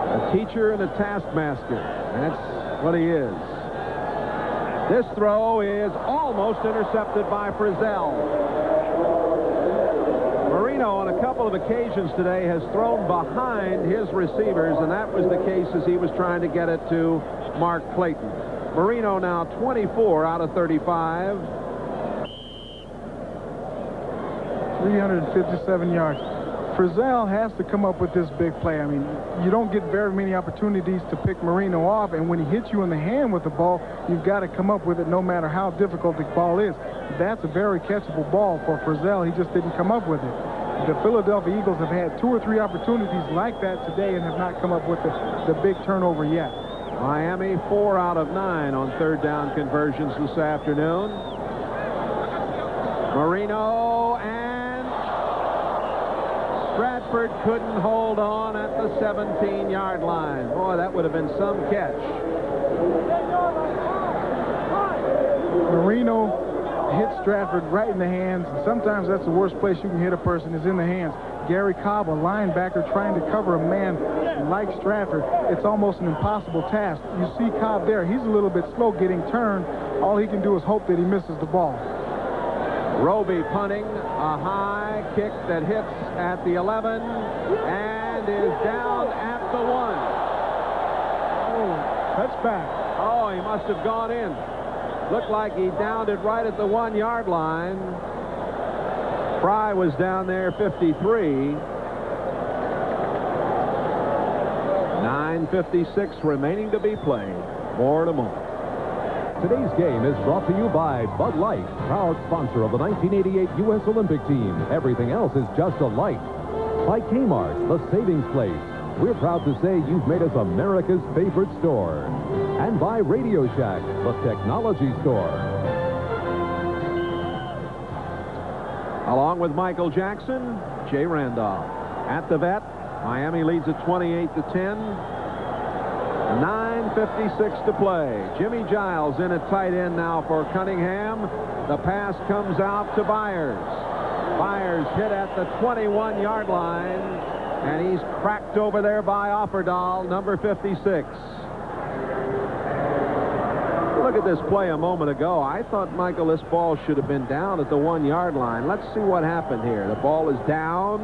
A teacher and a taskmaster. That's what he is. This throw is almost intercepted by Frizzell. Marino on a couple of occasions today has thrown behind his receivers, and that was the case as he was trying to get it to Mark Clayton. Marino now 24 out of 35. 357 yards. Frizzell has to come up with this big play. I mean, you don't get very many opportunities to pick Marino off, and when he hits you in the hand with the ball, you've got to come up with it no matter how difficult the ball is. That's a very catchable ball for Frizzell. He just didn't come up with it. The Philadelphia Eagles have had 2 or 3 opportunities like that today and have not come up with the big turnover yet. Miami 4 out of 9 on third down conversions this afternoon. Marino and Stratford couldn't hold on at the 17-yard line. Boy, that would have been some catch. Marino hit Stratford right in the hands. And sometimes that's the worst place you can hit a person is in the hands. Gary Cobb, a linebacker, trying to cover a man like Stratford. It's almost an impossible task. You see Cobb there. He's a little bit slow getting turned. All he can do is hope that he misses the ball. Roby punting, a high kick that hits at the 11 and is down at the 1. Oh, touchback. Oh, he must have gone in. Looked like he downed it right at the 1-yard line. Fry was down there, 53. 9:56 remaining to be played. More in a moment. Today's game is brought to you by Bud Light, proud sponsor of the 1988 U.S. Olympic team. Everything else is just a light. By Kmart, the savings place. We're proud to say you've made us America's favorite store. And by Radio Shack, the technology store. Along with Michael Jackson, Jay Randolph. At the vet, Miami leads at 28-10. 9:56 to play. Jimmy Giles in at tight end now for Cunningham. The pass comes out to Byers. Byers hit at the 21-yard line, and he's cracked over there by Offerdahl, number 56. Look at this play a moment ago. I thought, Michael, this ball should have been down at the 1-yard line. Let's see what happened here. The ball is down.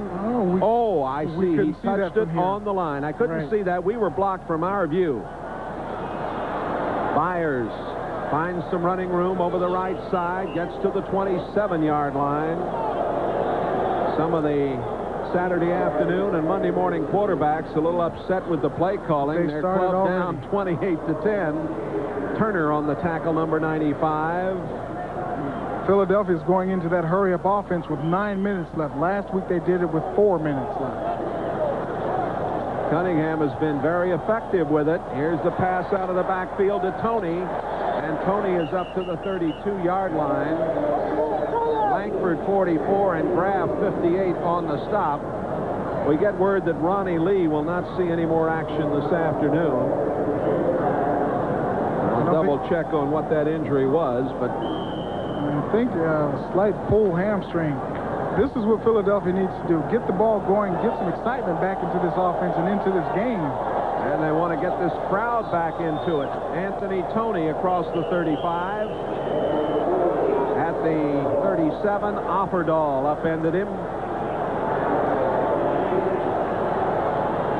I see. He touched it on the line. I couldn't see that. We were blocked from our view. Byers finds some running room over the right side, gets to the 27-yard line. Some of the Saturday afternoon and Monday morning quarterbacks a little upset with the play calling. They're clubbed down 28-10. Turner on the tackle, number 95. Philadelphia is going into that hurry-up offense with 9 minutes left. Last week they did it with 4 minutes left. Cunningham has been very effective with it. Here's the pass out of the backfield to Tony, and Tony is up to the 32-yard line. Langford 44 and Graff 58 on the stop. We get word that Ronnie Lee will not see any more action this afternoon. I'll double check on what that injury was, but I think a slight pull hamstring. This is what Philadelphia needs to do. Get the ball going, get some excitement back into this offense and into this game. And they want to get this crowd back into it. Anthony Toney across the 35. At the 37, Offerdahl upended him.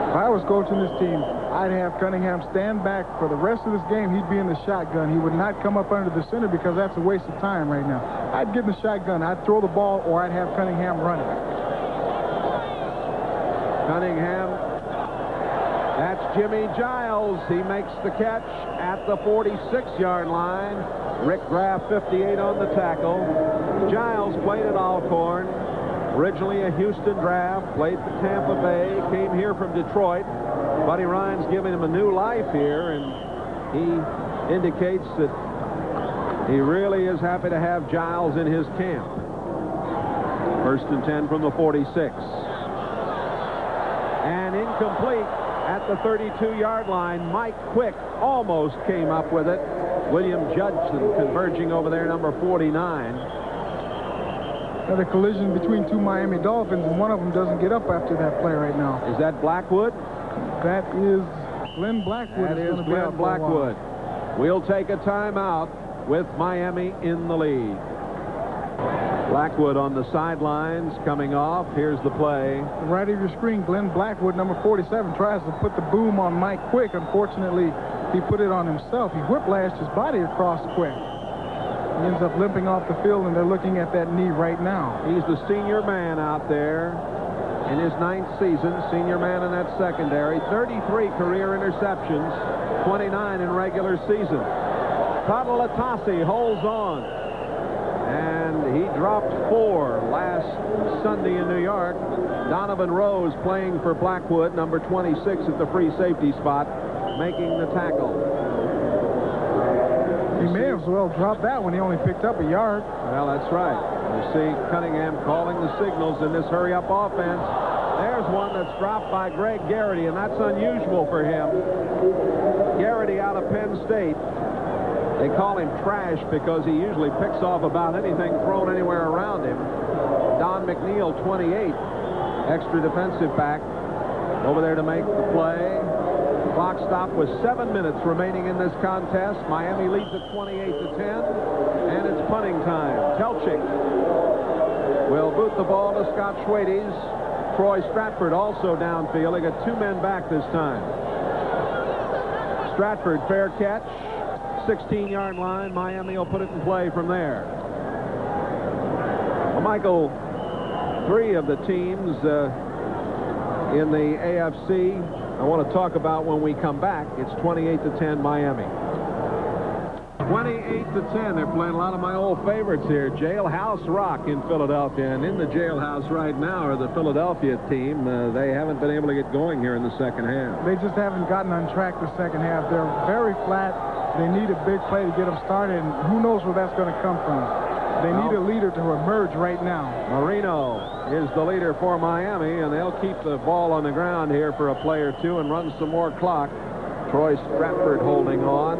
If I was coaching this team, I'd have Cunningham stand back for the rest of this game. He'd be in the shotgun. He would not come up under the center because that's a waste of time right now. I'd give him the shotgun. I'd throw the ball, or I'd have Cunningham run it. Cunningham. That's Jimmy Giles. He makes the catch at the 46-yard line. Rick Graff, 58 on the tackle. Giles played at Alcorn. Originally a Houston draft, played for Tampa Bay, came here from Detroit. Buddy Ryan's giving him a new life here, and he indicates that he really is happy to have Giles in his camp. First and 10 from the 46. And incomplete at the 32-yard line. Mike Quick almost came up with it. William Judson converging over there, number 49. Had a collision between two Miami Dolphins, and one of them doesn't get up after that play right now. Is that Blackwood? That is Glenn Blackwood. That is Glenn Blackwood. We'll take a timeout with Miami in the lead. Blackwood on the sidelines coming off. Here's the play. Right of your screen, Glenn Blackwood, number 47, tries to put the boom on Mike Quick. Unfortunately, he put it on himself. He whiplashed his body across Quick. He ends up limping off the field, and they're looking at that knee right now. He's the senior man out there in his 9th season, senior man in that secondary. 33 career interceptions, 29 in regular season. Kadalatasi holds on, and he dropped 4 last Sunday in New York. Donovan Rose playing for Blackwood, number 26 at the free safety spot, making the tackle. He may as well drop that when he only picked up a yard. Well, that's right. You see Cunningham calling the signals in this hurry-up offense. There's one that's dropped by Greg Garrity, and that's unusual for him. Garrity out of Penn State. They call him trash because he usually picks off about anything thrown anywhere around him. Don McNeil, 28, extra defensive back, over there to make the play. Clock stop with 7 minutes remaining in this contest. Miami leads at 28-10, and it's punting time. Telchik will boot the ball to Scott Schwades. Troy Stratford also downfield. They got 2 men back this time. Stratford, fair catch, 16-yard line. Miami will put it in play from there. Well, Michael, 3 of the teams in the AFC I want to talk about when we come back. It's 28-10 Miami. 28-10. They're playing a lot of my old favorites here. Jailhouse Rock in Philadelphia. And in the jailhouse right now are the Philadelphia team. They haven't been able to get going here in the second half. They just haven't gotten on track the second half. They're very flat. They need a big play to get them started. And who knows where that's going to come from. They need a leader to emerge right now. Marino is the leader for Miami, and they'll keep the ball on the ground here for a play or two and run some more clock. Troy Stratford holding on.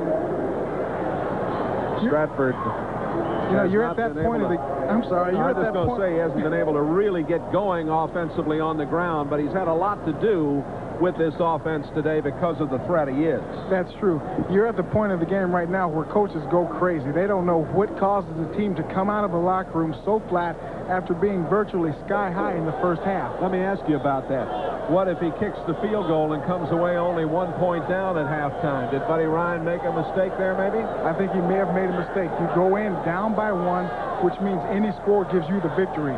Stratford. You know, you're at that point of the... I'm sorry, you're at that point. I was just going to say he hasn't been able to really get going offensively on the ground, but he's had a lot to do with this offense today because of the threat he is. That's true. You're at the point of the game right now where coaches go crazy. They don't know what causes the team to come out of the locker room so flat after being virtually sky high in the first half. Let me ask you about that. What if he kicks the field goal and comes away only 1 point down at halftime? Did Buddy Ryan make a mistake there, maybe? I think he may have made a mistake. You go in down by 1, which means any score gives you the victory.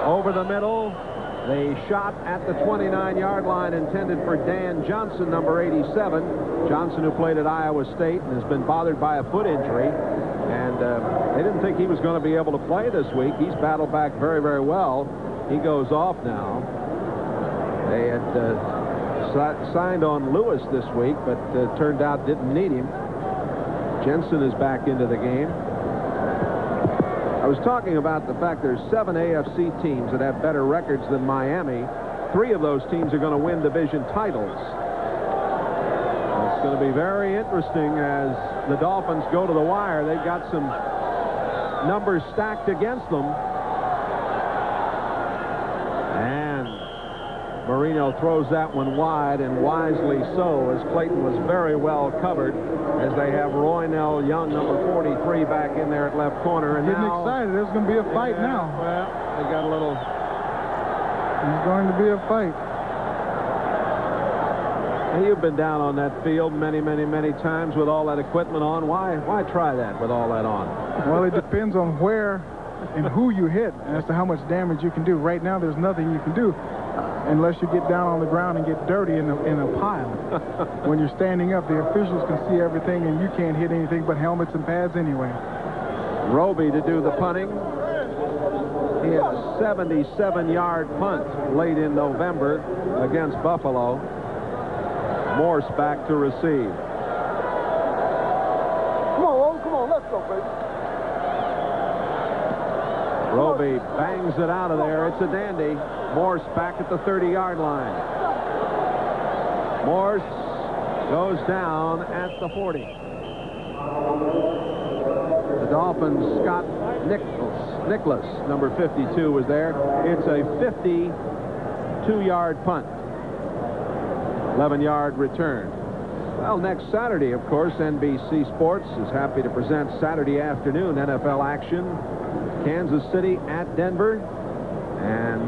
Over the middle, the shot at the 29-yard line intended for Dan Johnson, number 87. Johnson, who played at Iowa State and has been bothered by a foot injury. And they didn't think he was going to be able to play this week. He's battled back very, very well. He goes off now. They had signed on Lewis this week, but turned out didn't need him. Jensen is back into the game. I was talking about the fact there's 7 AFC teams that have better records than Miami. 3 of those teams are going to win division titles. It's going to be very interesting as the Dolphins go to the wire. They've got some numbers stacked against them. And Marino throws that one wide, and wisely so, as Clayton was very well covered, as they have Roynell Young, number 43, back in there at left corner. And getting now, excited. There's going to be a fight now. Well, they got a little... There's going to be a fight. And you've been down on that field many, many, many times with all that equipment on. Why try that with all that on? Well, it depends on where and who you hit as to how much damage you can do. Right now, there's nothing you can do unless you get down on the ground and get dirty in a pile. When you're standing up, the officials can see everything, and you can't hit anything but helmets and pads anyway. Roby to do the punting. He had a 77-yard punt late in November against Buffalo. Morse back to receive. Come on, let's go, baby. Roby bangs it out of there. It's a dandy. Morse back at the 30-yard line. Morse goes down at the 40. The Dolphins, Scott Nicholas, number 52, was there. It's a 52-yard punt. 11-yard return. Well, next Saturday, of course, NBC Sports is happy to present Saturday afternoon NFL action. Kansas City at Denver. And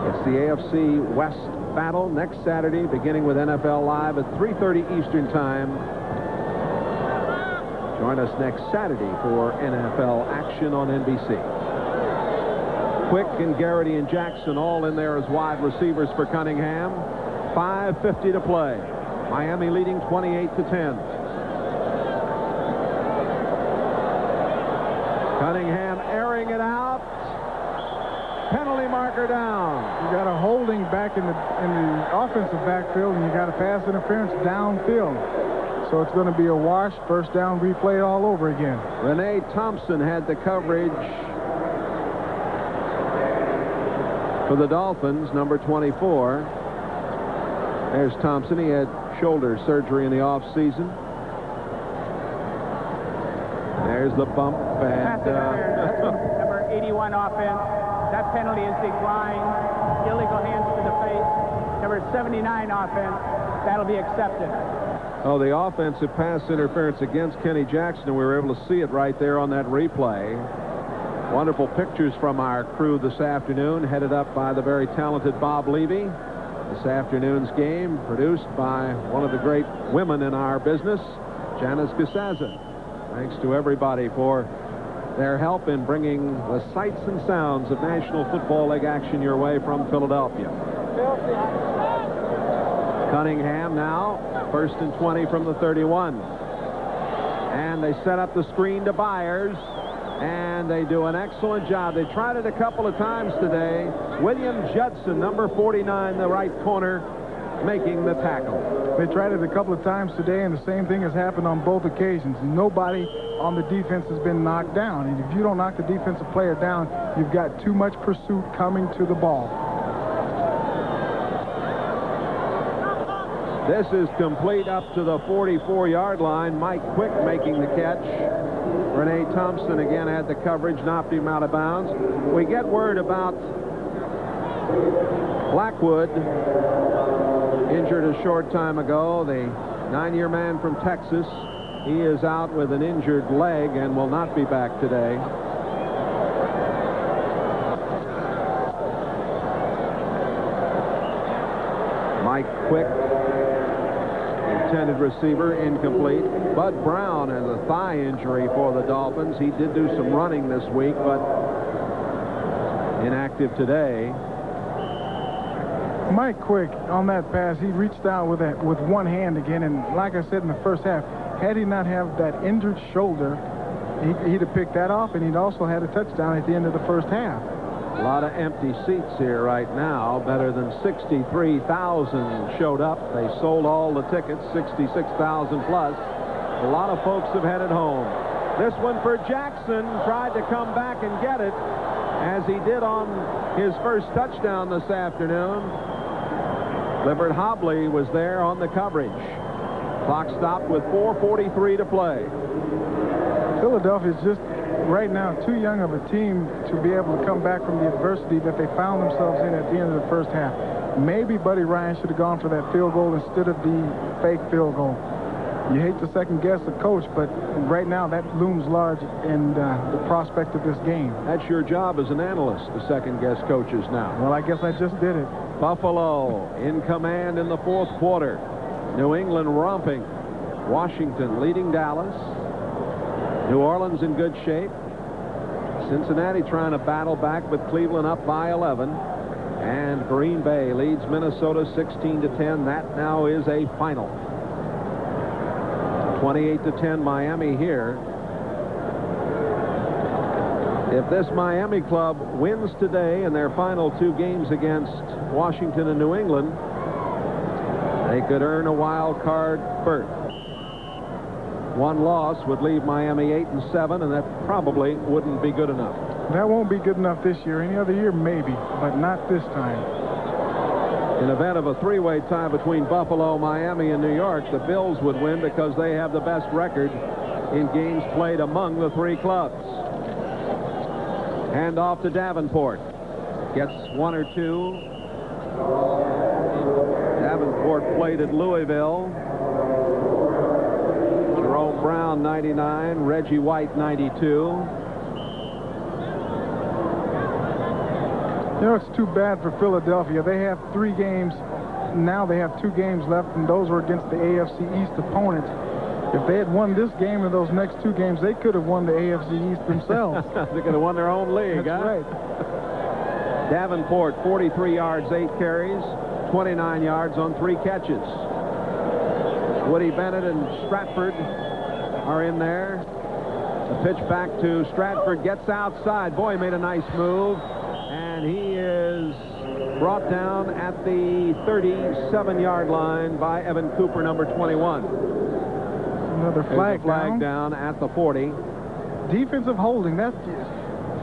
it's the AFC West battle next Saturday, beginning with NFL Live at 3:30 Eastern Time. Join us next Saturday for NFL action on NBC. Quick and Garrity and Jackson all in there as wide receivers for Cunningham. 5:50 to play. Miami leading 28-10. Cunningham airing it out. Penalty marker down. You got a holding back in the offensive backfield, and you got a pass interference downfield. So it's going to be a wash, first down, replay all over again. Renee Thompson had the coverage for the Dolphins, number 24. There's Thompson. He had shoulder surgery in the offseason. There's the bump. And number 81 offense. That penalty is declined. Illegal hands to the face. Number 79 offense. That'll be accepted. Oh, the offensive pass interference against Kenny Jackson. We were able to see it right there on that replay. Wonderful pictures from our crew this afternoon, headed up by the very talented Bob Levy. This afternoon's game produced by one of the great women in our business, Janice Gasaza. Thanks to everybody for their help in bringing the sights and sounds of National Football League action your way from Philadelphia. Cunningham now, 1st and 20 from the 31. And they set up the screen to Byers. And they do an excellent job. They tried it a couple of times today. William Judson, number 49, the right corner, making the tackle. They tried it a couple of times today, and the same thing has happened on both occasions. Nobody on the defense has been knocked down. And if you don't knock the defensive player down, you've got too much pursuit coming to the ball. This is complete up to the 44-yard line. Mike Quick making the catch. Renee Thompson again had the coverage, knocked him out of bounds. We get word about Blackwood, injured a short time ago, the 9-year man from Texas. He is out with an injured leg and will not be back today. Mike Quick, intended receiver, incomplete. Bud Brown has a thigh injury for the Dolphins. He did do some running this week, but inactive today. Mike Quick, on that pass, he reached out with one hand again, and like I said in the first half, had he not have that injured shoulder, he'd have picked that off, and he'd also had a touchdown at the end of the first half. A lot of empty seats here right now. Better than 63,000 showed up. They sold all the tickets, 66,000 plus. A lot of folks have headed home. This one for Jackson. Tried to come back and get it, as he did on his first touchdown this afternoon. Clifford Hobley was there on the coverage. Clock stopped with 4:43 to play. Philadelphia is just right now too young of a team to be able to come back from the adversity that they found themselves in at the end of the first half. Maybe Buddy Ryan should have gone for that field goal instead of the fake field goal. You hate to second guess the coach, but right now that looms large in the prospect of this game. That's your job as an analyst, to second guess coaches now. Well, I guess I just did it. Buffalo in command in the fourth quarter. New England romping. Washington leading Dallas. New Orleans in good shape. Cincinnati trying to battle back with Cleveland up by 11. And Green Bay leads Minnesota 16-10. That now is a final. 28-10 Miami here. If this Miami club wins today in their final two games against Washington and New England, they could earn a wild card berth. One loss would leave Miami 8-7, and that probably wouldn't be good enough. That won't be good enough this year. Any other year, maybe, but not this time. In event of a three-way tie between Buffalo, Miami, and New York, the Bills would win because they have the best record in games played among the three clubs. Hand off to Davenport. Gets one or two. Davenport played at Louisville. Jerome Brown, 99. Reggie White, 92. You know, it's too bad for Philadelphia. They have 3 games. Now they have 2 games left, and those were against the AFC East opponents. If they had won this game and those next 2 games, they could have won the AFC East themselves. They could have won their own league. That's right. Davenport, 43 yards, 8 carries, 29 yards on 3 catches. Woody Bennett and Stratford are in there. The pitch back to Stratford, gets outside. Boy, he made a nice move. And he is brought down at the 37-yard line by Evan Cooper, number 21. Another flag down at the 40. Defensive holding.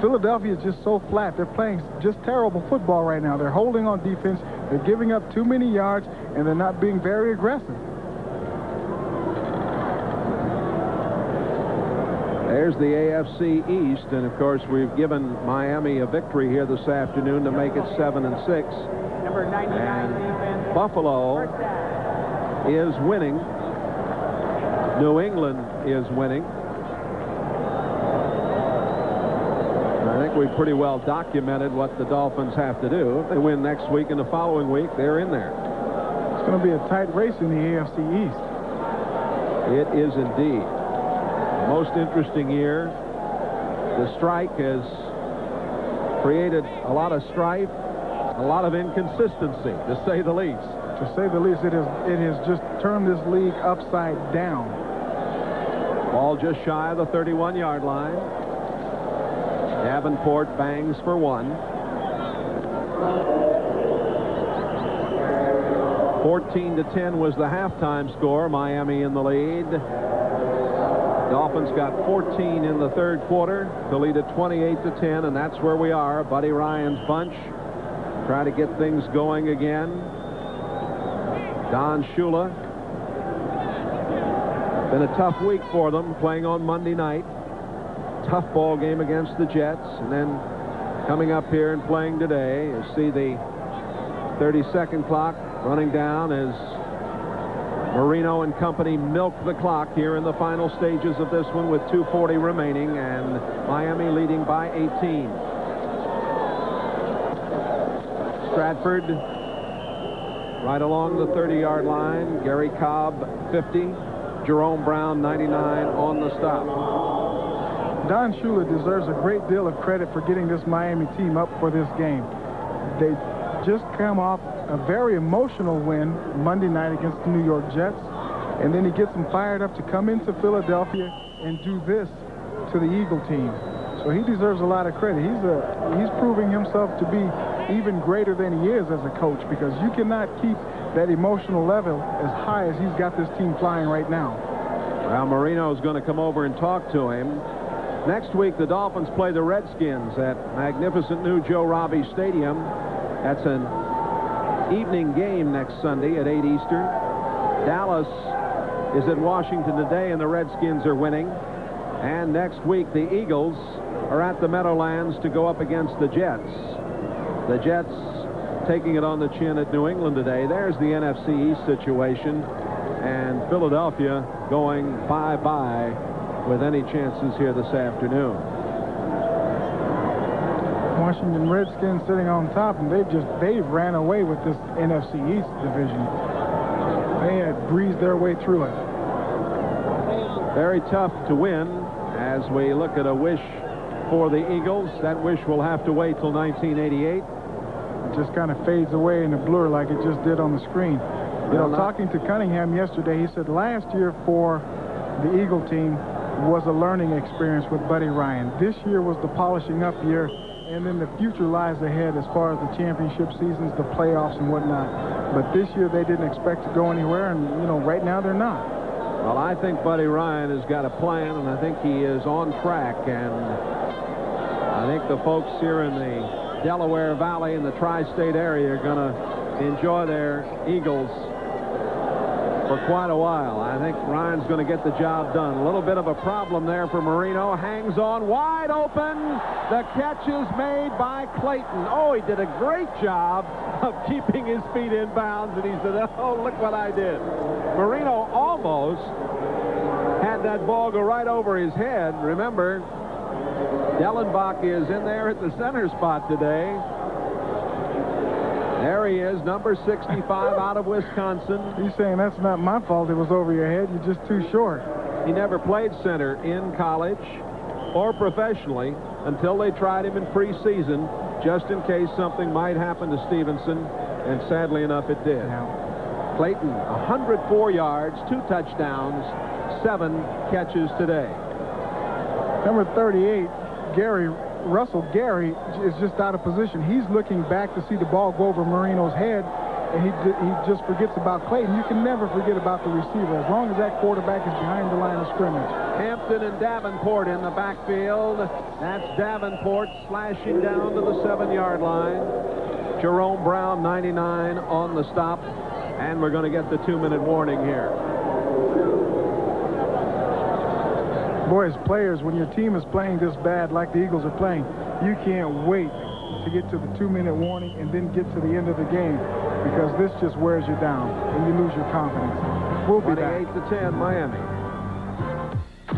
Philadelphia is just so flat. They're playing just terrible football right now. They're holding on defense. They're giving up too many yards, and they're not being very aggressive. There's the AFC East, and of course we've given Miami a victory here this afternoon to make it 7-6. Number 99 defense. Buffalo is winning. New England is winning. I think we've pretty well documented what the Dolphins have to do. If they win next week and the following week, they're in there. It's going to be a tight race in the AFC East. It is indeed. Most interesting year. The strike has created a lot of strife, a lot of inconsistency, to say the least. To say the least, it has just turned this league upside down. Ball just shy of the 31-yard line. Davenport bangs for 1. 14-10 was the halftime score. Miami in the lead. Dolphins got 14 in the third quarter to lead it 28-10, and that's where we are. Buddy Ryan's bunch try to get things going again. Don Shula. Been a tough week for them, playing on Monday night. Tough ball game against the Jets, and then coming up here and playing today. You see the 30-second clock running down as Marino and company milk the clock here in the final stages of this one with 2:40 remaining, and Miami leading by 18. Stratford right along the 30-yard line. Gary Cobb 50. Jerome Brown 99 on the stop. Don Shula deserves a great deal of credit for getting this Miami team up for this game. They just come off a very emotional win Monday night against the New York Jets, and then he gets them fired up to come into Philadelphia and do this to the Eagle team. So he deserves a lot of credit. He's proving himself to be even greater than he is as a coach, because you cannot keep that emotional level as high as he's got this team flying right now. Well, Marino's going to come over and talk to him. Next week, the Dolphins play the Redskins at magnificent new Joe Robbie Stadium. That's an evening game next Sunday at 8 Eastern. Dallas is at Washington today, and the Redskins are winning. And next week, the Eagles are at the Meadowlands to go up against the Jets. The Jets taking it on the chin at New England today. There's the NFC East situation. And Philadelphia going bye-bye with any chances here this afternoon. Washington Redskins sitting on top, and they've ran away with this NFC East division. They had breezed their way through it. Very tough to win as we look at a wish for the Eagles. That wish will have to wait till 1988. It just kind of fades away in a blur like it just did on the screen. You know, talking to Cunningham yesterday, he said last year for the Eagle team was a learning experience with Buddy Ryan. This year was the polishing up year, and then the future lies ahead as far as the championship seasons, the playoffs, and whatnot. But this year they didn't expect to go anywhere, and, you know, right now they're not. Well, I think Buddy Ryan has got a plan, and I think he is on track, and I think the folks here in the Delaware Valley and the tri-state area are going to enjoy their Eagles for quite a while. I think Ryan's going to get the job done. A little bit of a problem there for Marino. Hangs on wide open. The catch is made by Clayton. Oh, he did a great job of keeping his feet in bounds, and he said, oh, look what I did. Marino almost had that ball go right over his head. Remember, Dellenbach is in there at the center spot today. There he is, number 65 out of Wisconsin. He's saying that's not my fault. It was over your head. You're just too short. He never played center in college or professionally until they tried him in preseason, just in case something might happen to Stevenson, and sadly enough it did. Yeah. Clayton, 104 yards, 2 touchdowns, 7 catches today. Number 38, Russell Gary is just out of position. He's looking back to see the ball go over Marino's head, and he just forgets about Clayton. You can never forget about the receiver as long as that quarterback is behind the line of scrimmage. Hampton and Davenport in the backfield. That's Davenport slashing down to the 7-yard line. Jerome Brown, 99 on the stop, and we're going to get the 2-minute warning here. Boy, as players, when your team is playing this bad like the Eagles are playing, you can't wait to get to the 2-minute warning and then get to the end of the game, because this just wears you down and you lose your confidence. We'll be back. 28-10 Miami.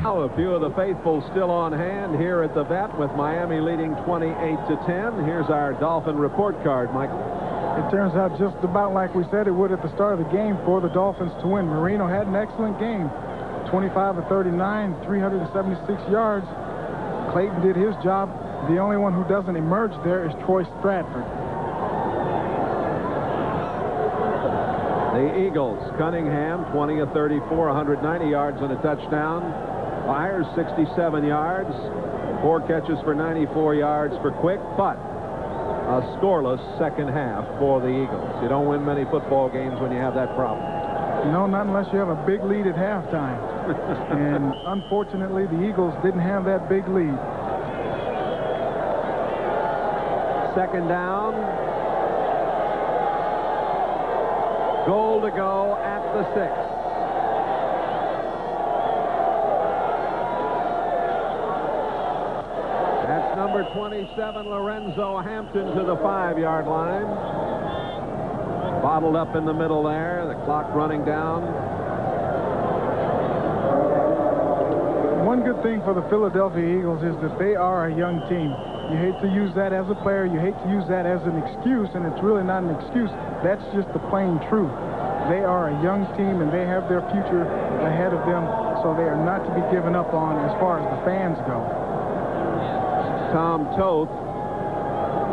Now a few of the faithful still on hand here at the Vet with Miami leading 28-10. Here's our Dolphin report card, Michael. It turns out just about like we said it would at the start of the game for the Dolphins to win. Marino had an excellent game. 25 of 39, 376 yards. Clayton did his job. The only one who doesn't emerge there is Troy Stratford. The Eagles, Cunningham, 20 of 34, 190 yards and a touchdown. Myers, 67 yards, 4 catches for 94 yards for Quick, but a scoreless second half for the Eagles. You don't win many football games when you have that problem. No, not unless you have a big lead at halftime. And unfortunately, the Eagles didn't have that big lead. Second down. Goal to go at the 6. That's number 27, Lorenzo Hampton, to the 5-yard line. Bottled up in the middle there. The clock running down. One good thing for the Philadelphia Eagles is that they are a young team. You hate to use that as a player. You hate to use that as an excuse, and it's really not an excuse. That's just the plain truth. They are a young team, and they have their future ahead of them, so they are not to be given up on as far as the fans go. Tom Toth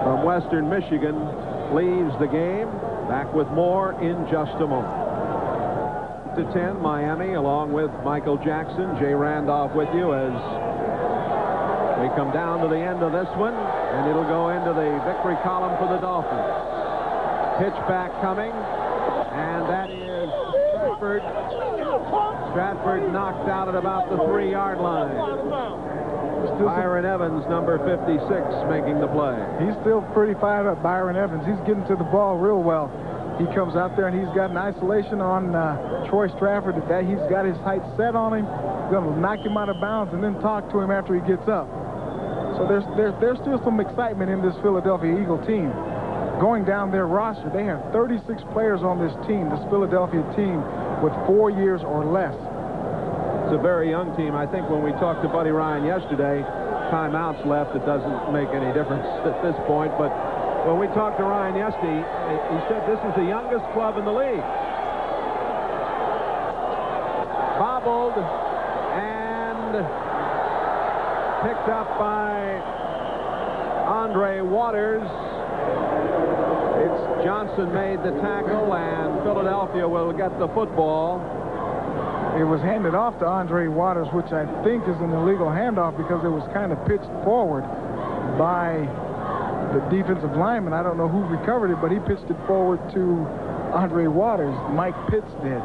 from Western Michigan leaves the game. Back with more in just a moment. To 10, Miami, along with Michael Jackson, Jay Randolph with you as we come down to the end of this one, and it'll go into the victory column for the Dolphins. Pitch back coming, and that is Stratford. Stratford knocked out at about the 3-yard line. Byron Evans, number 56, making the play. He's still pretty fired up, Byron Evans. He's getting to the ball real well. He comes out there and he's got an isolation on Troy Stratford. That he's got his sights set on him. He's going to knock him out of bounds and then talk to him after he gets up. So there's still some excitement in this Philadelphia Eagle team. Going down their roster, they have 36 players on this team, this Philadelphia team, with 4 years or less. It's a very young team. I think when we talked to Buddy Ryan yesterday, timeouts left. It doesn't make any difference at this point. But when we talked to Ryan yesterday, he said this is the youngest club in the league. Bobbled and picked up by Andre Waters. It's Johnson made the tackle, and Philadelphia will get the football. It was handed off to Andre Waters, which I think is an illegal handoff because it was kind of pitched forward by the defensive lineman. I don't know who recovered it, but he pitched it forward to Andre Waters. Mike Pitts did.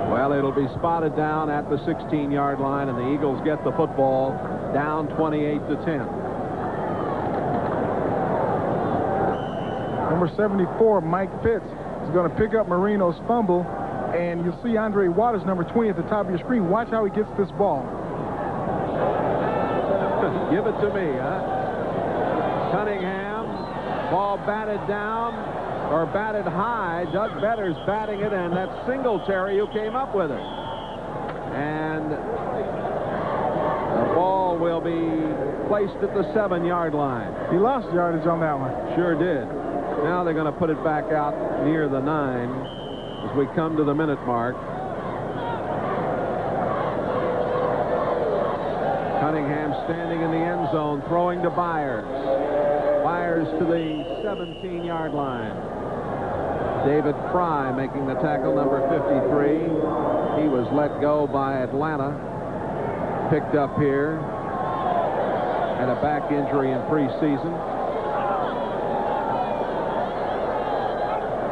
Well, it'll be spotted down at the 16-yard line, and the Eagles get the football down 28-10. Number 74, Mike Pitts, is going to pick up Marino's fumble, and you'll see Andre Waters, number 20, at the top of your screen. Watch how he gets this ball. Give it to me, huh? Cunningham, ball batted down, or batted high. Doug Better's batting it, and that's Singletary who came up with it. And the ball will be placed at the 7-yard line. He lost yardage on that one. Sure did. Now they're going to put it back out near the 9 as we come to the minute mark. Cunningham standing in the end zone, throwing to Byers. Byers to the 17-yard line. David Fry making the tackle, number 53. He was let go by Atlanta. Picked up here. Had a back injury in preseason.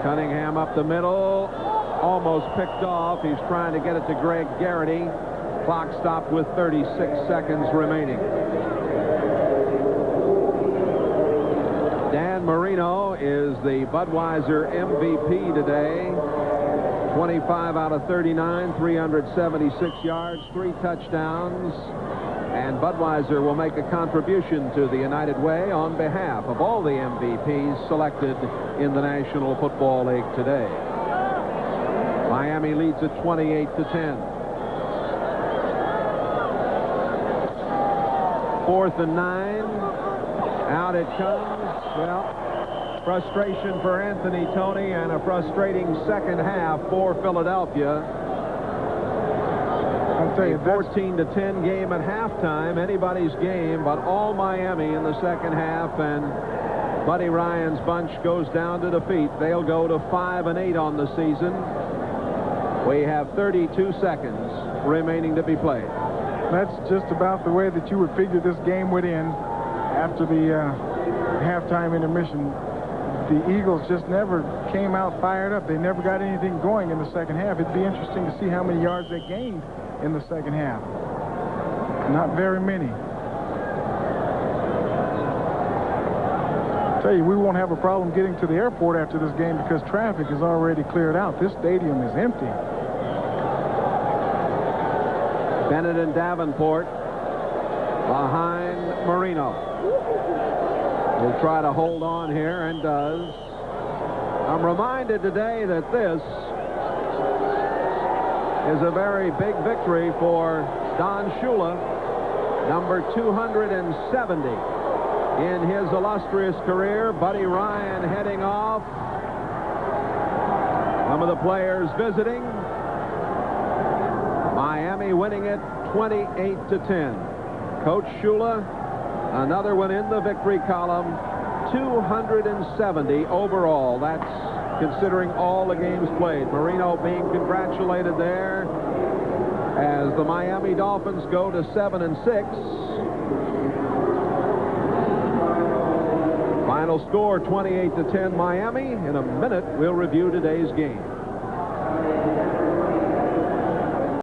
Cunningham up the middle, almost picked off. He's trying to get it to Greg Garrity. Clock stopped with 36 seconds remaining. Dan Marino is the Budweiser MVP today. 25 out of 39, 376 yards, 3 touchdowns. And Budweiser will make a contribution to the United Way on behalf of all the MVPs selected in the National Football League today. Miami leads at 28-10. 4th and 9. Out it comes. Well, frustration for Anthony Toney and a frustrating second half for Philadelphia. I'll tell you, 14-10 game at halftime, anybody's game, but all Miami in the second half, and Buddy Ryan's bunch goes down to defeat. They'll go to 5-8 on the season. We have 32 seconds remaining to be played. That's just about the way that you would figure this game would end after the halftime intermission. The Eagles just never came out fired up. They never got anything going in the second half. It'd be interesting to see how many yards they gained in the second half. Not very many. I tell you, we won't have a problem getting to the airport after this game because traffic is already cleared out. This stadium is empty. Bennett and Davenport behind Marino. Will try to hold on here and does. I'm reminded today that this is a very big victory for Don Shula, number 270 in his illustrious career. Buddy Ryan heading off. Some of the players visiting. Miami winning it 28-10. Coach Shula, another one in the victory column. 270 overall. That's considering all the games played. Marino being congratulated there as the Miami Dolphins go to 7-6. Final score 28-10 Miami. In a minute, we'll review today's game.